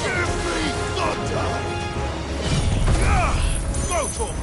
Give me thunder! Go, Torm!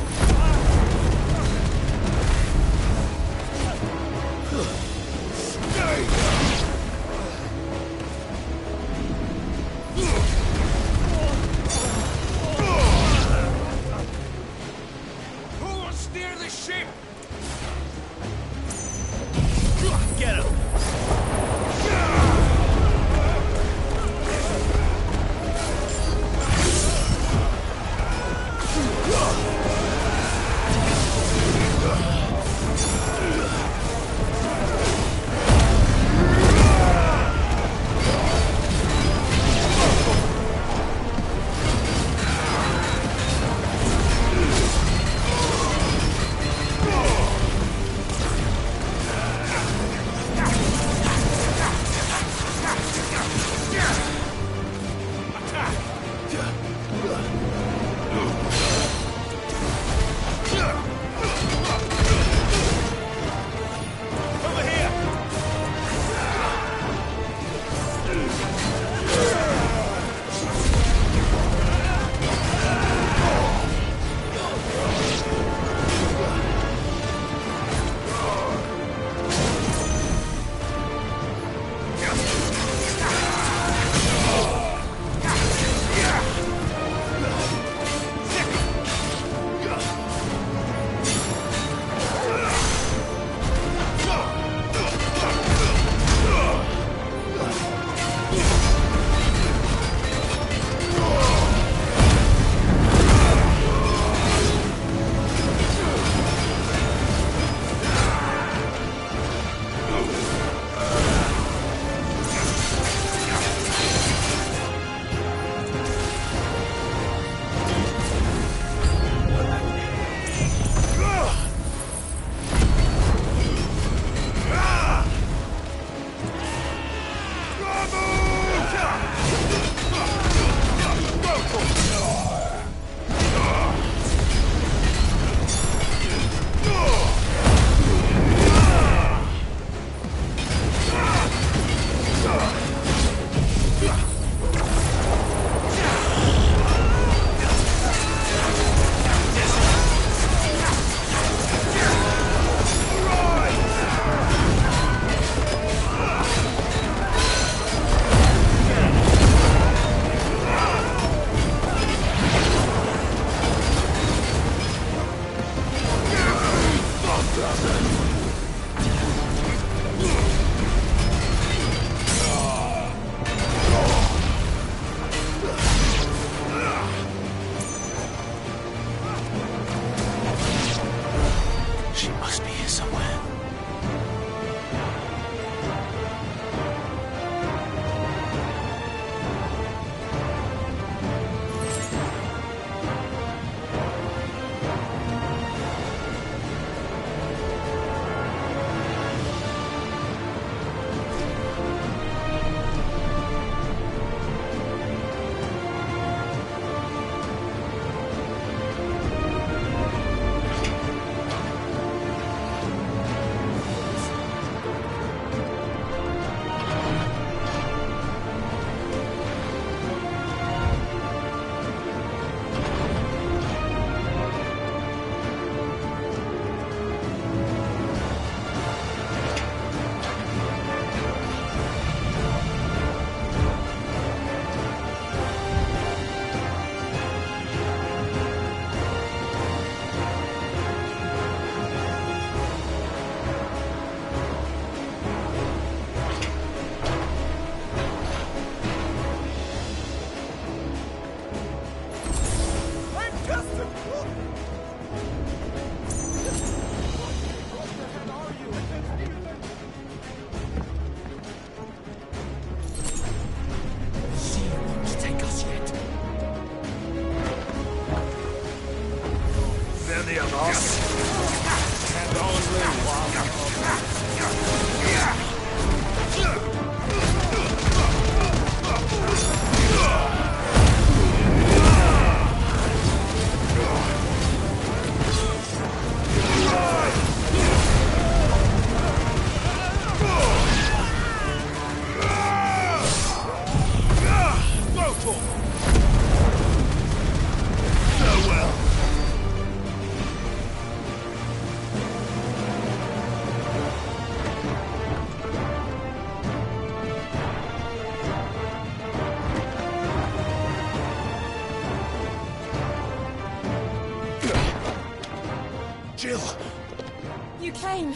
pain.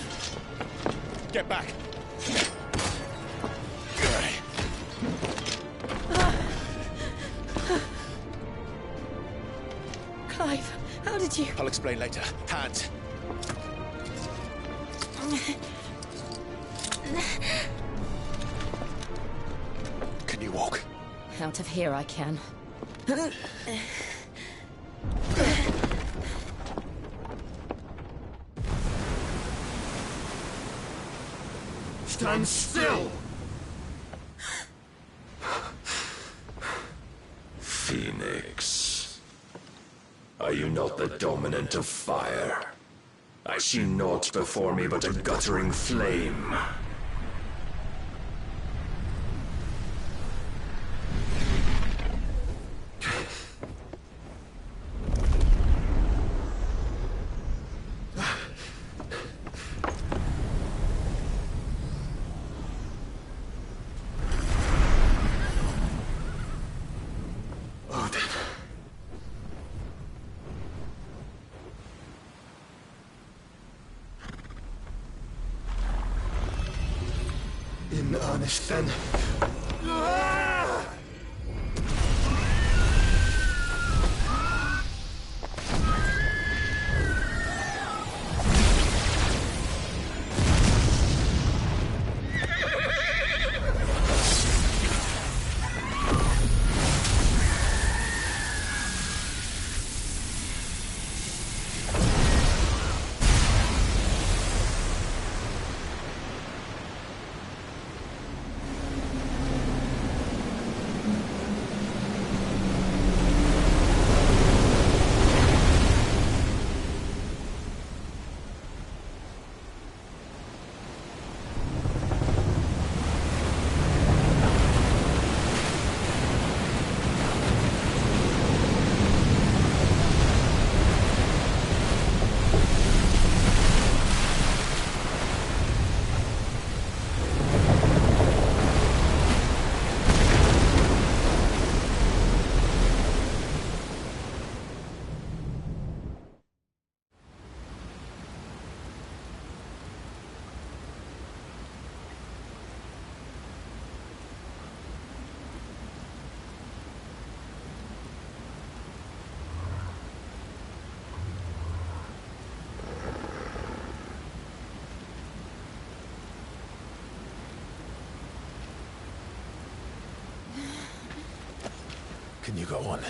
Get back! Clive, how did you... I'll explain later. Hands. Can you walk? Out of here I can. Stand still! Phoenix, are you not the dominant of fire? I see naught before me but a guttering flame. In earnest, then. Can you go on?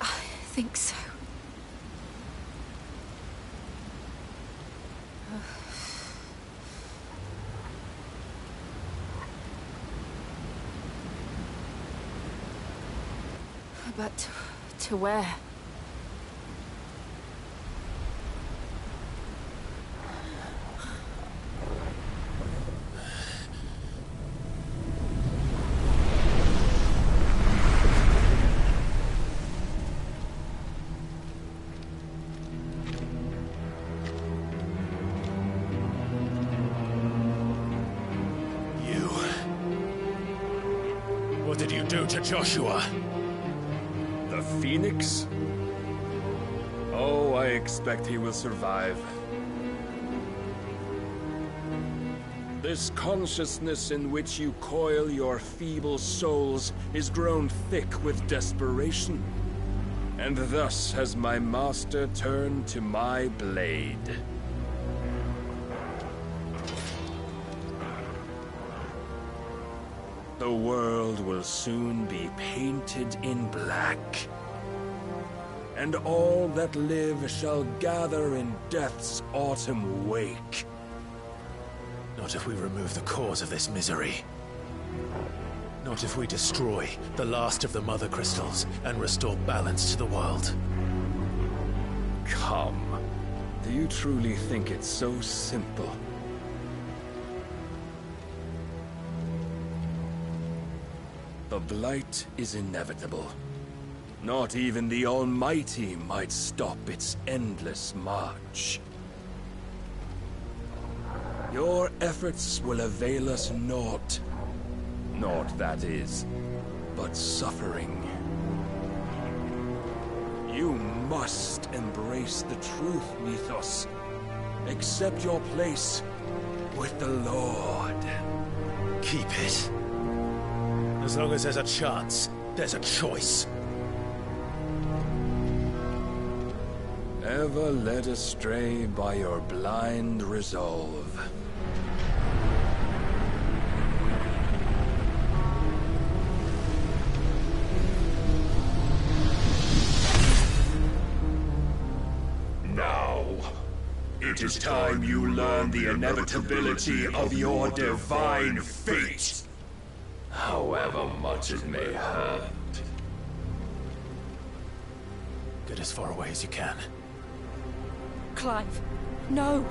I think so. But to where? What did you do to Joshua? The Phoenix? Oh, I expect he will survive. This consciousness in which you coil your feeble souls is grown thick with desperation. And thus has my master turned to my blade. The world will soon be painted in black. And all that live shall gather in death's autumn wake. Not if we remove the cause of this misery. Not if we destroy the last of the Mother Crystals and restore balance to the world. Come. Do you truly think it's so simple? The Blight is inevitable. Not even the Almighty might stop its endless march. Your efforts will avail us naught. Naught, that is, but suffering. You must embrace the truth, Mythos. Accept your place with the Lord. Keep it. As long as there's a chance, there's a choice. Ever led astray by your blind resolve. Now, it is time you learn the inevitability of your divine fate. However much it may hurt. Get as far away as you can. Clive, no.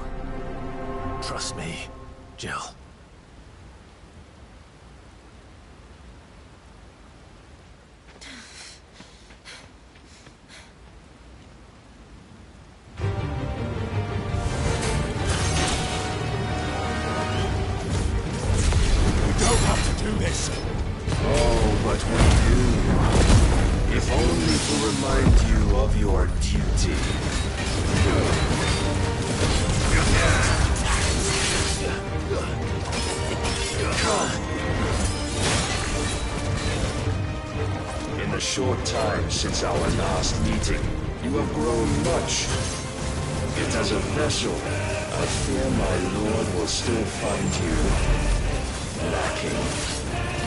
Trust me, Jill. Oh, but we do. If only to remind you of your duty. In the short time since our last meeting, you have grown much. Yet as a vessel, I fear my lord will still find you lacking.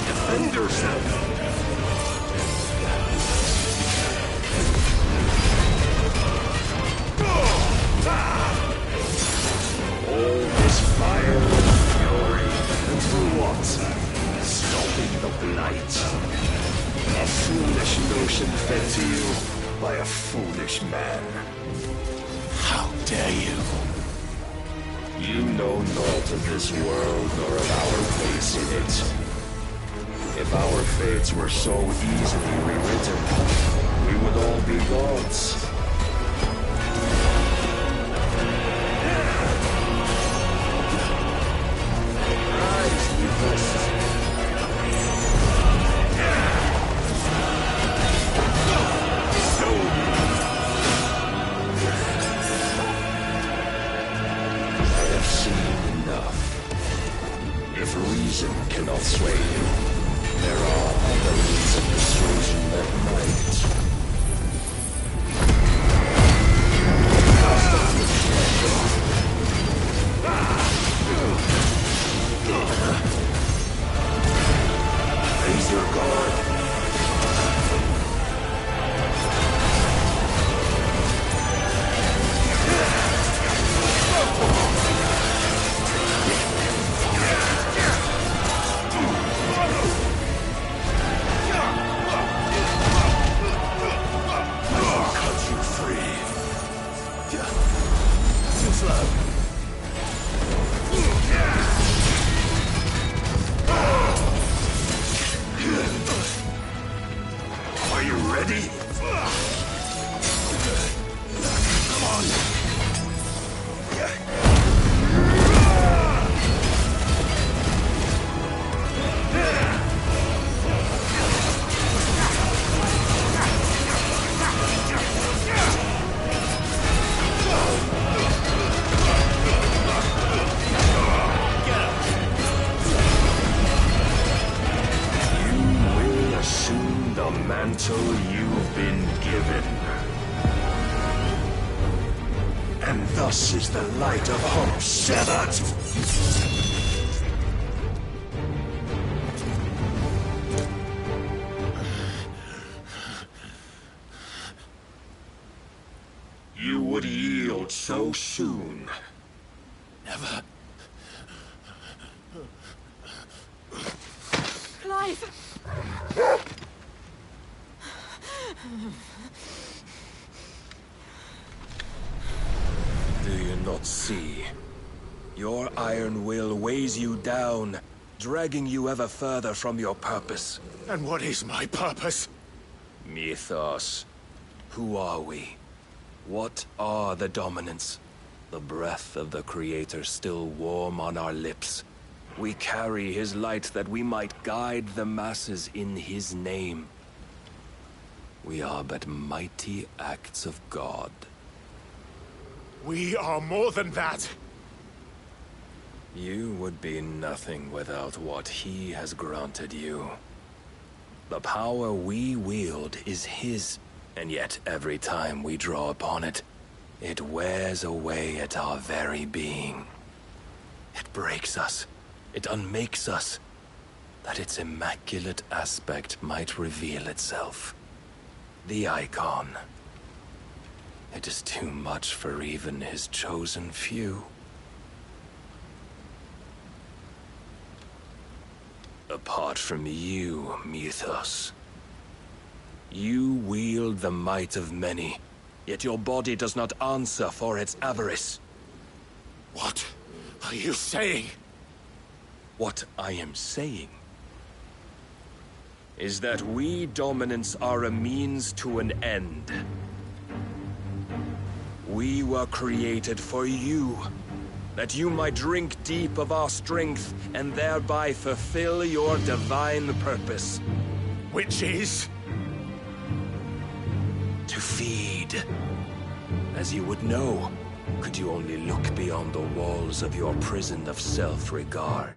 Defend yourself! All this fire and fury, and for what? Stopping the blight. A foolish notion fed to you by a foolish man. How dare you? You know naught of this world nor of our place in it. If our fates were so easily rewritten, we would all be gods. Rise, Mythos. I have seen enough. If reason cannot sway you, there are other means of persuasion that might. Raise your guard. Are you ready? Come on. The mantle you've been given. And thus is the light of hope severed. You would yield so soon. Never. Clive! Do you not see? Your iron will weighs you down, dragging you ever further from your purpose. And what is my purpose? Mythos. Who are we? What are the dominants? The breath of the Creator still warm on our lips. We carry his light that we might guide the masses in his name. We are but mighty acts of God. We are more than that! You would be nothing without what he has granted you. The power we wield is his, and yet every time we draw upon it, it wears away at our very being. It breaks us. It unmakes us, that its immaculate aspect might reveal itself. The icon. It is too much for even his chosen few. Apart from you, Mythos. You wield the might of many, yet your body does not answer for its avarice. What are you saying? What I am saying is that we dominants are a means to an end. We were created for you, that you might drink deep of our strength and thereby fulfill your divine purpose. Which is? To feed. As you would know, could you only look beyond the walls of your prison of self-regard.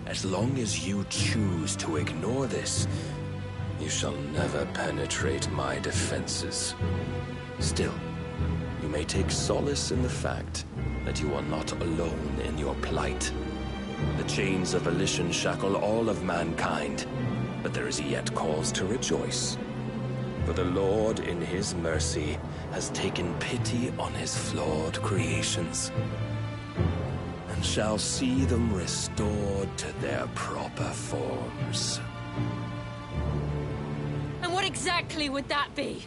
As long as you choose to ignore this, you shall never penetrate my defenses. Still, you may take solace in the fact that you are not alone in your plight. The chains of volition shackle all of mankind, but there is yet cause to rejoice. For the Lord, in his mercy, has taken pity on his flawed creations, and shall see them restored to their proper forms. And what exactly would that be?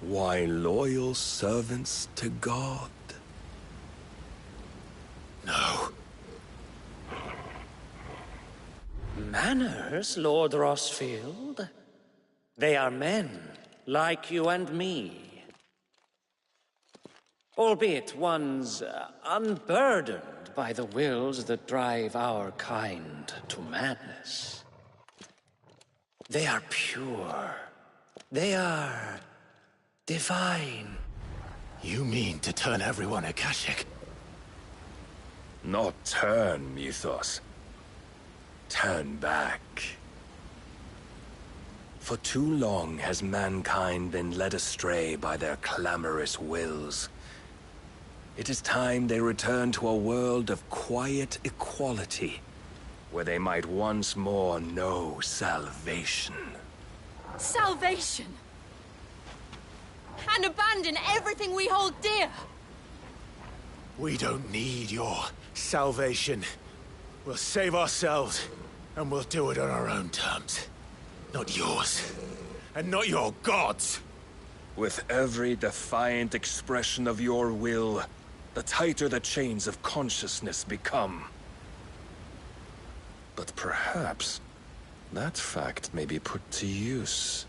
Why, loyal servants to God. No. Manners, Lord Rossfield? They are men, Like you and me. Albeit one's unburdened by the wills that drive our kind to madness. They are pure. They are divine. You mean to turn everyone Akashic? Not turn, Mythos. Turn back. For too long has mankind been led astray by their clamorous wills. It is time they return to a world of quiet equality, where they might once more know salvation. Salvation! And abandon everything we hold dear! We don't need your salvation. We'll save ourselves, and we'll do it on our own terms. Not yours. And not your gods! With every defiant expression of your will, the tighter the chains of consciousness become. But perhaps that fact may be put to use.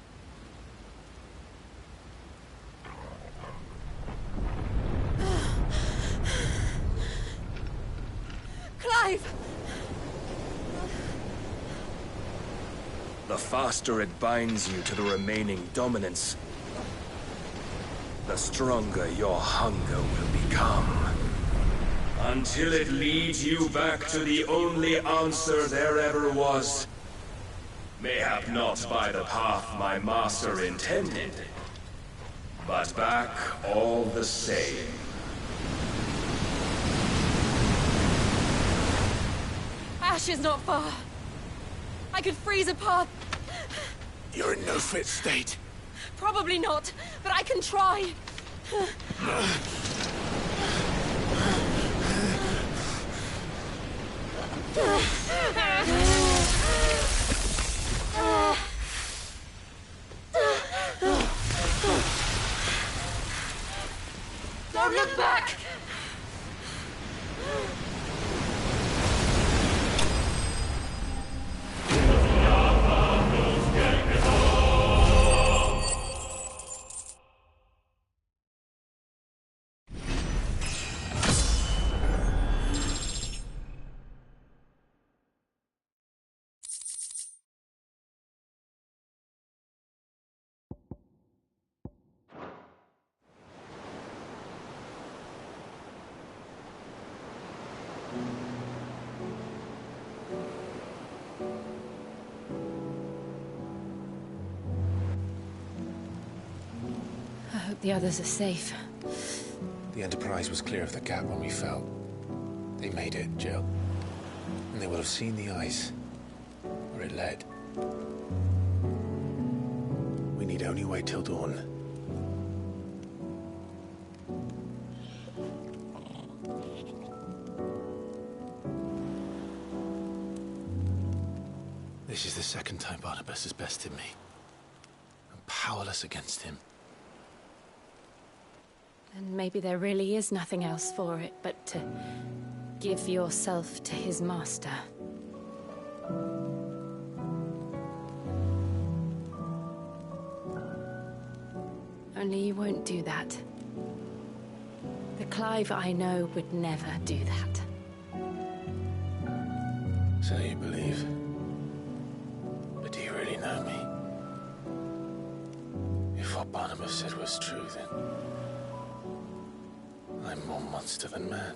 Clive! The faster it binds you to the remaining dominance, the stronger your hunger will become. Until it leads you back to the only answer there ever was. Mayhap not by the path my master intended, but back all the same. Ash is not far. I could freeze a path. You're in no fit state. Probably not, but I can try. Don't look back! I hope the others are safe. The Enterprise was clear of the gap when we fell. They made it, Jill. And they will have seen the ice, where it led. We need only wait till dawn. This is the second time Barnabas has bested me. I'm powerless against him. Then maybe there really is nothing else for it but to give yourself to his master. Only you won't do that. The Clive I know would never do that. So you believe? But do you really know me? If what Barnabas said was true, then I'm more monster than man.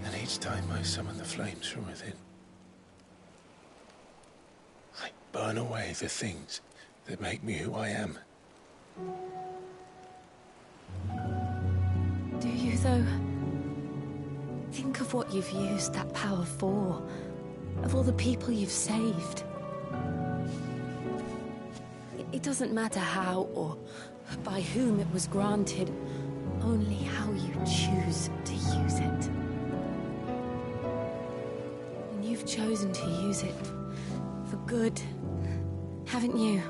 And each time I summon the flames from within, I burn away the things that make me who I am. Do you, though? Think of what you've used that power for. Of all the people you've saved. It doesn't matter how or by whom it was granted, only how you choose to use it. And you've chosen to use it for good, haven't you?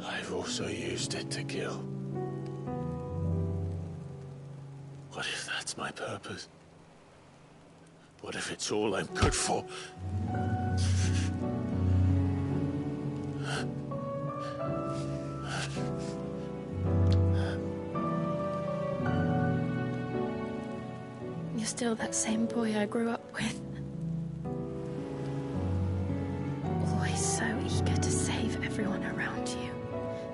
I've also used it to kill. What if that's my purpose? What if it's all I'm good for? You're still that same boy I grew up with. Always so eager to save everyone around you,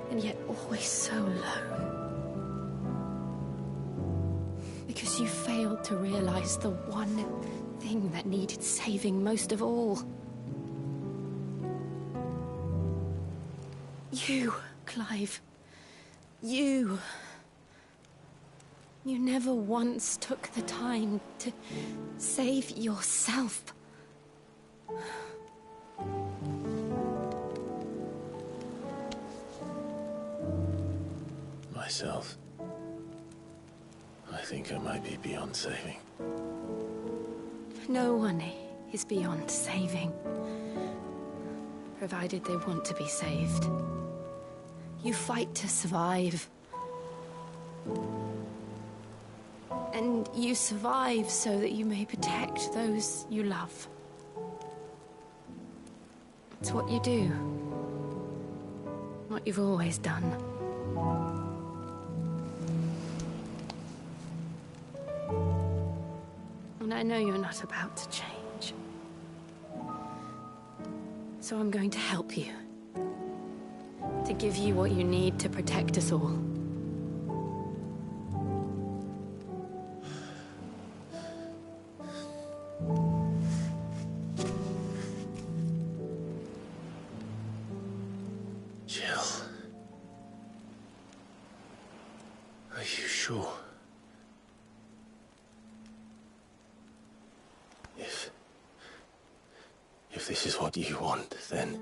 and yet always so lone. Because you failed to realize the one thing that needed saving most of all. You, Clive. You. You never once took the time to save yourself. Myself. I think I might be beyond saving. No one is beyond saving, provided they want to be saved. You fight to survive. And you survive so that you may protect those you love. It's what you do. What you've always done. And I know you're not about to change. So I'm going to help you. To give you what you need to protect us all. Jill. Are you sure? If this is what you want, then...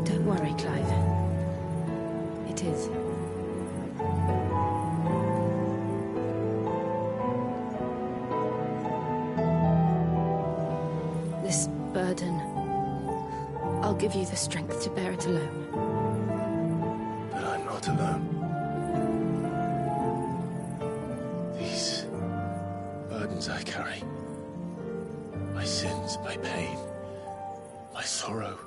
Don't worry, Clive. It is. This burden, I'll give you the strength to bear it alone. But I'm not alone. These burdens I carry, my sins, my pain, my sorrow,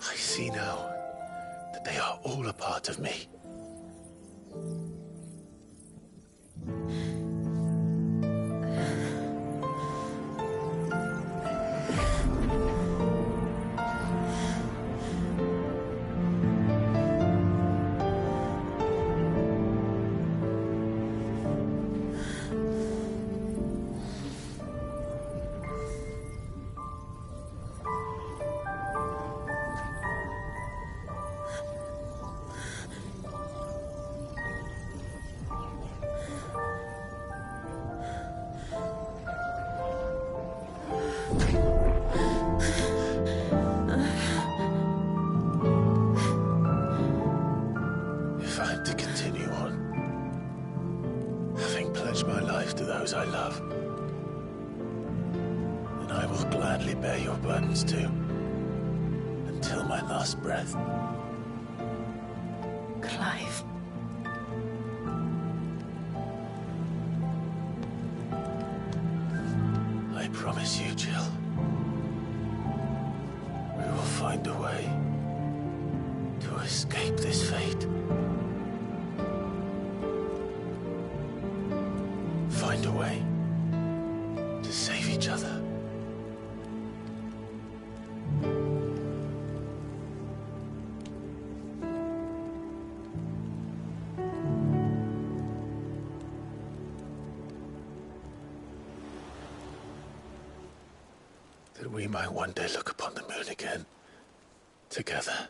I see now that they are all a part of me. If I'm to continue on, having pledged my life to those I love, then I will gladly bear your burdens too, until my last breath. Clive. I promise you, Jill, we will find a way to escape this fate. Find a way to save each other. That we might one day look upon the moon again, together.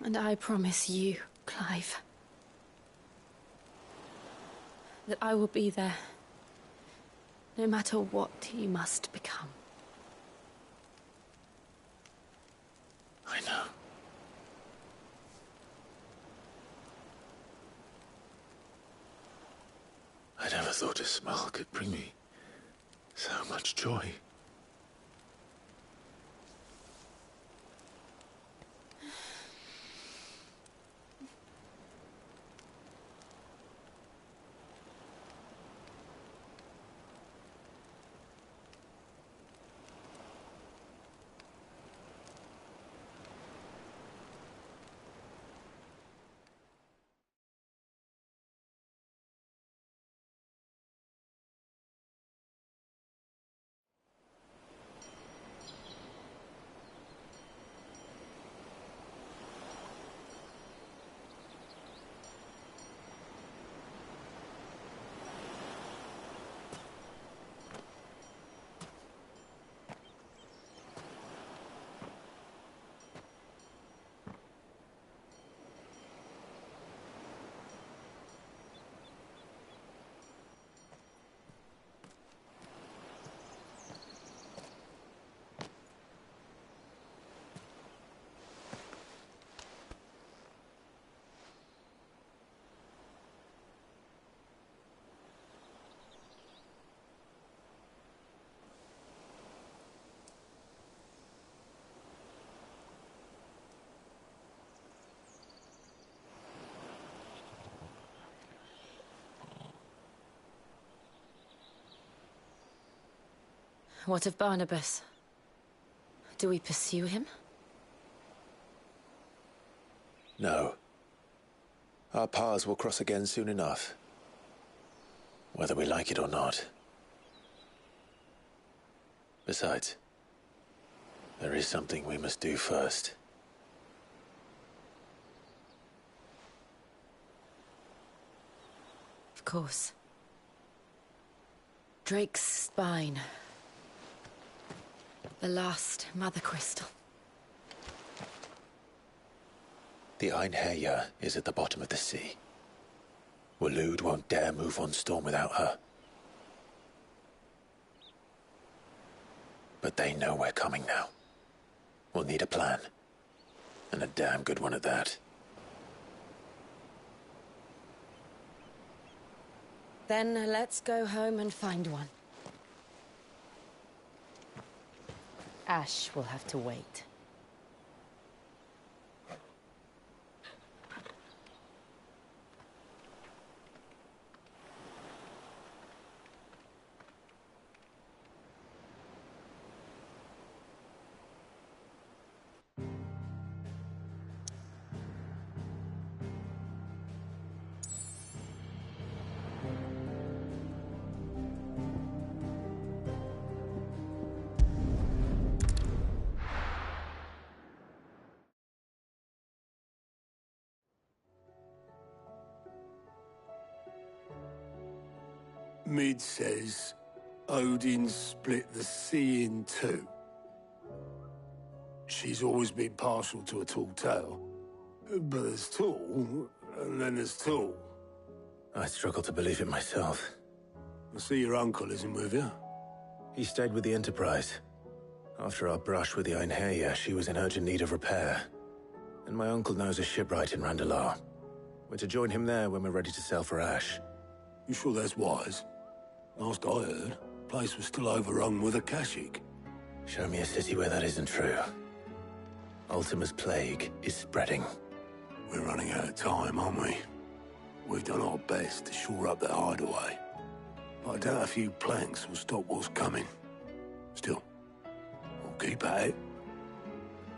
And I promise you, Clive, that I will be there, no matter what you must become. I know. I never thought a smile could bring me so much joy. What of Barnabas? Do we pursue him? No. Our paths will cross again soon enough. Whether we like it or not. Besides, there is something we must do first. Of course. Drake's spine. The last Mother Crystal. The Einherja is at the bottom of the sea. Waloed won't dare move on Storm without her. But they know we're coming now. We'll need a plan. And a damn good one at that. Then let's go home and find one. Ash will have to wait. Mid says Odin split the sea in two. She's always been partial to a tall tale. But there's tall, and then there's tall. I struggle to believe it myself. I see your uncle isn't with you. He stayed with the Enterprise. After our brush with the Einherja, she was in urgent need of repair. And my uncle knows a shipwright in Randalar. We're to join him there when we're ready to sail for Ash. You sure that's wise? Last I heard, the place was still overrun with Akashic. Show me a city where that isn't true. Ultima's plague is spreading. We're running out of time, aren't we? We've done our best to shore up that hideaway. But I doubt a few planks will stop what's coming. Still, we'll keep at it.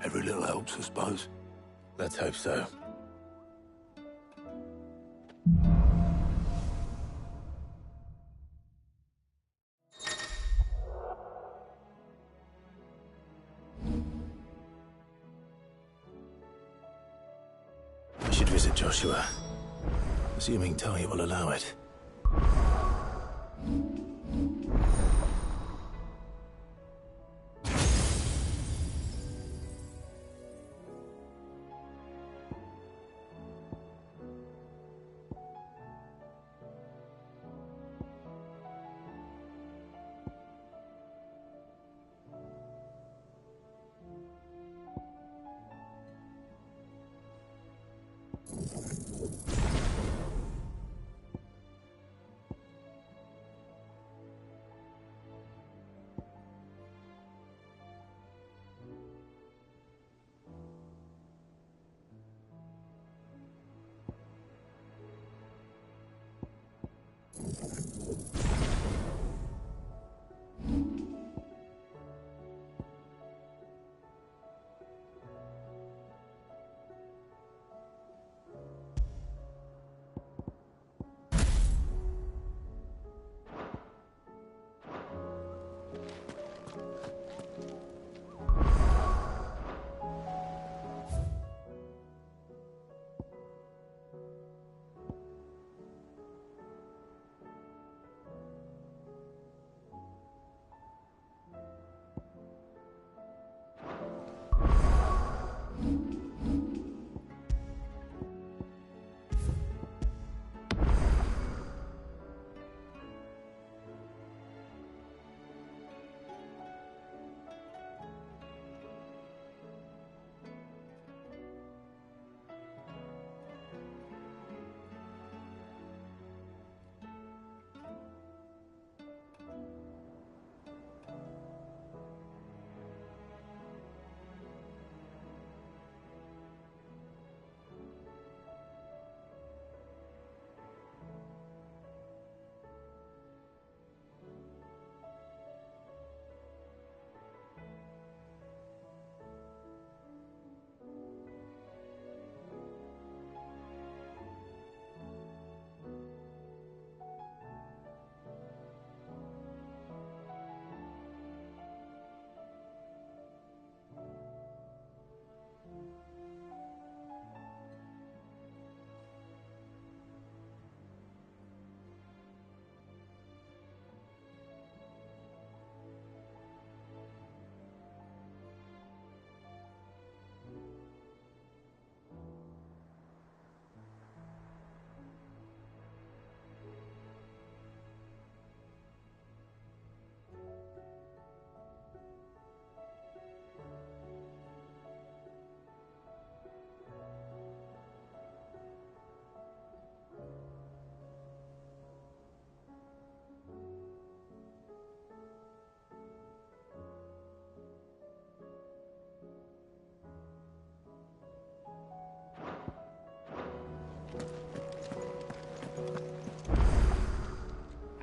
Every little helps, I suppose. Let's hope so. I should visit Joshua, assuming Talia will allow it.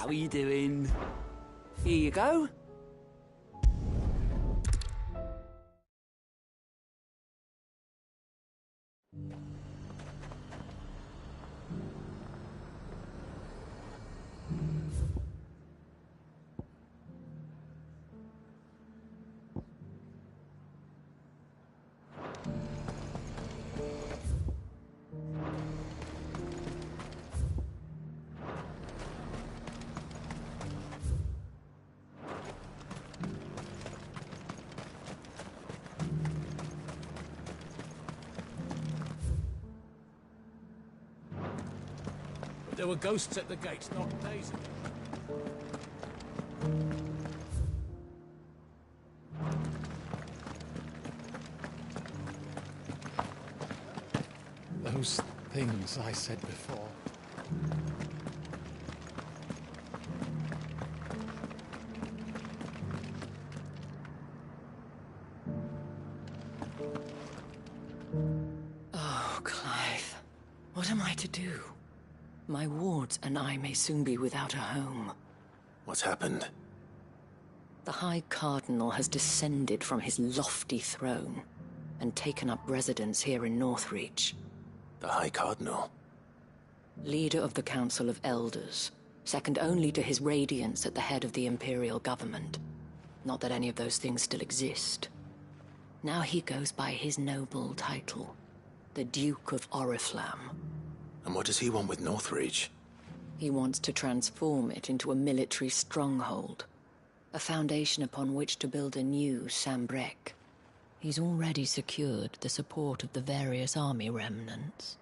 How you doing? Here you go. There were ghosts at the gates not days ago. Those things I said before. Oh, Clive. What am I to do? My wards and I may soon be without a home. What's happened? The High Cardinal has descended from his lofty throne and taken up residence here in Northreach. The High Cardinal? Leader of the Council of Elders, second only to his Radiance at the head of the Imperial government. Not that any of those things still exist. Now he goes by his noble title, the Duke of Oriflamme. And what does he want with Northreach? He wants to transform it into a military stronghold, a foundation upon which to build a new Sambrec. He's already secured the support of the various army remnants.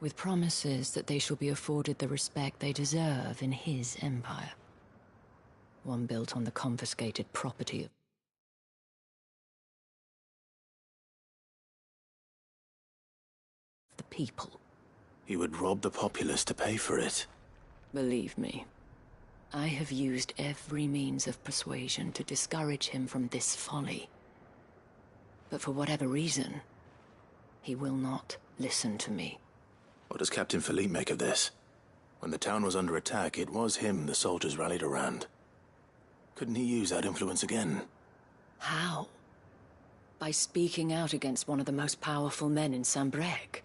With promises that they shall be afforded the respect they deserve in his empire. One built on the confiscated property of the people. He would rob the populace to pay for it. Believe me, I have used every means of persuasion to discourage him from this folly. But for whatever reason, he will not listen to me. What does Captain Philippe make of this? When the town was under attack, it was him the soldiers rallied around. Couldn't he use that influence again? How? By speaking out against one of the most powerful men in Sambrec.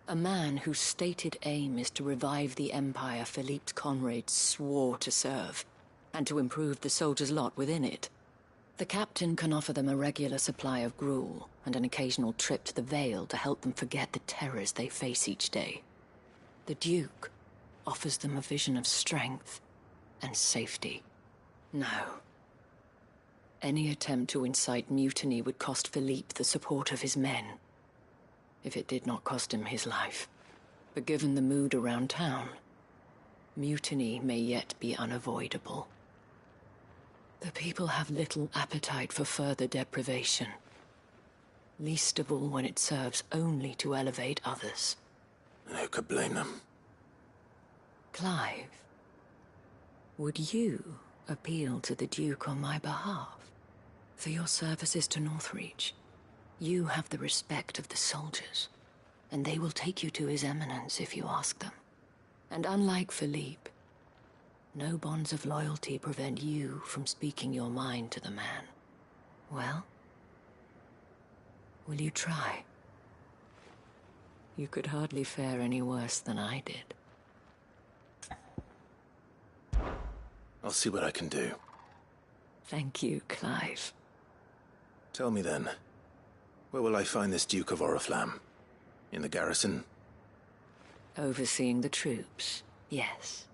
A man whose stated aim is to revive the empire Philippe's comrades swore to serve, and to improve the soldiers' lot within it. The captain can offer them a regular supply of gruel, and an occasional trip to the Vale to help them forget the terrors they face each day. The Duke offers them a vision of strength and safety. No. Any attempt to incite mutiny would cost Philippe the support of his men, if it did not cost him his life. But given the mood around town, mutiny may yet be unavoidable. The people have little appetite for further deprivation, least of all when it serves only to elevate others. Who could blame them? Clive, would you appeal to the Duke on my behalf? For your services to Northreach, you have the respect of the soldiers, and they will take you to His Eminence if you ask them. And unlike Philippe, no bonds of loyalty prevent you from speaking your mind to the man. Well, will you try? You could hardly fare any worse than I did. I'll see what I can do. Thank you, Clive. Tell me then, where will I find this Duke of Oriflamme? In the garrison? Overseeing the troops, yes.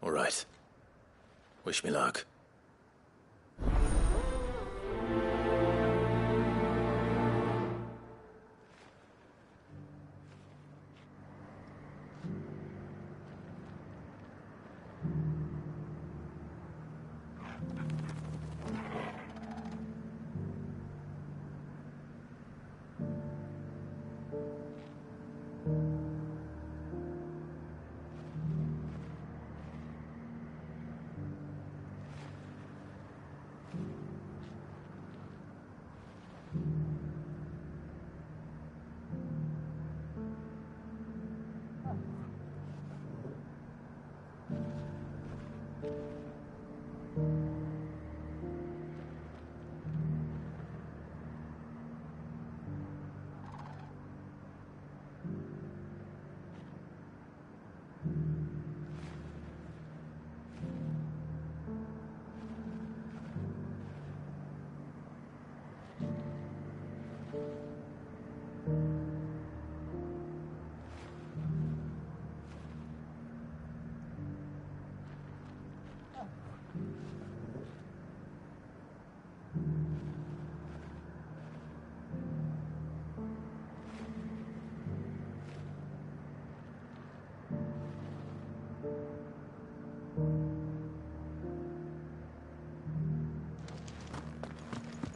All right. Wish me luck.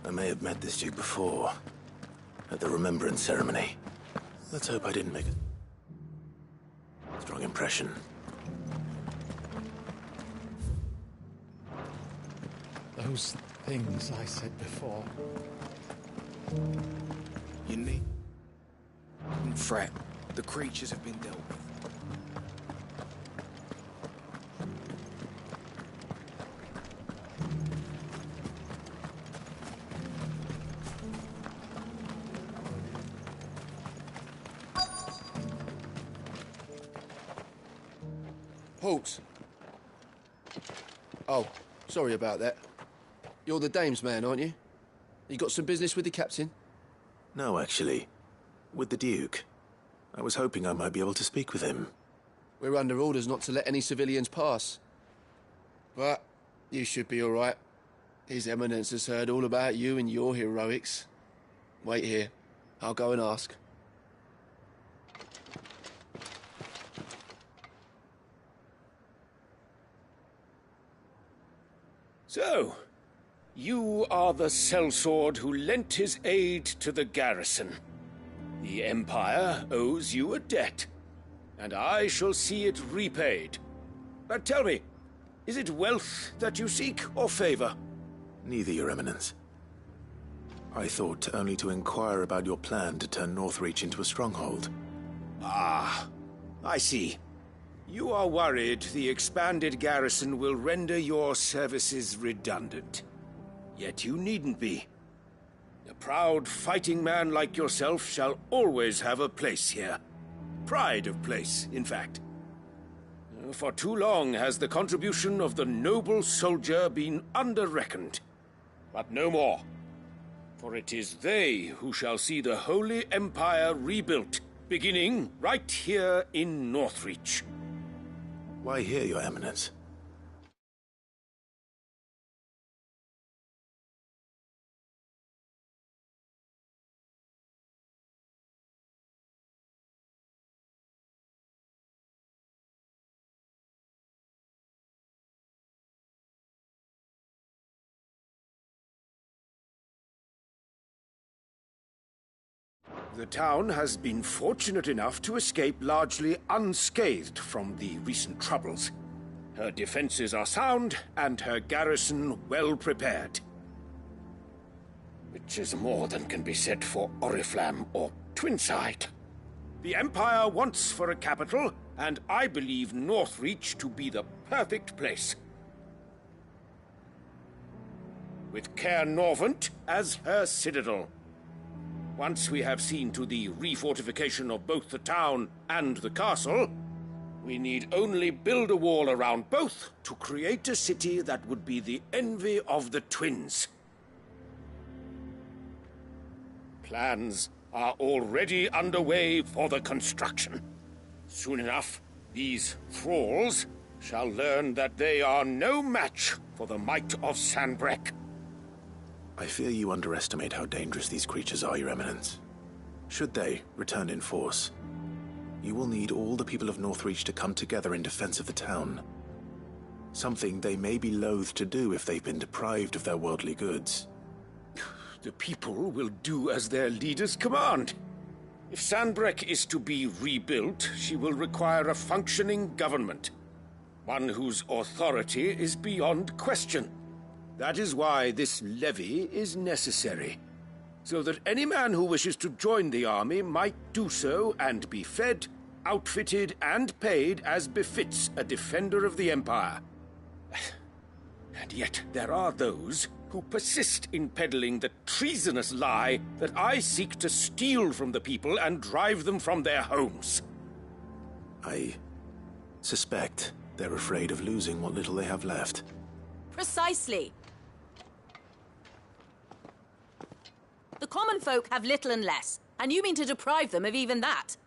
I may have met this Duke before, at the Remembrance Ceremony. Let's hope I didn't make a strong impression. Those things I said before. You need... Don't fret. The creatures have been dealt with. Halt! Oh, sorry about that. You're the dame's man, aren't you? You got some business with the captain? No, actually. With the Duke. I was hoping I might be able to speak with him. We're under orders not to let any civilians pass. But you should be all right. His Eminence has heard all about you and your heroics. Wait here. I'll go and ask. So, you are the sellsword who lent his aid to the garrison. The Empire owes you a debt, and I shall see it repaid. But tell me, is it wealth that you seek, or favor? Neither, Your Eminence. I thought only to inquire about your plan to turn Northreach into a stronghold. Ah, I see. You are worried the expanded garrison will render your services redundant. Yet you needn't be. A proud fighting man like yourself shall always have a place here. Pride of place, in fact. For too long has the contribution of the noble soldier been under-reckoned. But no more. For it is they who shall see the Holy Empire rebuilt, beginning right here in Northreach. Why here, Your Eminence? The town has been fortunate enough to escape largely unscathed from the recent troubles. Her defenses are sound, and her garrison well prepared. Which is more than can be said for Oriflamme or Twinside. The Empire wants for a capital, and I believe Northreach to be the perfect place. With Caer Norvent as her citadel. Once we have seen to the refortification of both the town and the castle, we need only build a wall around both to create a city that would be the envy of the twins. Plans are already underway for the construction. Soon enough, these thralls shall learn that they are no match for the might of Sanbreque. I fear you underestimate how dangerous these creatures are, Your Eminence. Should they return in force, you will need all the people of Northreach to come together in defense of the town. Something they may be loath to do if they've been deprived of their worldly goods. The people will do as their leaders command. If Sanbreque is to be rebuilt, she will require a functioning government. One whose authority is beyond question. That is why this levy is necessary, so that any man who wishes to join the army might do so and be fed, outfitted, and paid as befits a defender of the Empire. And yet there are those who persist in peddling the treasonous lie that I seek to steal from the people and drive them from their homes. I suspect they're afraid of losing what little they have left. Precisely. The common folk have little and less, and you mean to deprive them of even that.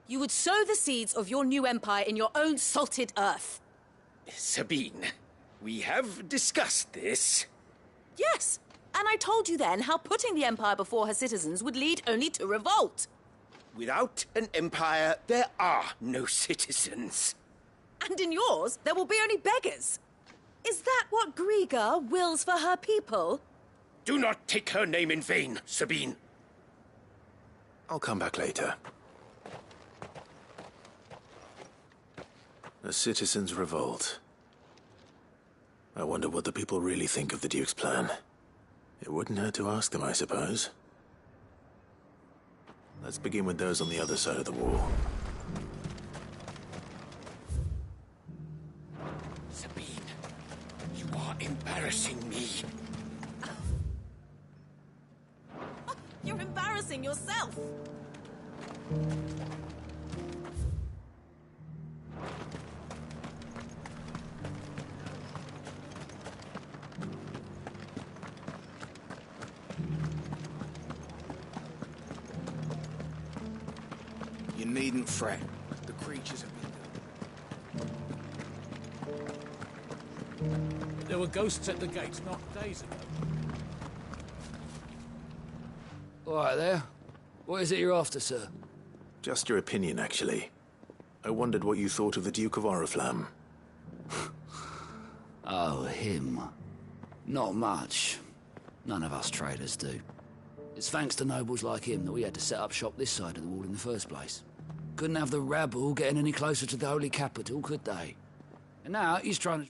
You would sow the seeds of your new empire in your own salted earth. Sabine, we have discussed this. Yes, and I told you then how putting the empire before her citizens would lead only to revolt. Without an empire, there are no citizens. And in yours, there will be only beggars. Is that what Griga wills for her people? Do not take her name in vain, Sabine. I'll come back later. A citizens' revolt. I wonder what the people really think of the Duke's plan. It wouldn't hurt to ask them, I suppose. Let's begin with those on the other side of the wall. Sabine, you are embarrassing me. You're embarrassing yourself. You needn't fret. The creatures have been... There were ghosts at the gates not days ago. All right there. What is it you're after, sir? Just your opinion, actually. I wondered what you thought of the Duke of Oriflamme. Oh, him. Not much. None of us traders do. It's thanks to nobles like him that we had to set up shop this side of the wall in the first place. Couldn't have the rabble getting any closer to the holy capital, could they? And now he's trying to...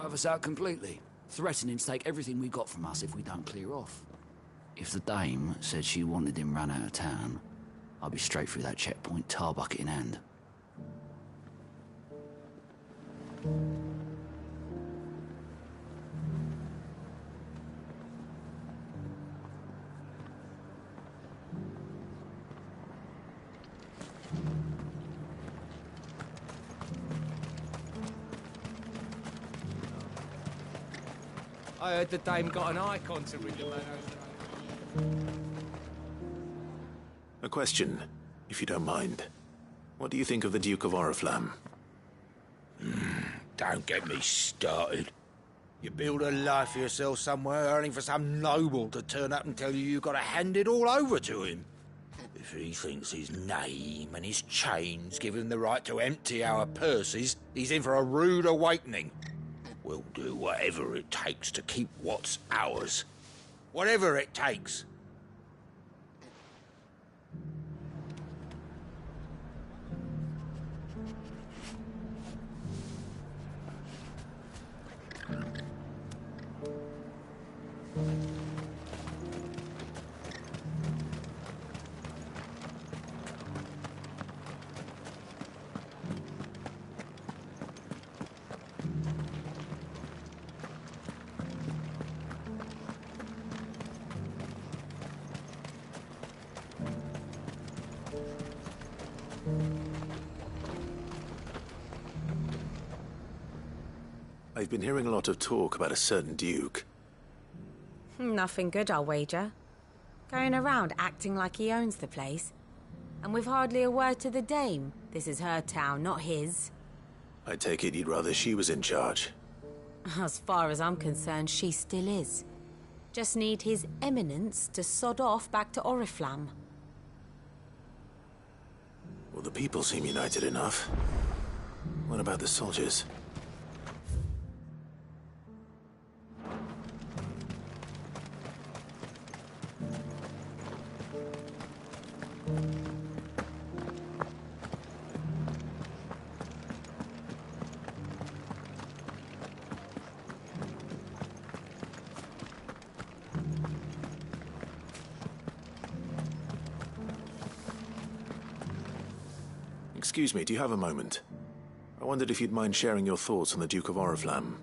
drive us out completely, threatening to take everything we got from us if we don't clear off. If the dame said she wanted him run out of town, I'd be straight through that checkpoint, tar bucket in hand. I heard the dame got an icon to rid the man over. A question, if you don't mind. What do you think of the Duke of Oriflamme? Don't get me started. You build a life for yourself somewhere, earning for some noble to turn up and tell you you've got to hand it all over to him. If he thinks his name and his chains give him the right to empty our purses, he's in for a rude awakening. We'll do whatever it takes to keep what's ours. Whatever it takes. I've been hearing a lot of talk about a certain duke. Nothing good, I'll wager. Going around acting like he owns the place. And with hardly a word to the dame. This is her town, not his. I take it you'd rather she was in charge. As far as I'm concerned, she still is. Just need his eminence to sod off back to Oriflamme. Well, the people seem united enough. What about the soldiers? Excuse me, do you have a moment? I wondered if you'd mind sharing your thoughts on the Duke of Oriflamme.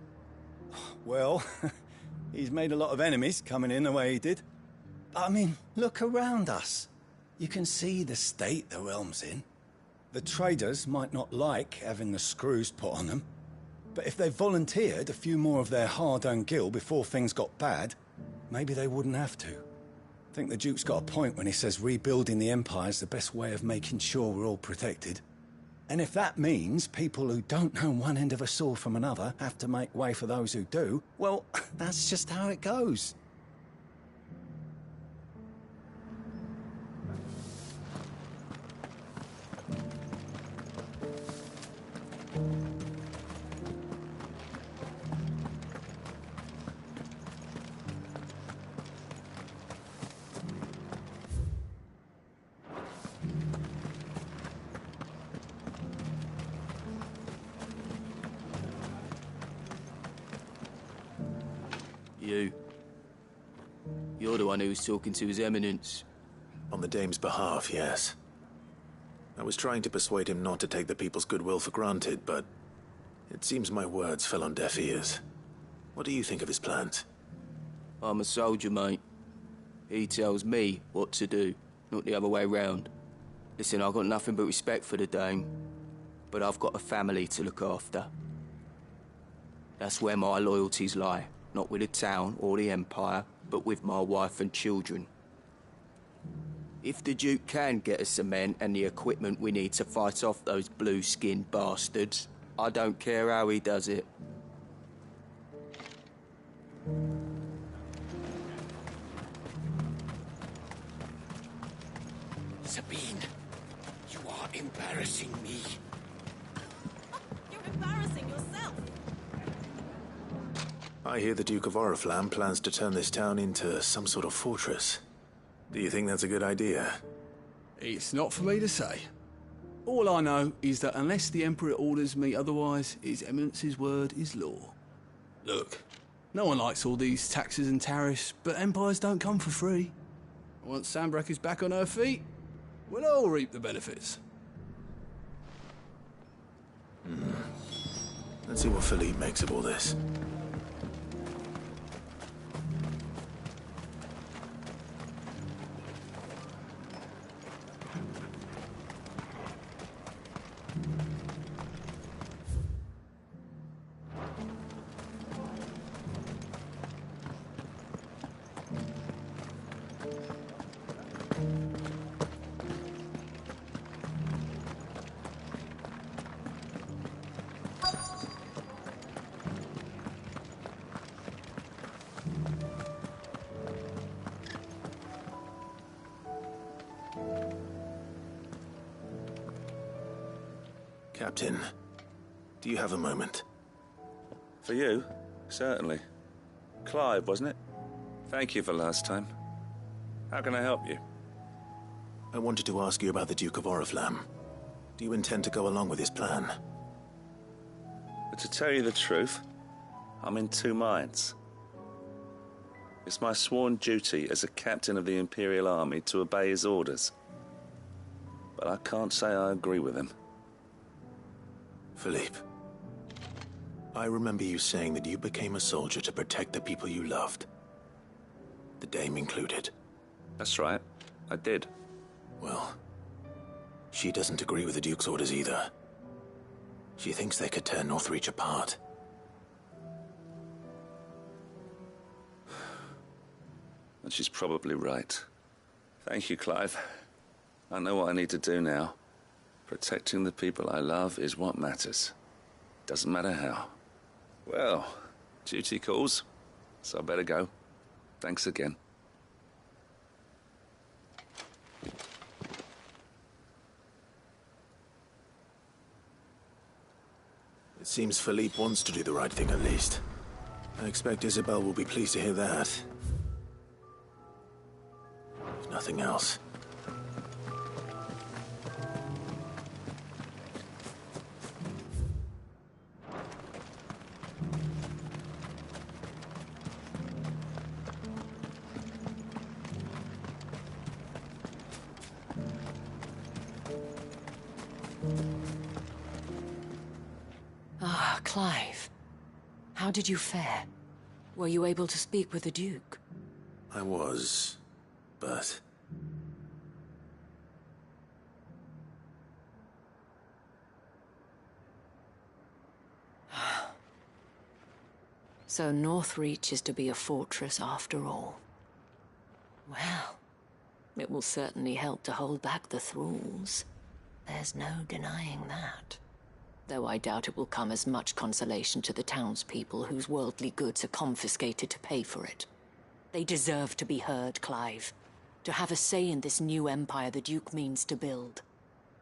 Well, he's made a lot of enemies coming in the way he did. I mean, look around us. You can see the state the realm's in. The traders might not like having the screws put on them, but if they volunteered a few more of their hard-earned gil before things got bad, maybe they wouldn't have to. I think the Duke's got a point when he says rebuilding the Empire's the best way of making sure we're all protected. And if that means people who don't know one end of a sword from another have to make way for those who do, well, that's just how it goes. You're the one who was talking to His Eminence. On the Dame's behalf, yes. I was trying to persuade him not to take the people's goodwill for granted, but it seems my words fell on deaf ears. What do you think of his plans? I'm a soldier, mate. He tells me what to do, not the other way round. Listen, I've got nothing but respect for the Dame, but I've got a family to look after. That's where my loyalties lie, not with the town or the Empire, but with my wife and children. If the Duke can get us cement and the equipment we need to fight off those blue-skinned bastards, I don't care how he does it. Sabine, you are embarrassing me. You're embarrassing yourself. I hear the Duke of Oriflamme plans to turn this town into some sort of fortress. Do you think that's a good idea? It's not for me to say. All I know is that unless the Emperor orders me otherwise, His Eminence's word is law. Look, no one likes all these taxes and tariffs, but empires don't come for free. Once Sanbreque is back on her feet, we'll all reap the benefits. Let's see what Philippe makes of all this. Captain, do you have a moment? For you? Certainly. Clive, wasn't it? Thank you for last time. How can I help you? I wanted to ask you about the Duke of Oriflamme. Do you intend to go along with his plan? But to tell you the truth, I'm in two minds. It's my sworn duty as a captain of the Imperial Army to obey his orders. But I can't say I agree with him. Philippe, I remember you saying that you became a soldier to protect the people you loved. The Dame included. That's right, I did. Well, she doesn't agree with the Duke's orders either. She thinks they could tear Northreach apart. And she's probably right. Thank you, Clive. I know what I need to do now. Protecting the people I love is what matters. Doesn't matter how. Well, duty calls, so I better go. Thanks again. It seems Philippe wants to do the right thing at least. I expect Isabel will be pleased to hear that. If nothing else. Ah, Clive. How did you fare? Were you able to speak with the Duke? I was, but... So Northreach is to be a fortress after all. Well, it will certainly help to hold back the thralls. There's no denying that. Though I doubt it will come as much consolation to the townspeople whose worldly goods are confiscated to pay for it. They deserve to be heard, Clive. To have a say in this new empire the Duke means to build.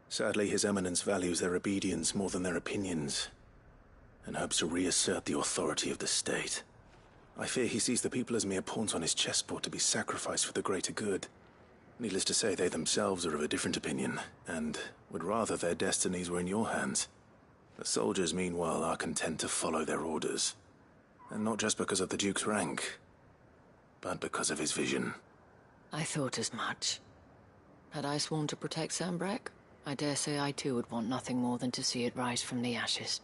Sadly, His Eminence values their obedience more than their opinions, and hopes to reassert the authority of the state. I fear he sees the people as mere pawns on his chessboard to be sacrificed for the greater good. Needless to say, they themselves are of a different opinion, and would rather their destinies were in your hands. The soldiers, meanwhile, are content to follow their orders. And not just because of the Duke's rank, but because of his vision. I thought as much. Had I sworn to protect Sanbreque, I dare say I too would want nothing more than to see it rise from the ashes.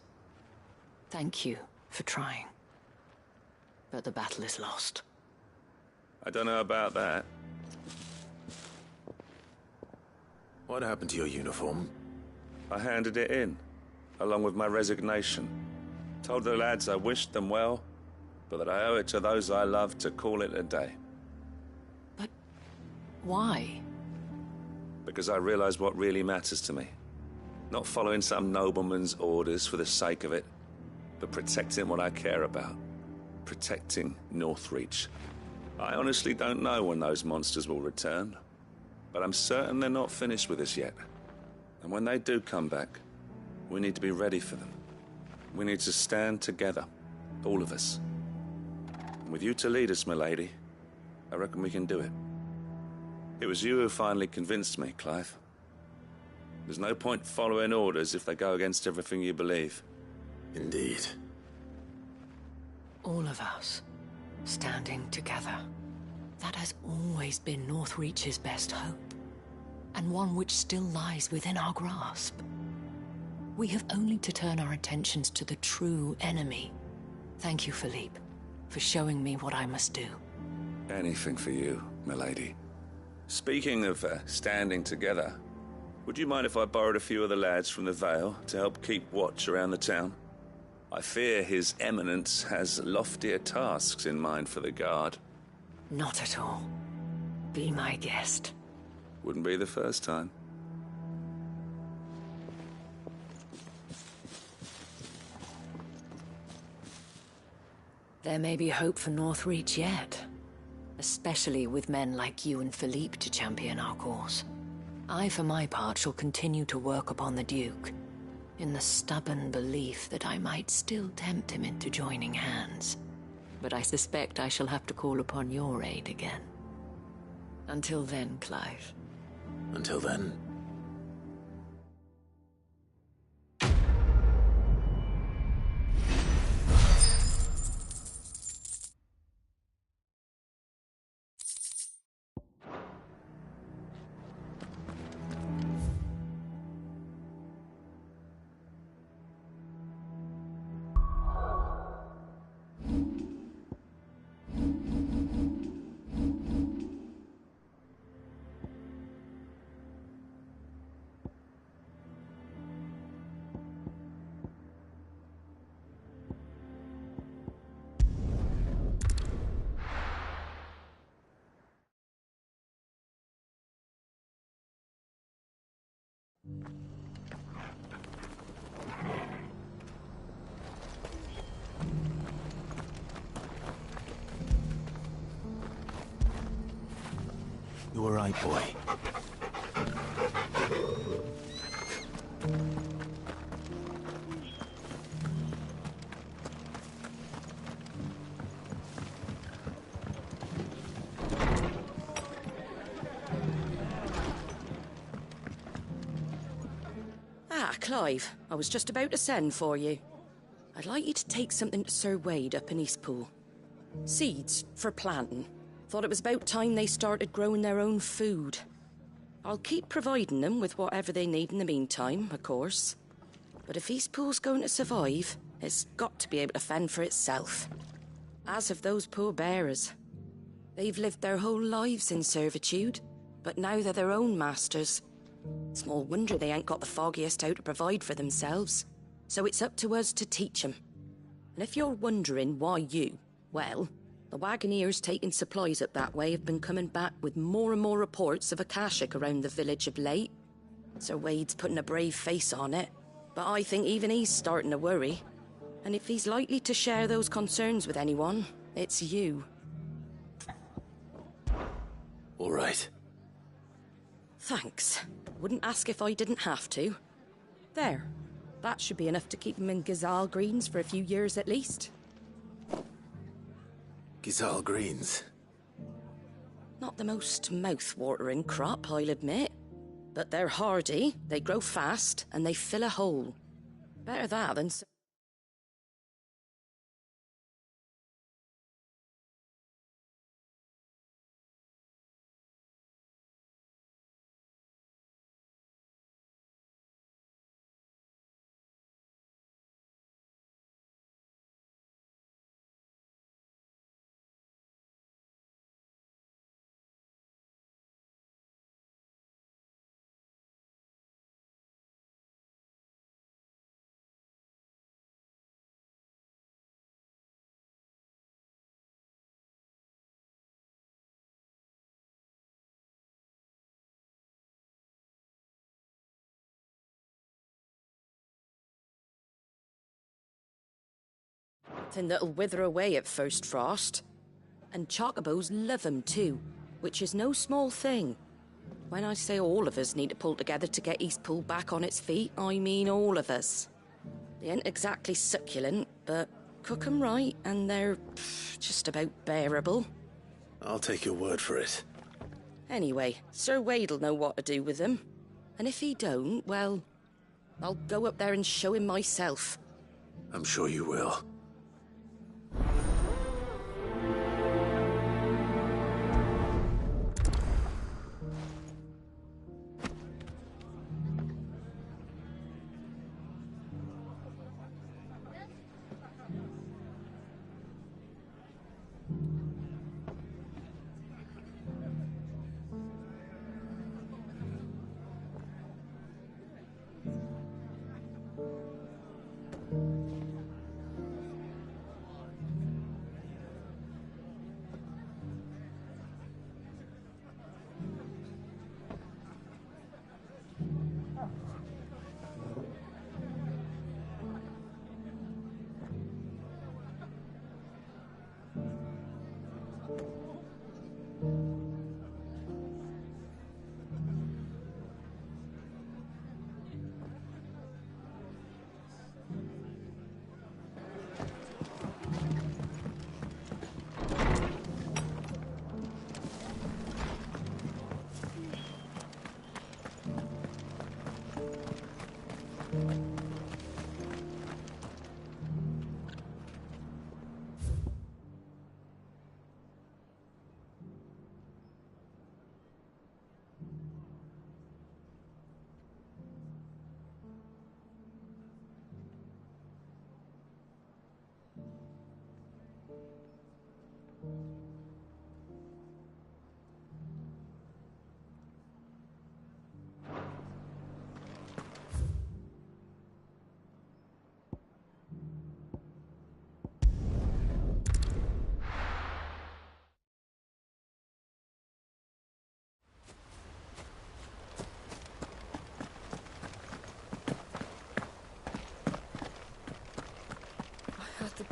Thank you for trying. But the battle is lost. I don't know about that. What happened to your uniform? I handed it in, along with my resignation. Told the lads I wished them well, but that I owe it to those I love to call it a day. But why? Because I realize what really matters to me. Not following some nobleman's orders for the sake of it, but protecting what I care about. Protecting Northreach. I honestly don't know when those monsters will return, but I'm certain they're not finished with us yet. And when they do come back, we need to be ready for them. We need to stand together, all of us. And with you to lead us, milady, I reckon we can do it. It was you who finally convinced me, Clive. There's no point following orders if they go against everything you believe. Indeed. All of us, standing together. That has always been Northreach's best hope, and one which still lies within our grasp. We have only to turn our attentions to the true enemy. Thank you, Philippe, for showing me what I must do. Anything for you, milady. Speaking of standing together, would you mind if I borrowed a few of the lads from the Vale to help keep watch around the town? I fear His Eminence has loftier tasks in mind for the guard. Not at all. Be my guest. Wouldn't be the first time. There may be hope for Northreach yet. Especially with men like you and Philippe to champion our cause. I, for my part, shall continue to work upon the Duke, in the stubborn belief that I might still tempt him into joining hands. But I suspect I shall have to call upon your aid again. Until then, Clive. Until then... You all right, boy? Ah, Clive. I was just about to send for you. I'd like you to take something to Sir Wade up in Eastpool. Seeds for planting. Thought it was about time they started growing their own food. I'll keep providing them with whatever they need in the meantime, of course. But if Eastpool's going to survive, it's got to be able to fend for itself. As have those poor bearers. They've lived their whole lives in servitude, but now they're their own masters. Small wonder they ain't got the foggiest how to provide for themselves. So it's up to us to teach them. And if you're wondering why you, well, the Wagoneers taking supplies up that way have been coming back with more and more reports of Akashic around the village of late. Sir Wade's putting a brave face on it, but I think even he's starting to worry. And if he's likely to share those concerns with anyone, it's you. All right. Thanks. Wouldn't ask if I didn't have to. There. That should be enough to keep him in Gazal Greens for a few years at least. Gazal Greens. Not the most mouth-watering crop, I'll admit. But they're hardy, they grow fast, and they fill a hole. Better that than... Thing that'll wither away at first frost. And chocobos love 'em too, which is no small thing. When I say all of us need to pull together to get Eastpool back on its feet, I mean all of us. They ain't exactly succulent, but cook 'em right and they're just about bearable. I'll take your word for it. Anyway, Sir Wade'll know what to do with them. And if he don't, well, I'll go up there and show him myself. I'm sure you will.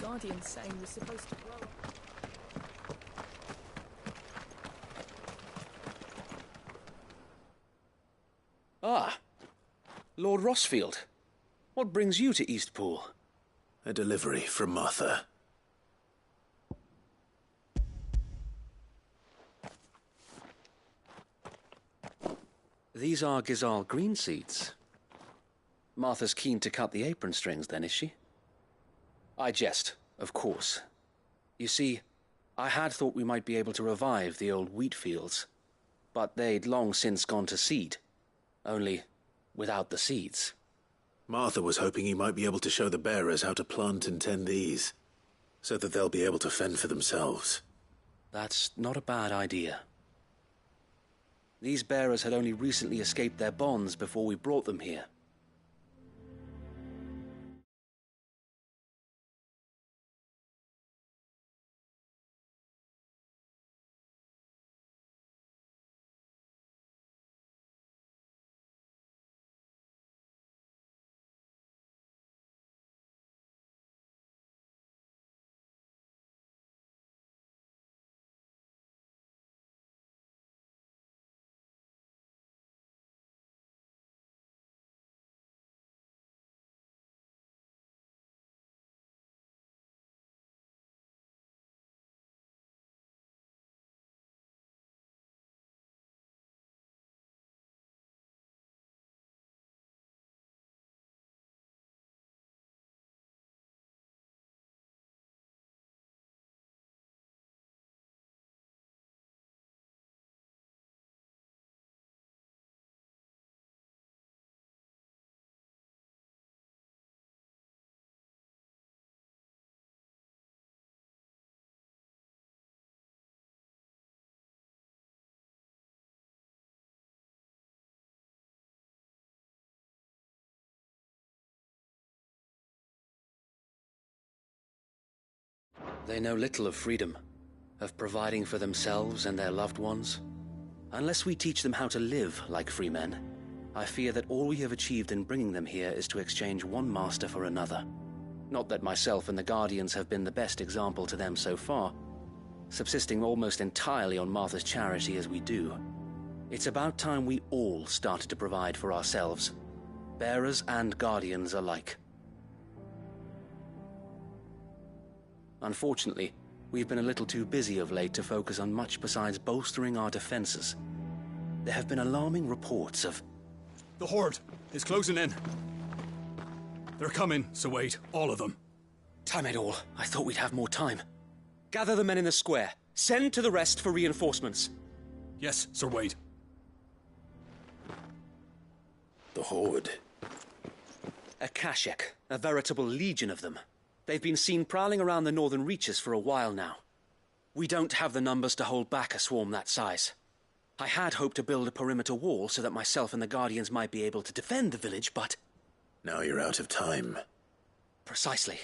Guardian's saying we're supposed to grow. Ah, Lord Rossfield. What brings you to Eastpool? A delivery from Martha. These are Gizal green seeds. Martha's keen to cut the apron strings, then, is she? I jest, of course. You see, I had thought we might be able to revive the old wheat fields, but they'd long since gone to seed, only without the seeds. Martha was hoping he might be able to show the bearers how to plant and tend these, so that they'll be able to fend for themselves. That's not a bad idea. These bearers had only recently escaped their bonds before we brought them here. They know little of freedom, of providing for themselves and their loved ones. Unless we teach them how to live like free men, I fear that all we have achieved in bringing them here is to exchange one master for another. Not that myself and the Guardians have been the best example to them so far, subsisting almost entirely on Martha's charity as we do. It's about time we all started to provide for ourselves, bearers and Guardians alike. Unfortunately, we've been a little too busy of late to focus on much besides bolstering our defenses. There have been alarming reports of... The Horde is closing in. They're coming, so wait, all of them. Damn it all, I thought we'd have more time. Gather the men in the square. Send to the rest for reinforcements. Yes, Sir Wade. The Horde. A Kashek, a veritable legion of them. They've been seen prowling around the northern reaches for a while now. We don't have the numbers to hold back a swarm that size. I had hoped to build a perimeter wall so that myself and the Guardians might be able to defend the village, but... Now you're out of time. Precisely.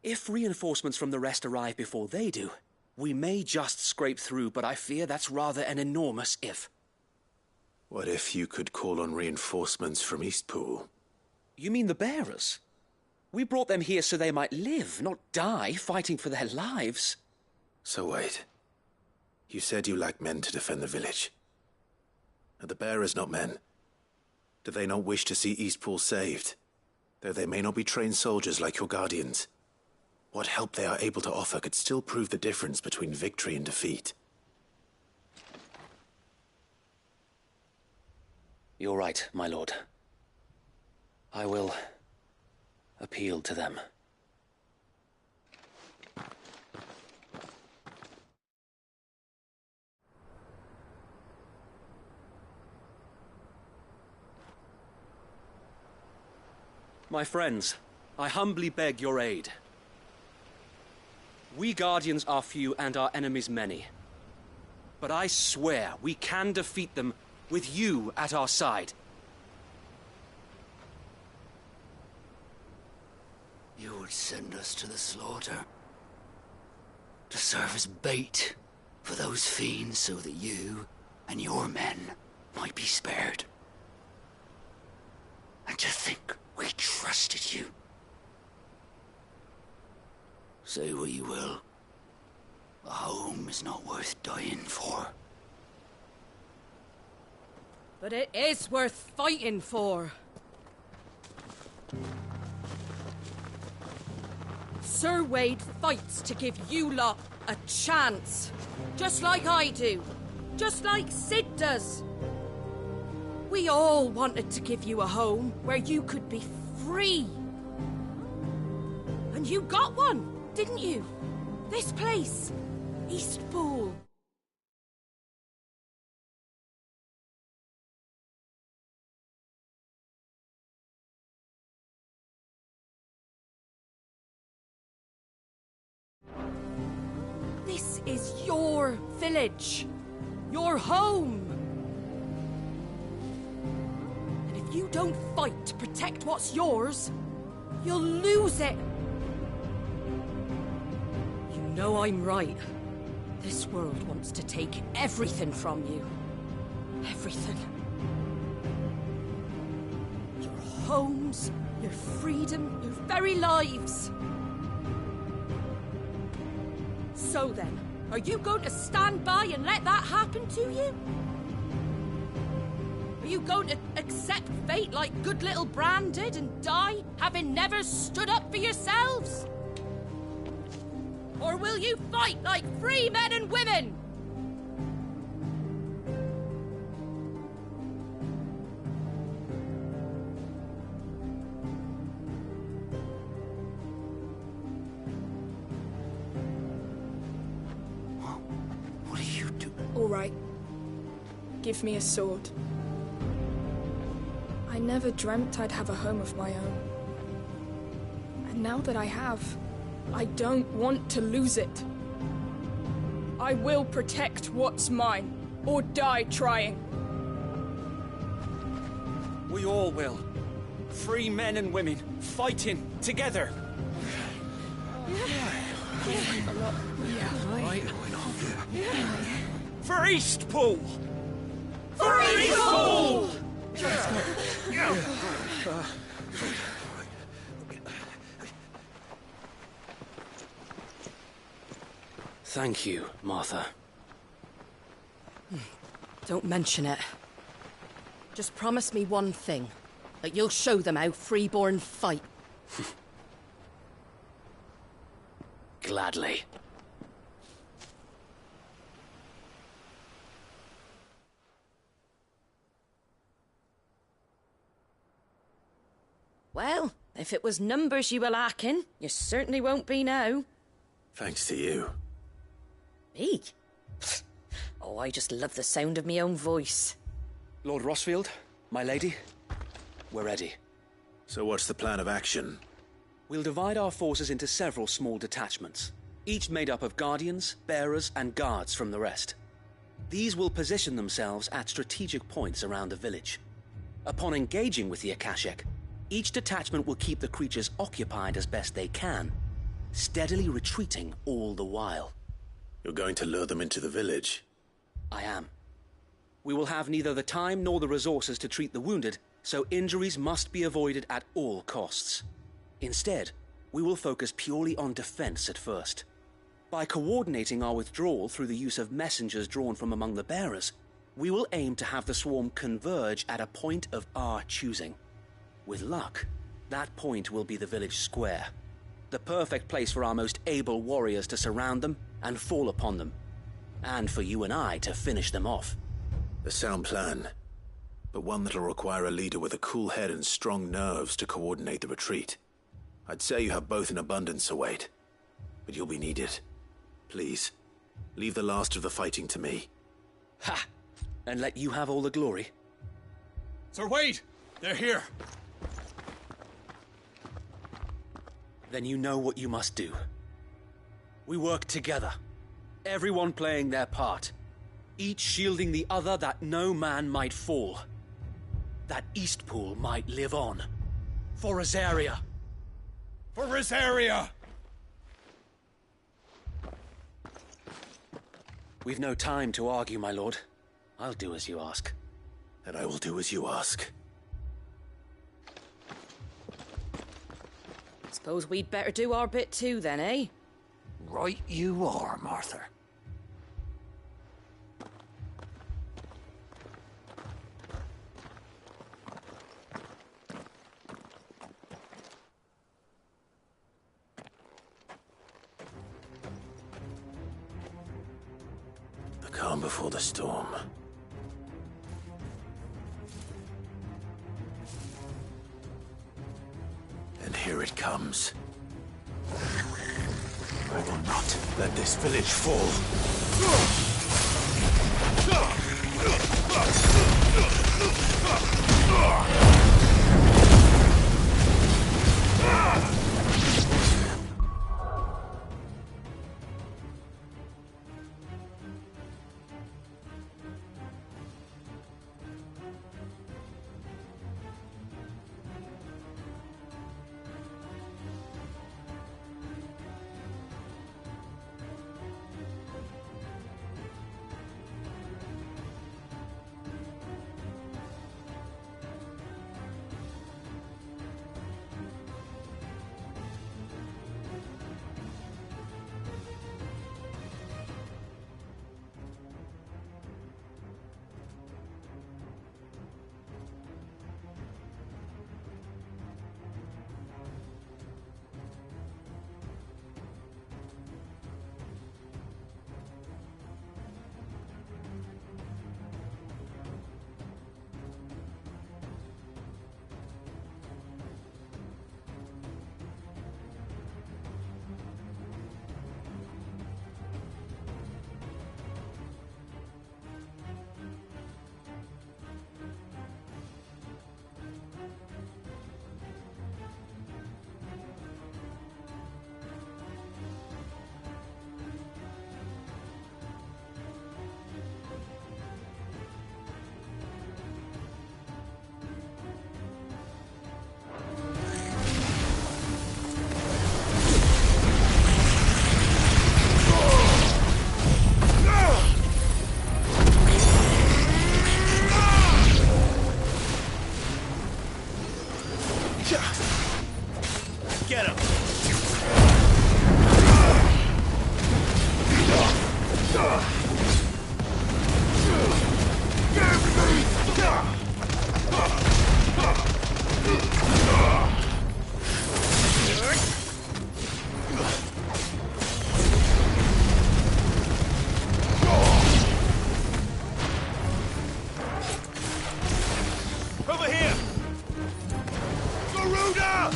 If reinforcements from the rest arrive before they do, we may just scrape through, but I fear that's rather an enormous if. What if you could call on reinforcements from Eastpool? You mean the bearers? We brought them here so they might live, not die, fighting for their lives. So wait. You said you lack men to defend the village. Are the bearers not men? Do they not wish to see Eastpool saved? Though they may not be trained soldiers like your Guardians. What help they are able to offer could still prove the difference between victory and defeat. You're right, my lord. I will... appeal to them. My friends, I humbly beg your aid. We Guardians are few and our enemies many. But I swear we can defeat them with you at our side. You would send us to the slaughter. To serve as bait for those fiends so that you and your men might be spared. And to think we trusted you. Say what you will. A home is not worth dying for. But it is worth fighting for. Sir Wade fights to give you lot a chance. Just like I do. Just like Sid does. We all wanted to give you a home where you could be free. And you got one, didn't you? This place, Eastpool. This is your village, your home. And if you don't fight to protect what's yours, you'll lose it. You know I'm right. This world wants to take everything from you. Everything. Your homes, your freedom, your very lives. So then, are you going to stand by and let that happen to you? Are you going to accept fate like good little Bran did and die, having never stood up for yourselves? Or will you fight like free men and women? All right. Give me a sword. I never dreamt I'd have a home of my own. And now that I have, I don't want to lose it. I will protect what's mine, or die trying. We all will. Free men and women, fighting together. For Eastpool! For Eastpool! Thank you, Martha. Don't mention it. Just promise me one thing. That you'll show them how freeborn fight. Gladly. Well, if it was numbers you were lacking, you certainly won't be now. Thanks to you. Me? Oh, I just love the sound of my own voice. Lord Rosfield, my lady, we're ready. So what's the plan of action? We'll divide our forces into several small detachments, each made up of guardians, bearers, and guards from the rest. These will position themselves at strategic points around the village. Upon engaging with the Akashic, each detachment will keep the creatures occupied as best they can, steadily retreating all the while. You're going to lure them into the village? I am. We will have neither the time nor the resources to treat the wounded, so injuries must be avoided at all costs. Instead, we will focus purely on defense at first. By coordinating our withdrawal through the use of messengers drawn from among the bearers, we will aim to have the swarm converge at a point of our choosing. With luck, that point will be the village square, the perfect place for our most able warriors to surround them and fall upon them, and for you and I to finish them off. A sound plan, but one that'll require a leader with a cool head and strong nerves to coordinate the retreat. I'd say you have both in abundance, Sir Wade, but you'll be needed. Please, leave the last of the fighting to me. Ha! And let you have all the glory. Sir Wade! They're here! Then you know what you must do. We work together, everyone playing their part, each shielding the other that no man might fall, that Eastpool might live on. For Rosaria! For Rosaria! We've no time to argue, my lord. I'll do as you ask. And I will do as you ask. Suppose we'd better do our bit too then, eh? Right you are, Martha. The calm before the storm. And here it comes. I will not let this village fall. Get him! Over here! Garuda!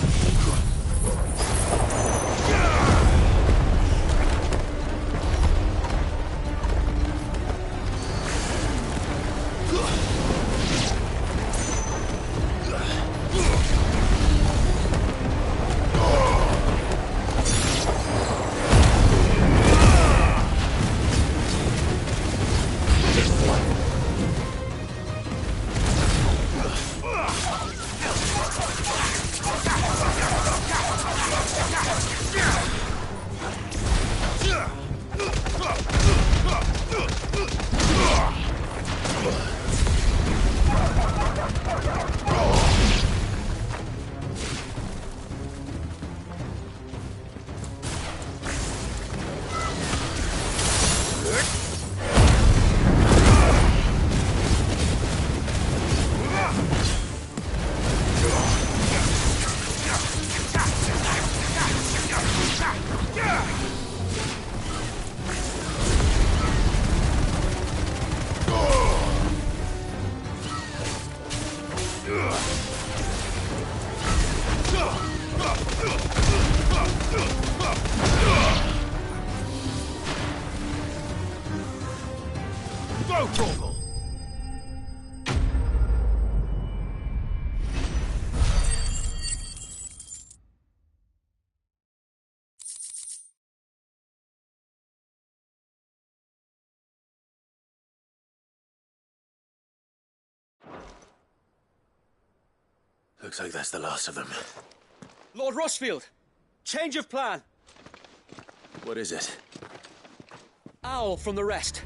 Go, Torgal! Looks like that's the last of them. Lord Rosfield! Change of plan! What is it? Owl from the rest.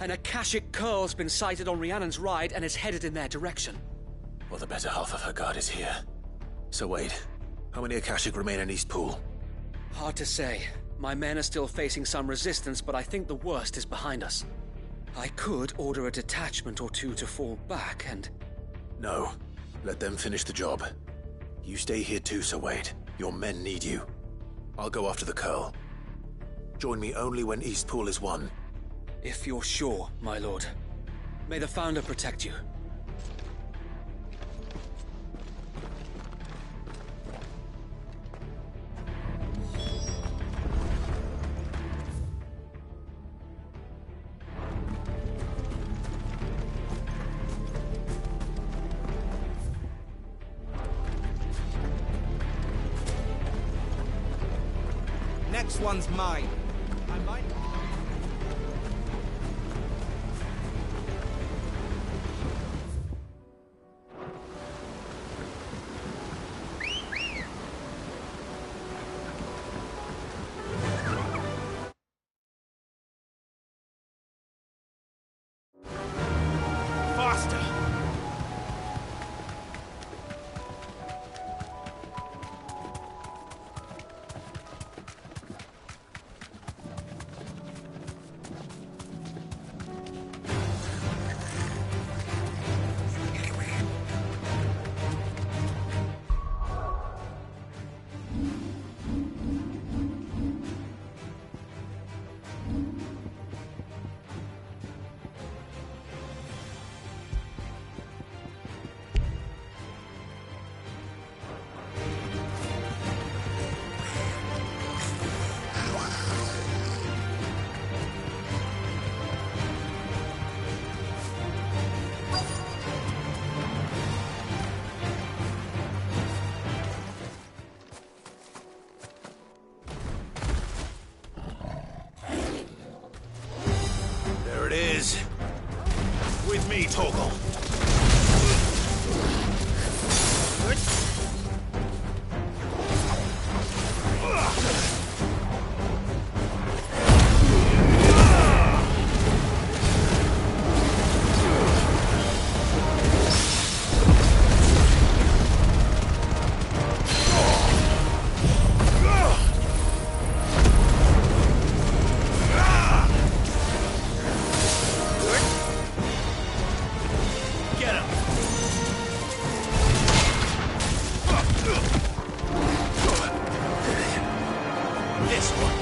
An Akashic Curl's been sighted on Rhiannon's ride and is headed in their direction. Well, the better half of her guard is here. So wait, how many Akashic remain in East Pool? Hard to say. My men are still facing some resistance, but I think the worst is behind us. I could order a detachment or two to fall back and... No. Let them finish the job. You stay here too, Sir Wade. Your men need you. I'll go after the Curl. Join me only when Eastpool is won. If you're sure, my lord. May the Founder protect you. Next one's mine. I might... Faster! There it is. With me, Torgal. Get him! This one.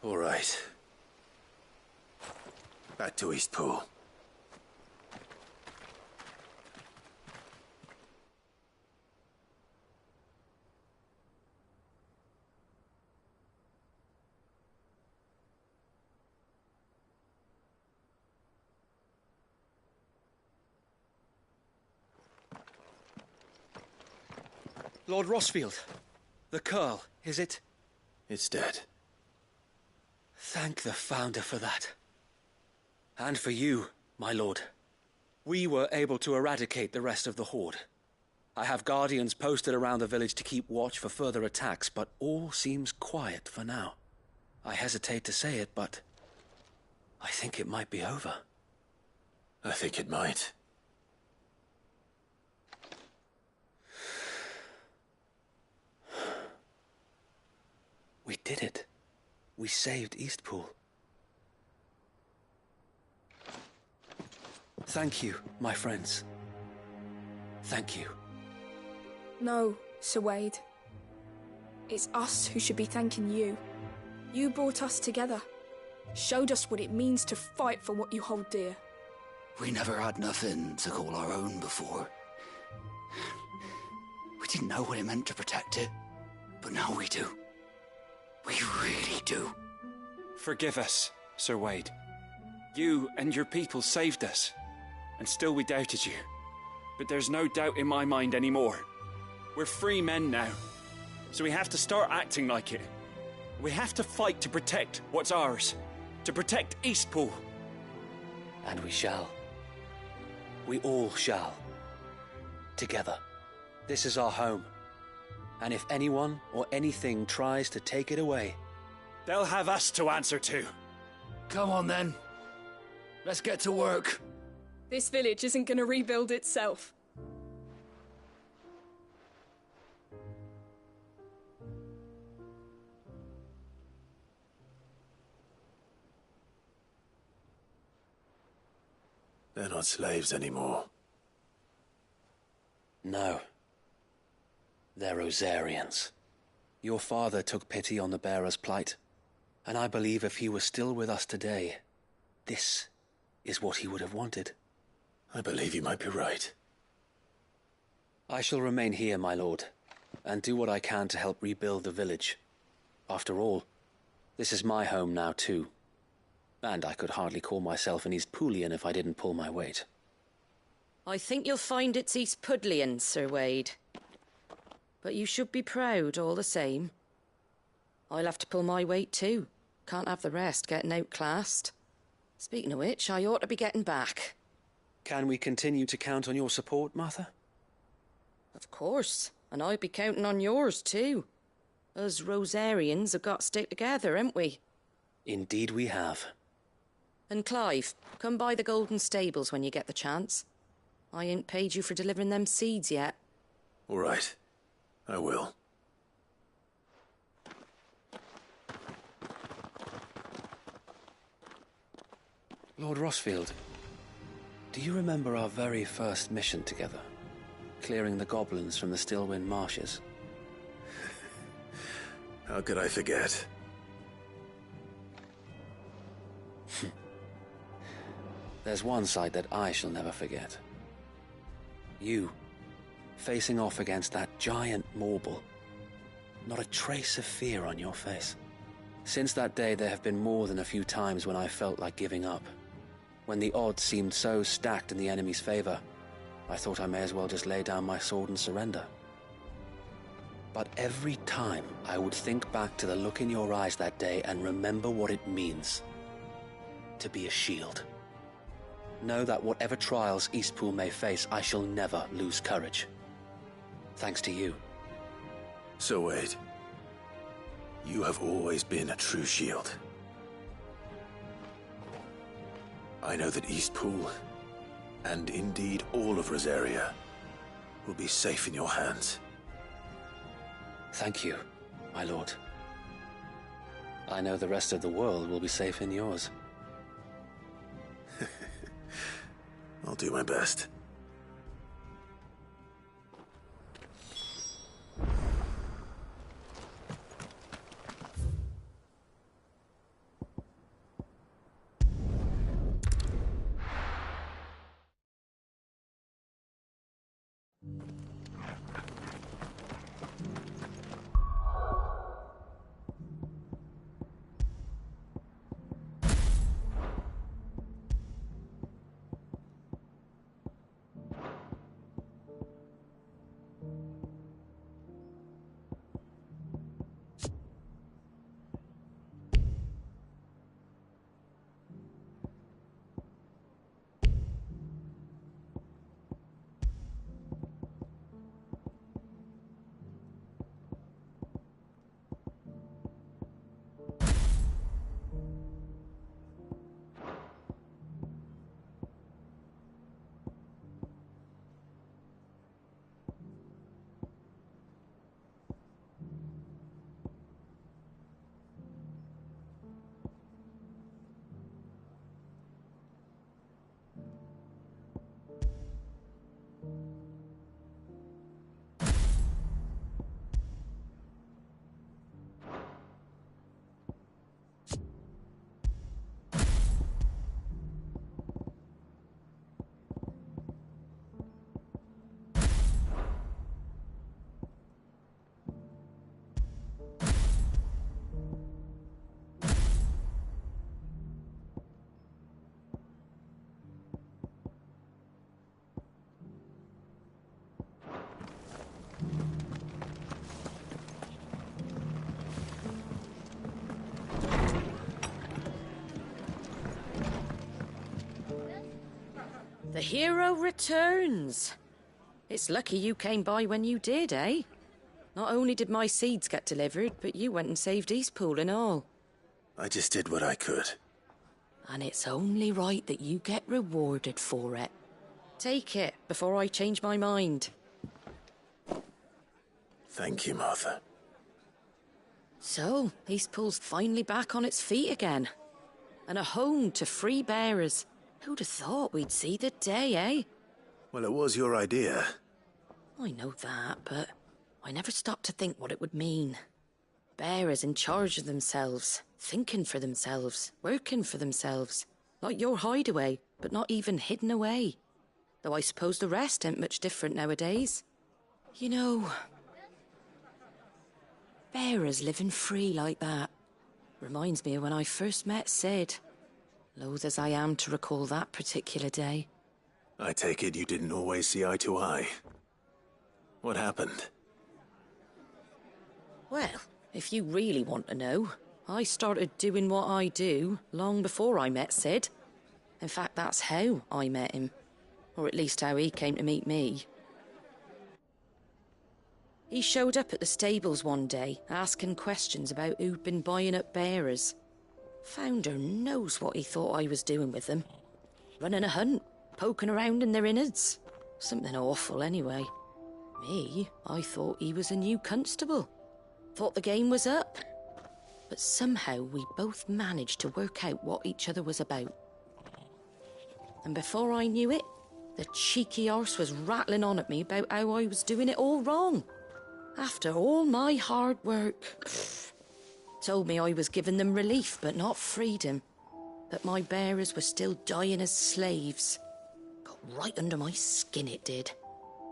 All right. Back to Eastpool. Lord Rosfield. The Curl, is it? It's dead. Thank the Founder for that. And for you, my lord. We were able to eradicate the rest of the Horde. I have guardians posted around the village to keep watch for further attacks, but all seems quiet for now. I hesitate to say it, but I think it might be over. I think it might. We did it. We saved Eastpool. Thank you, my friends. Thank you. No, Sir Wade. It's us who should be thanking you. You brought us together. Showed us what it means to fight for what you hold dear. We never had nothing to call our own before. We didn't know what it meant to protect it, but now we do. We really do. Forgive us, Sir Wade. You and your people saved us, and still we doubted you. But there's no doubt in my mind anymore. We're free men now, so we have to start acting like it. We have to fight to protect what's ours, to protect Eastpool. And we shall. We all shall. Together. This is our home. And if anyone or anything tries to take it away, they'll have us to answer to. Come on then. Let's get to work. This village isn't gonna rebuild itself. They're not slaves anymore. No. They're Rosarians. Your father took pity on the bearer's plight, and I believe if he was still with us today, this is what he would have wanted. I believe you might be right. I shall remain here, my lord, and do what I can to help rebuild the village. After all, this is my home now too, and I could hardly call myself an Eastpoolian if I didn't pull my weight. I think you'll find it's Eastpudlian, Sir Wade. But you should be proud all the same. I'll have to pull my weight too. Can't have the rest getting outclassed. Speaking of which, I ought to be getting back. Can we continue to count on your support, Martha? Of course, and I'd be counting on yours too. Us Rosarians have got to stick together, haven't we? Indeed we have. And Clive, come by the Golden Stables when you get the chance. I ain't paid you for delivering them seeds yet. All right. I will. Lord Rosfield, do you remember our very first mission together? Clearing the goblins from the Stillwind marshes? How could I forget? There's one side that I shall never forget. You, facing off against that giant Morble. Not a trace of fear on your face. Since that day, there have been more than a few times when I felt like giving up. When the odds seemed so stacked in the enemy's favor, I thought I may as well just lay down my sword and surrender. But every time, I would think back to the look in your eyes that day and remember what it means to be a shield. Know that whatever trials Eastpool may face, I shall never lose courage. Thanks to you. So Wade, you have always been a true shield. I know that Eastpool, and indeed all of Rosaria, will be safe in your hands. Thank you, my lord. I know the rest of the world will be safe in yours. I'll do my best. The hero returns. It's lucky you came by when you did, eh? Not only did my seeds get delivered, but you went and saved Eastpool and all. I just did what I could. And it's only right that you get rewarded for it. Take it before I change my mind. Thank you, Martha. So, Eastpool's finally back on its feet again. And a home to free bearers. Who'd have thought we'd see the day, eh? Well, it was your idea. I know that, but I never stopped to think what it would mean. Bearers in charge of themselves, thinking for themselves, working for themselves. Like your hideaway, but not even hidden away. Though I suppose the rest ain't much different nowadays. You know, bearers living free like that reminds me of when I first met Sid. Loath as I am to recall that particular day. I take it you didn't always see eye to eye. What happened? Well, if you really want to know, I started doing what I do long before I met Sid. In fact, that's how I met him. Or at least how he came to meet me. He showed up at the stables one day, asking questions about who'd been buying up bearers. Founder knows what he thought I was doing with them. Running a hunt, poking around in their innards. Something awful, anyway. Me, I thought he was a new constable. Thought the game was up. But somehow we both managed to work out what each other was about. And before I knew it, the cheeky arse was rattling on at me about how I was doing it all wrong. After all my hard work. Told me I was giving them relief, but not freedom. That my bearers were still dying as slaves. Got right under my skin, it did.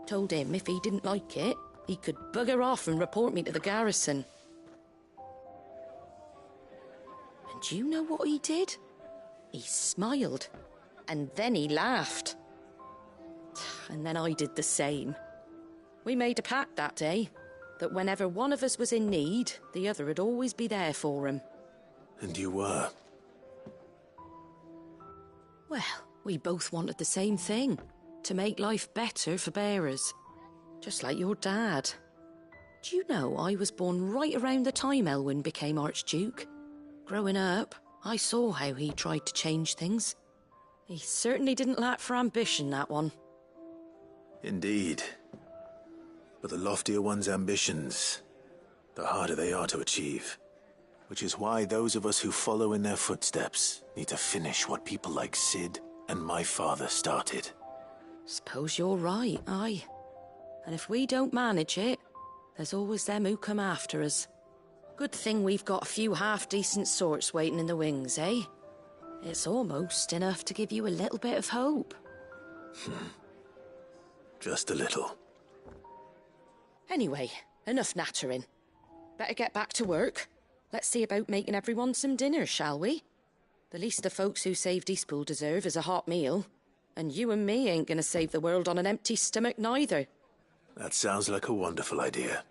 Told him if he didn't like it, he could bugger off and report me to the garrison. And do you know what he did? He smiled. And then he laughed. And then I did the same. We made a pact that day. That whenever one of us was in need, the other would always be there for him. And you were? Well, we both wanted the same thing. To make life better for bearers. Just like your dad. Do you know I was born right around the time Elwyn became Archduke? Growing up, I saw how he tried to change things. He certainly didn't lack for ambition, that one. Indeed. But the loftier one's ambitions, the harder they are to achieve. Which is why those of us who follow in their footsteps need to finish what people like Sid and my father started. Suppose you're right, aye. And if we don't manage it, there's always them who come after us. Good thing we've got a few half-decent sorts waiting in the wings, eh? It's almost enough to give you a little bit of hope. Just a little. Anyway, enough nattering. Better get back to work. Let's see about making everyone some dinner, shall we? The least the folks who saved Eastpool deserve is a hot meal. And you and me ain't gonna save the world on an empty stomach neither. That sounds like a wonderful idea.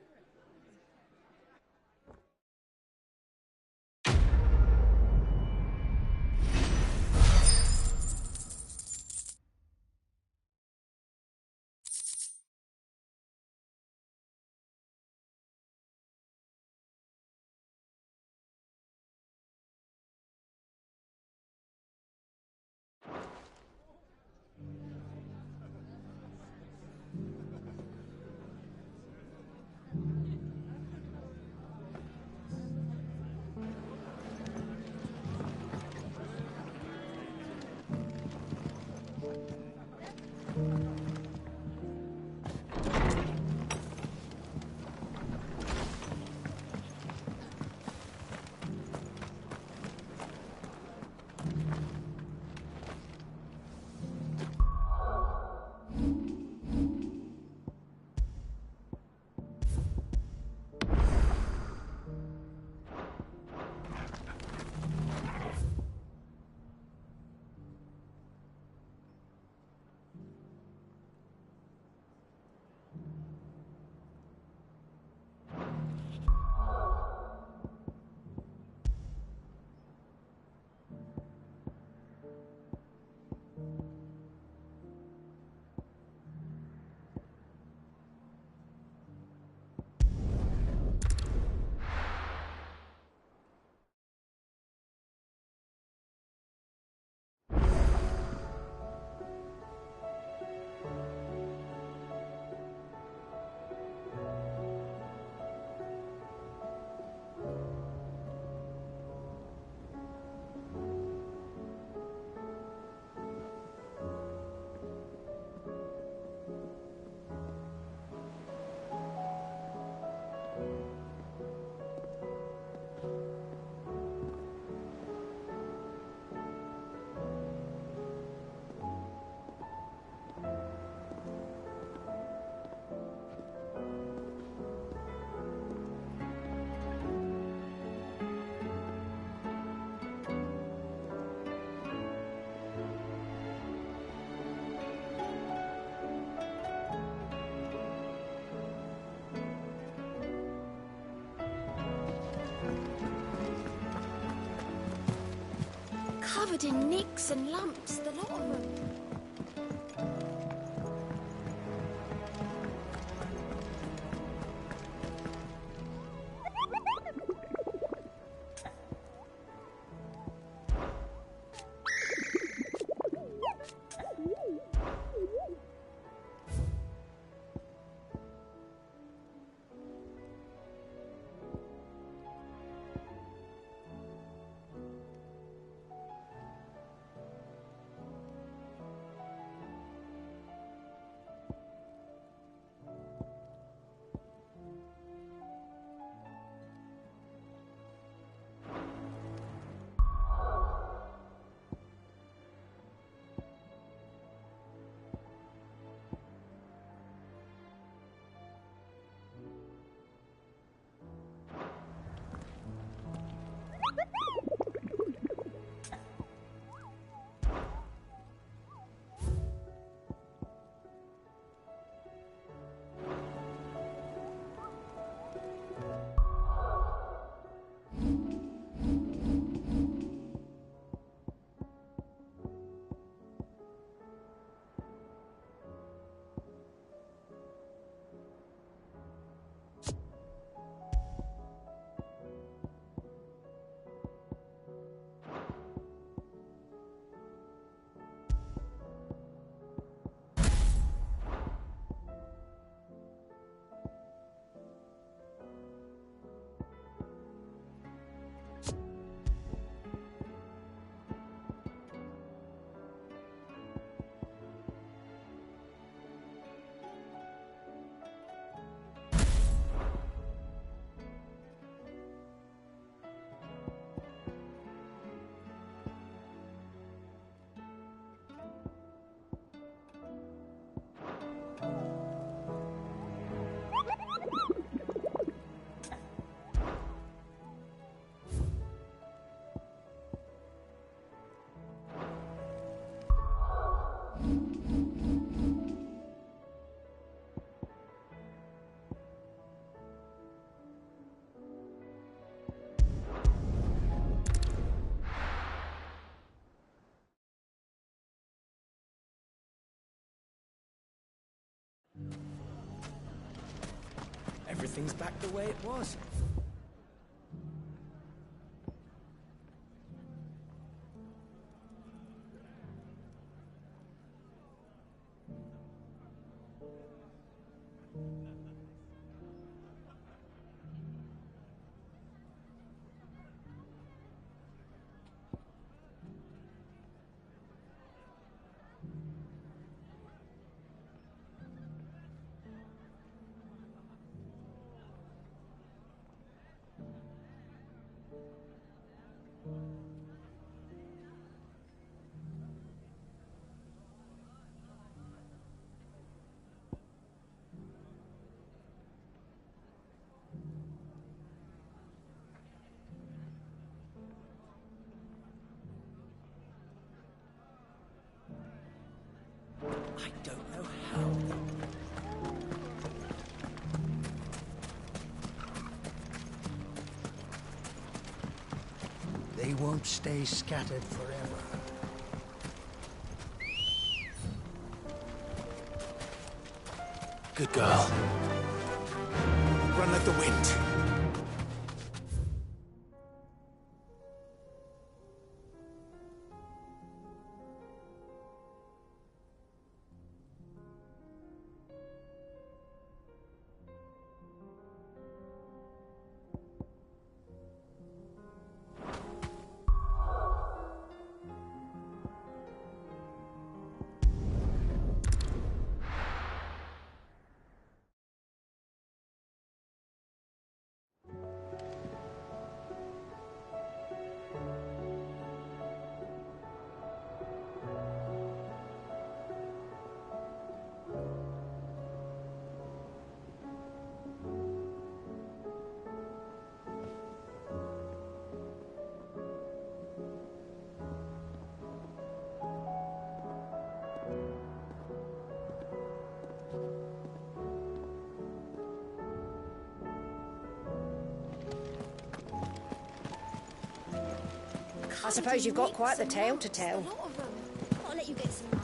covered in nicks and lumps, the lot of them. Everything's back the way it was. I don't know how. They won't stay scattered forever. Good girl. Run like the wind. I suppose you've got quite the tale to tell. A lot of them. I'll let you get some nice.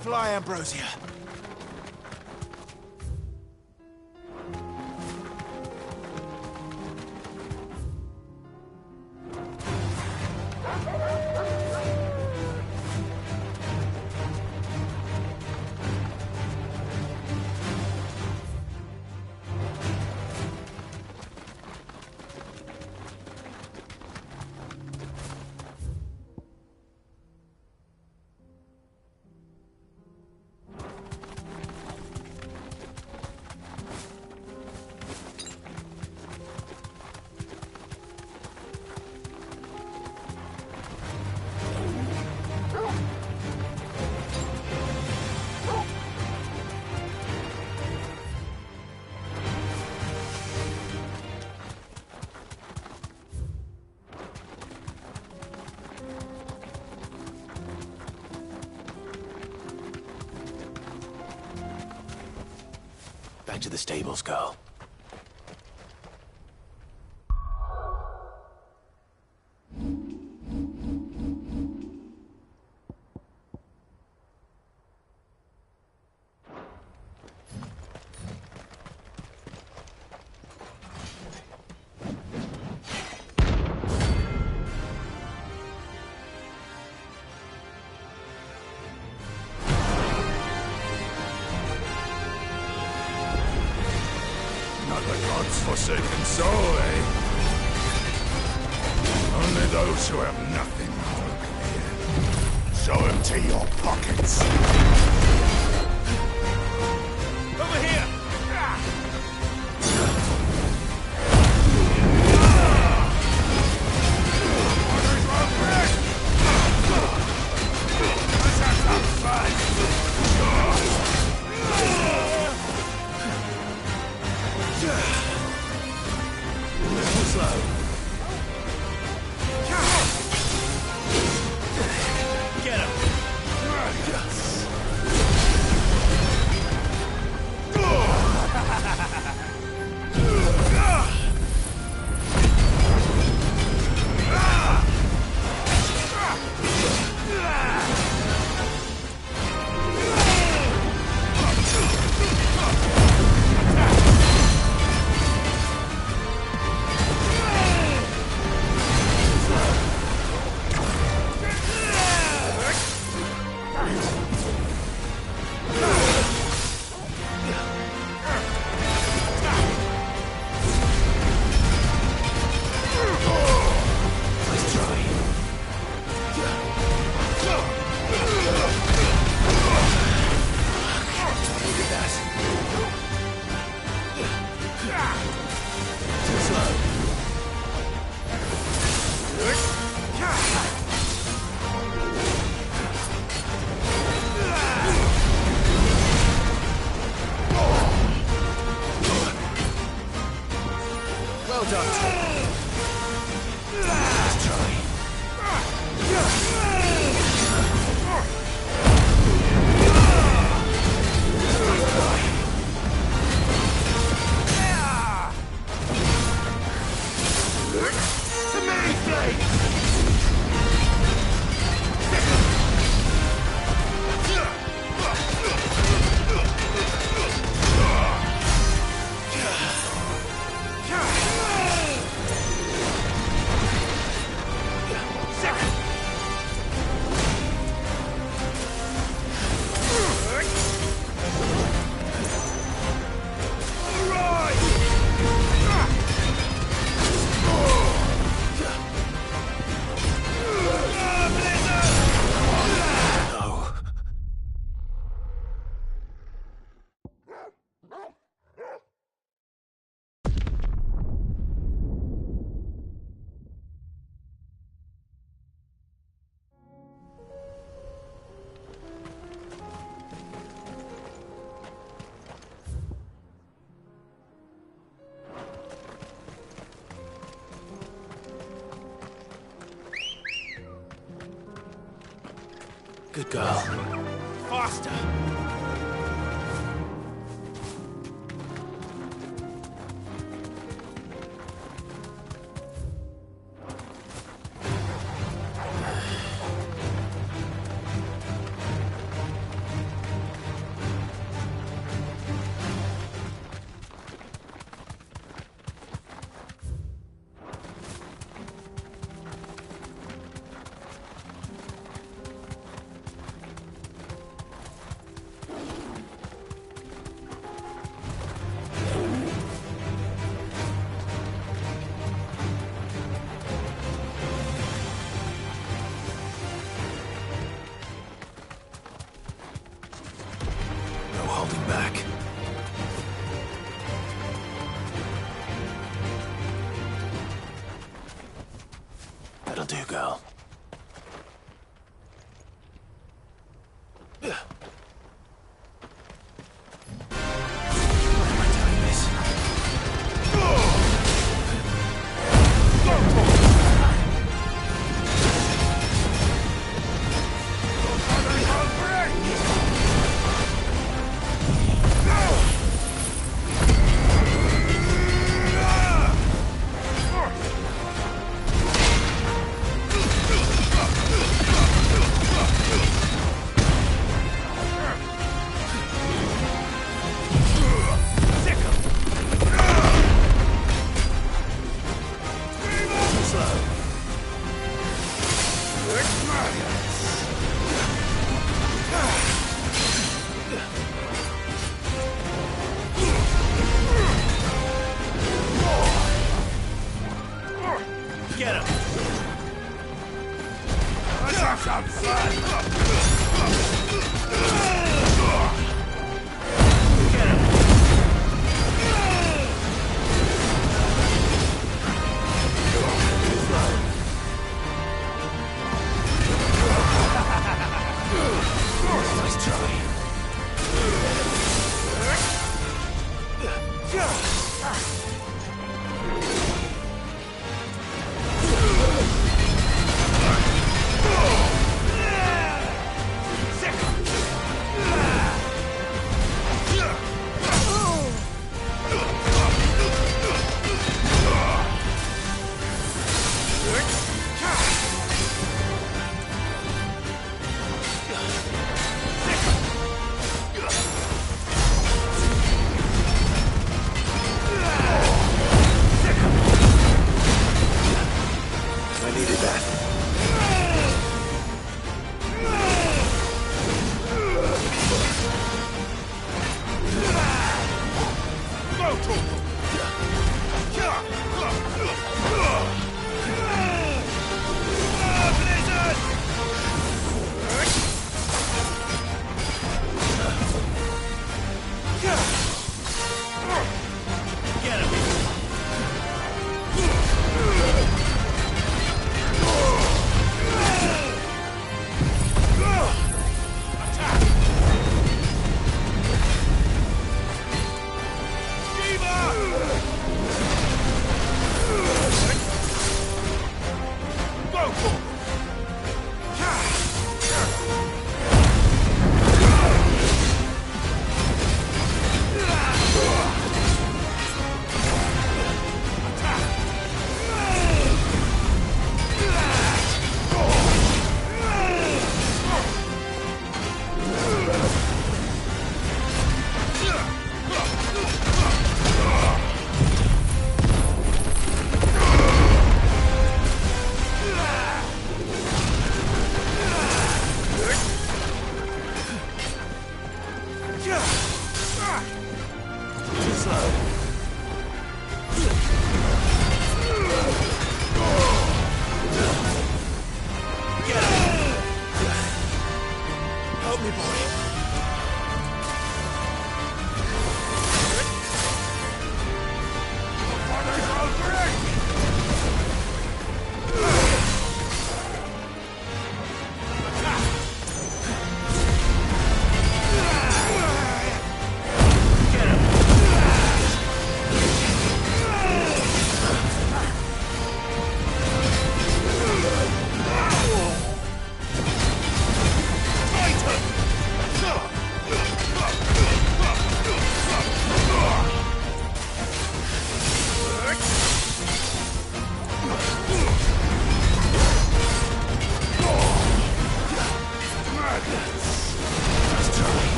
Fly, Ambrosia. Back to the stables, girl. Forsaken soul, eh? Only those who have nothing will come here. Show empty your pockets. Over here! Let's have some fun. Slow. Get him! done. Let's try. To me, Blade! Good girl. Faster! Too slow. Help me, boy.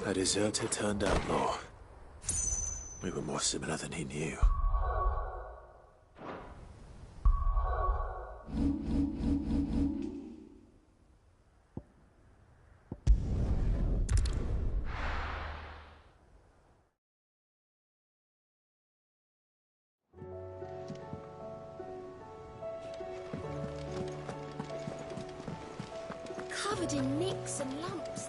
A deserter turned outlaw. We were more similar than he knew. Covered in nicks and lumps.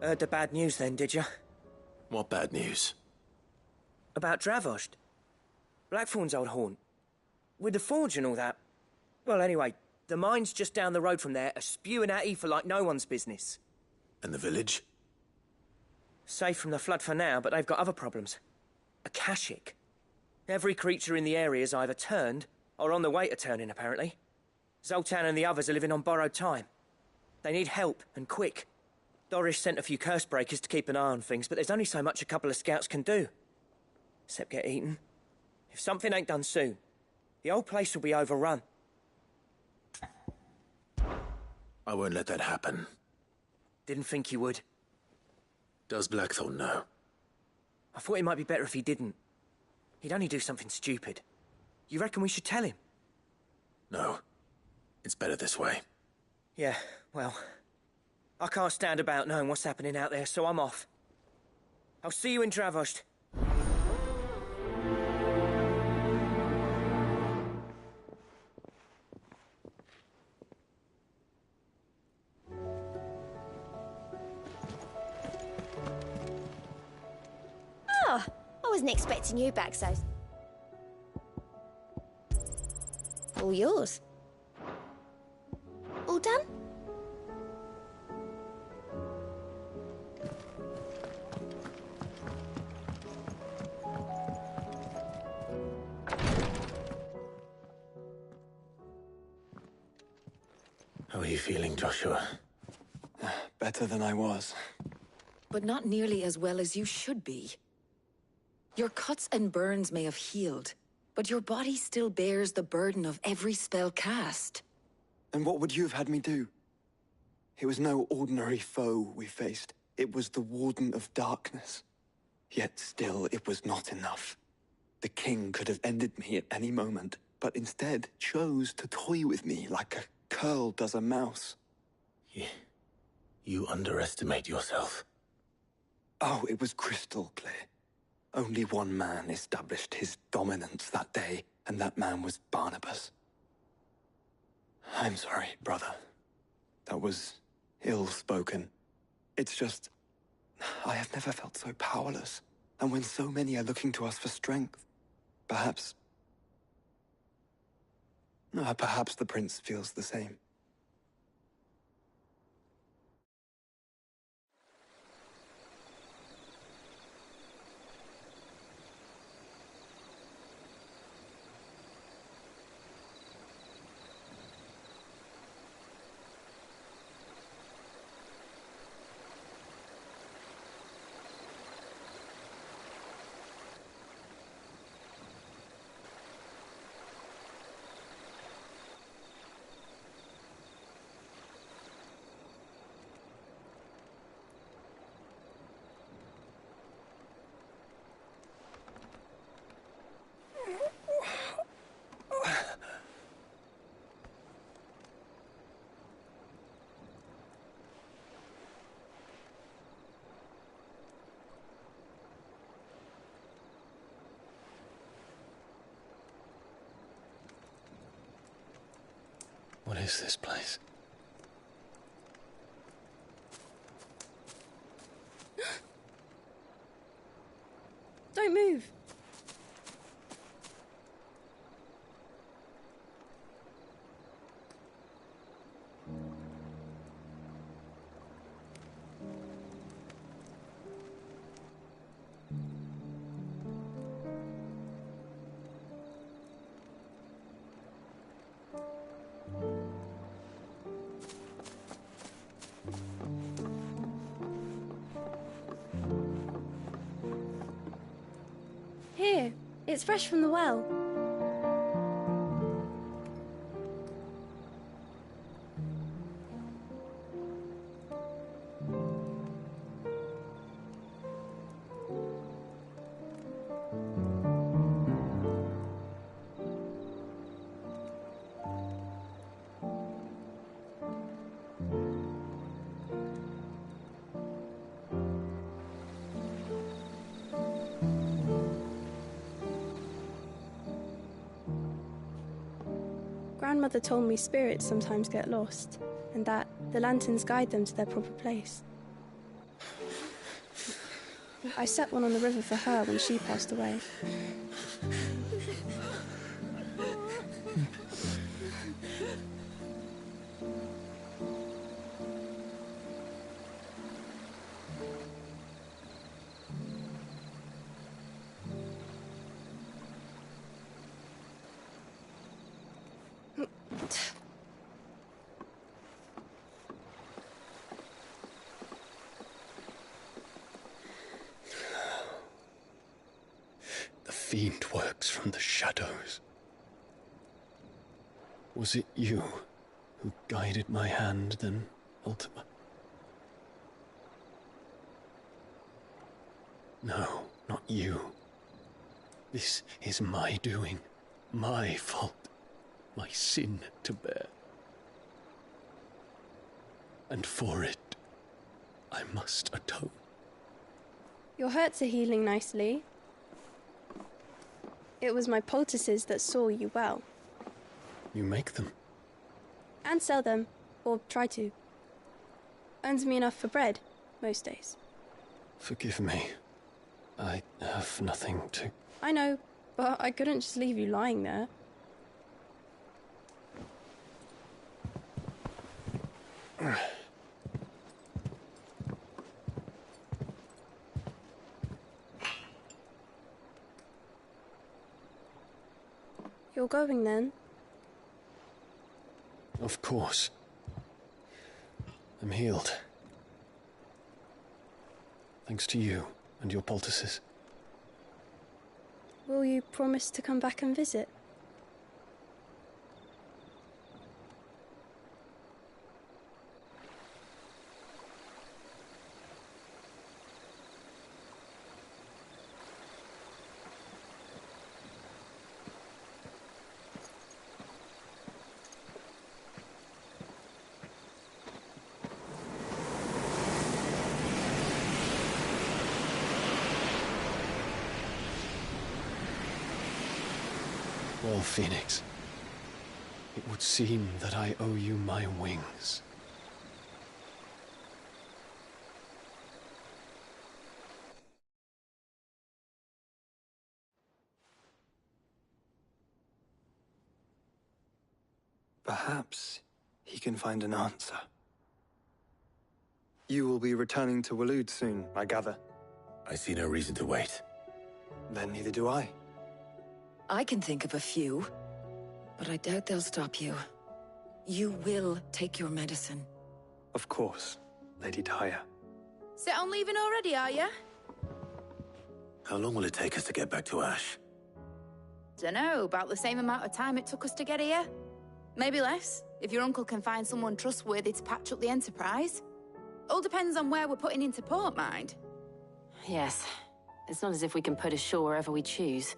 Heard the bad news then, did you? What bad news? About Dravost. Blackthorn's old haunt. With the forge and all that. Well, anyway, the mine's just down the road from there are spewing out ether like no one's business. And the village? Safe from the flood for now, but they've got other problems. A Kashik. Every creature in the area's either turned or on the way to turning, apparently. Zoltan and the others are living on borrowed time. They need help, and quick. Doris sent a few curse breakers to keep an eye on things, but there's only so much a couple of scouts can do. Except get eaten. If something ain't done soon, the old place will be overrun. I won't let that happen. Didn't think you would. Does Blackthorn know? I thought it might be better if he didn't. He'd only do something stupid. You reckon we should tell him? No. It's better this way. Yeah, well, I can't stand about knowing what's happening out there, so I'm off. I'll see you in Dravost. Oh, I wasn't expecting you back, so... All yours. All done? How are you feeling, Joshua? Better than I was. But not nearly as well as you should be. Your cuts and burns may have healed, but your body still bears the burden of every spell cast. And what would you have had me do? It was no ordinary foe we faced. It was the Warden of Darkness. Yet still, it was not enough. The king could have ended me at any moment, but instead chose to toy with me like a curl does a mouse. You underestimate yourself. Oh, it was crystal clear. Only one man established his dominance that day, and that man was Barnabas. I'm sorry, brother. That was ill-spoken. It's just, I have never felt so powerless. And when so many are looking to us for strength, perhaps the prince feels the same. What is this place? Don't move. Here, it's fresh from the well. Grandmother told me spirits sometimes get lost, and that the lanterns guide them to their proper place. I set one on the river for her when she passed away. The fiend works from the shadows. Was it you who guided my hand then, Ultima? No, not you. This is my doing, my fault, my sin to bear. And for it, I must atone. Your hurts are healing nicely. It was my poultices that saw you well. You make them? And sell them, or try to. Earns me enough for bread, most days. Forgive me. I have nothing to... I know, but I couldn't just leave you lying there. You're going then? Of course. I'm healed. Thanks to you and your poultices. Will you promise to come back and visit? Well, Phoenix, it would seem that I owe you my wings. Perhaps he can find an answer. You will be returning to Waloed soon, I gather. I see no reason to wait. Then neither do I. I can think of a few, but I doubt they'll stop you. You will take your medicine. Of course, Lady Daya. Set on leaving already, are you? How long will it take us to get back to Ash? Dunno, about the same amount of time it took us to get here. Maybe less, if your uncle can find someone trustworthy to patch up the Enterprise. All depends on where we're putting into port, mind. Yes. It's not as if we can put ashore wherever we choose.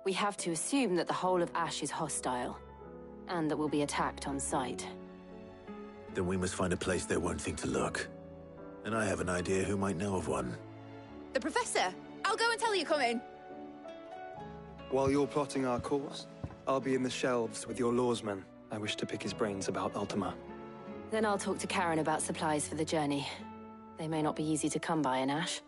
We have to assume that the whole of Ash is hostile, and that we'll be attacked on sight. Then we must find a place they won't think to look. And I have an idea who might know of one. The Professor! I'll go and tell you come in. While you're plotting our course, I'll be in the shelves with your lawsman. I wish to pick his brains about Ultima. Then I'll talk to Karen about supplies for the journey. They may not be easy to come by in Ash.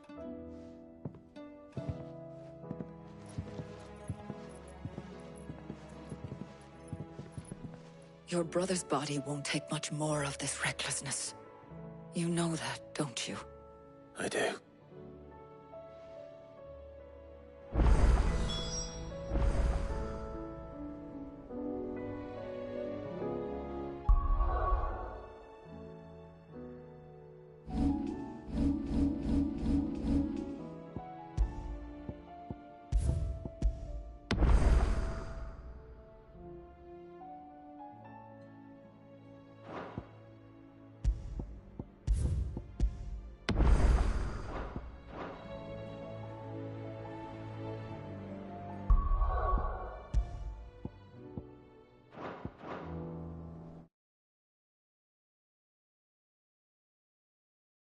Your brother's body won't take much more of this recklessness. You know that, don't you? I do.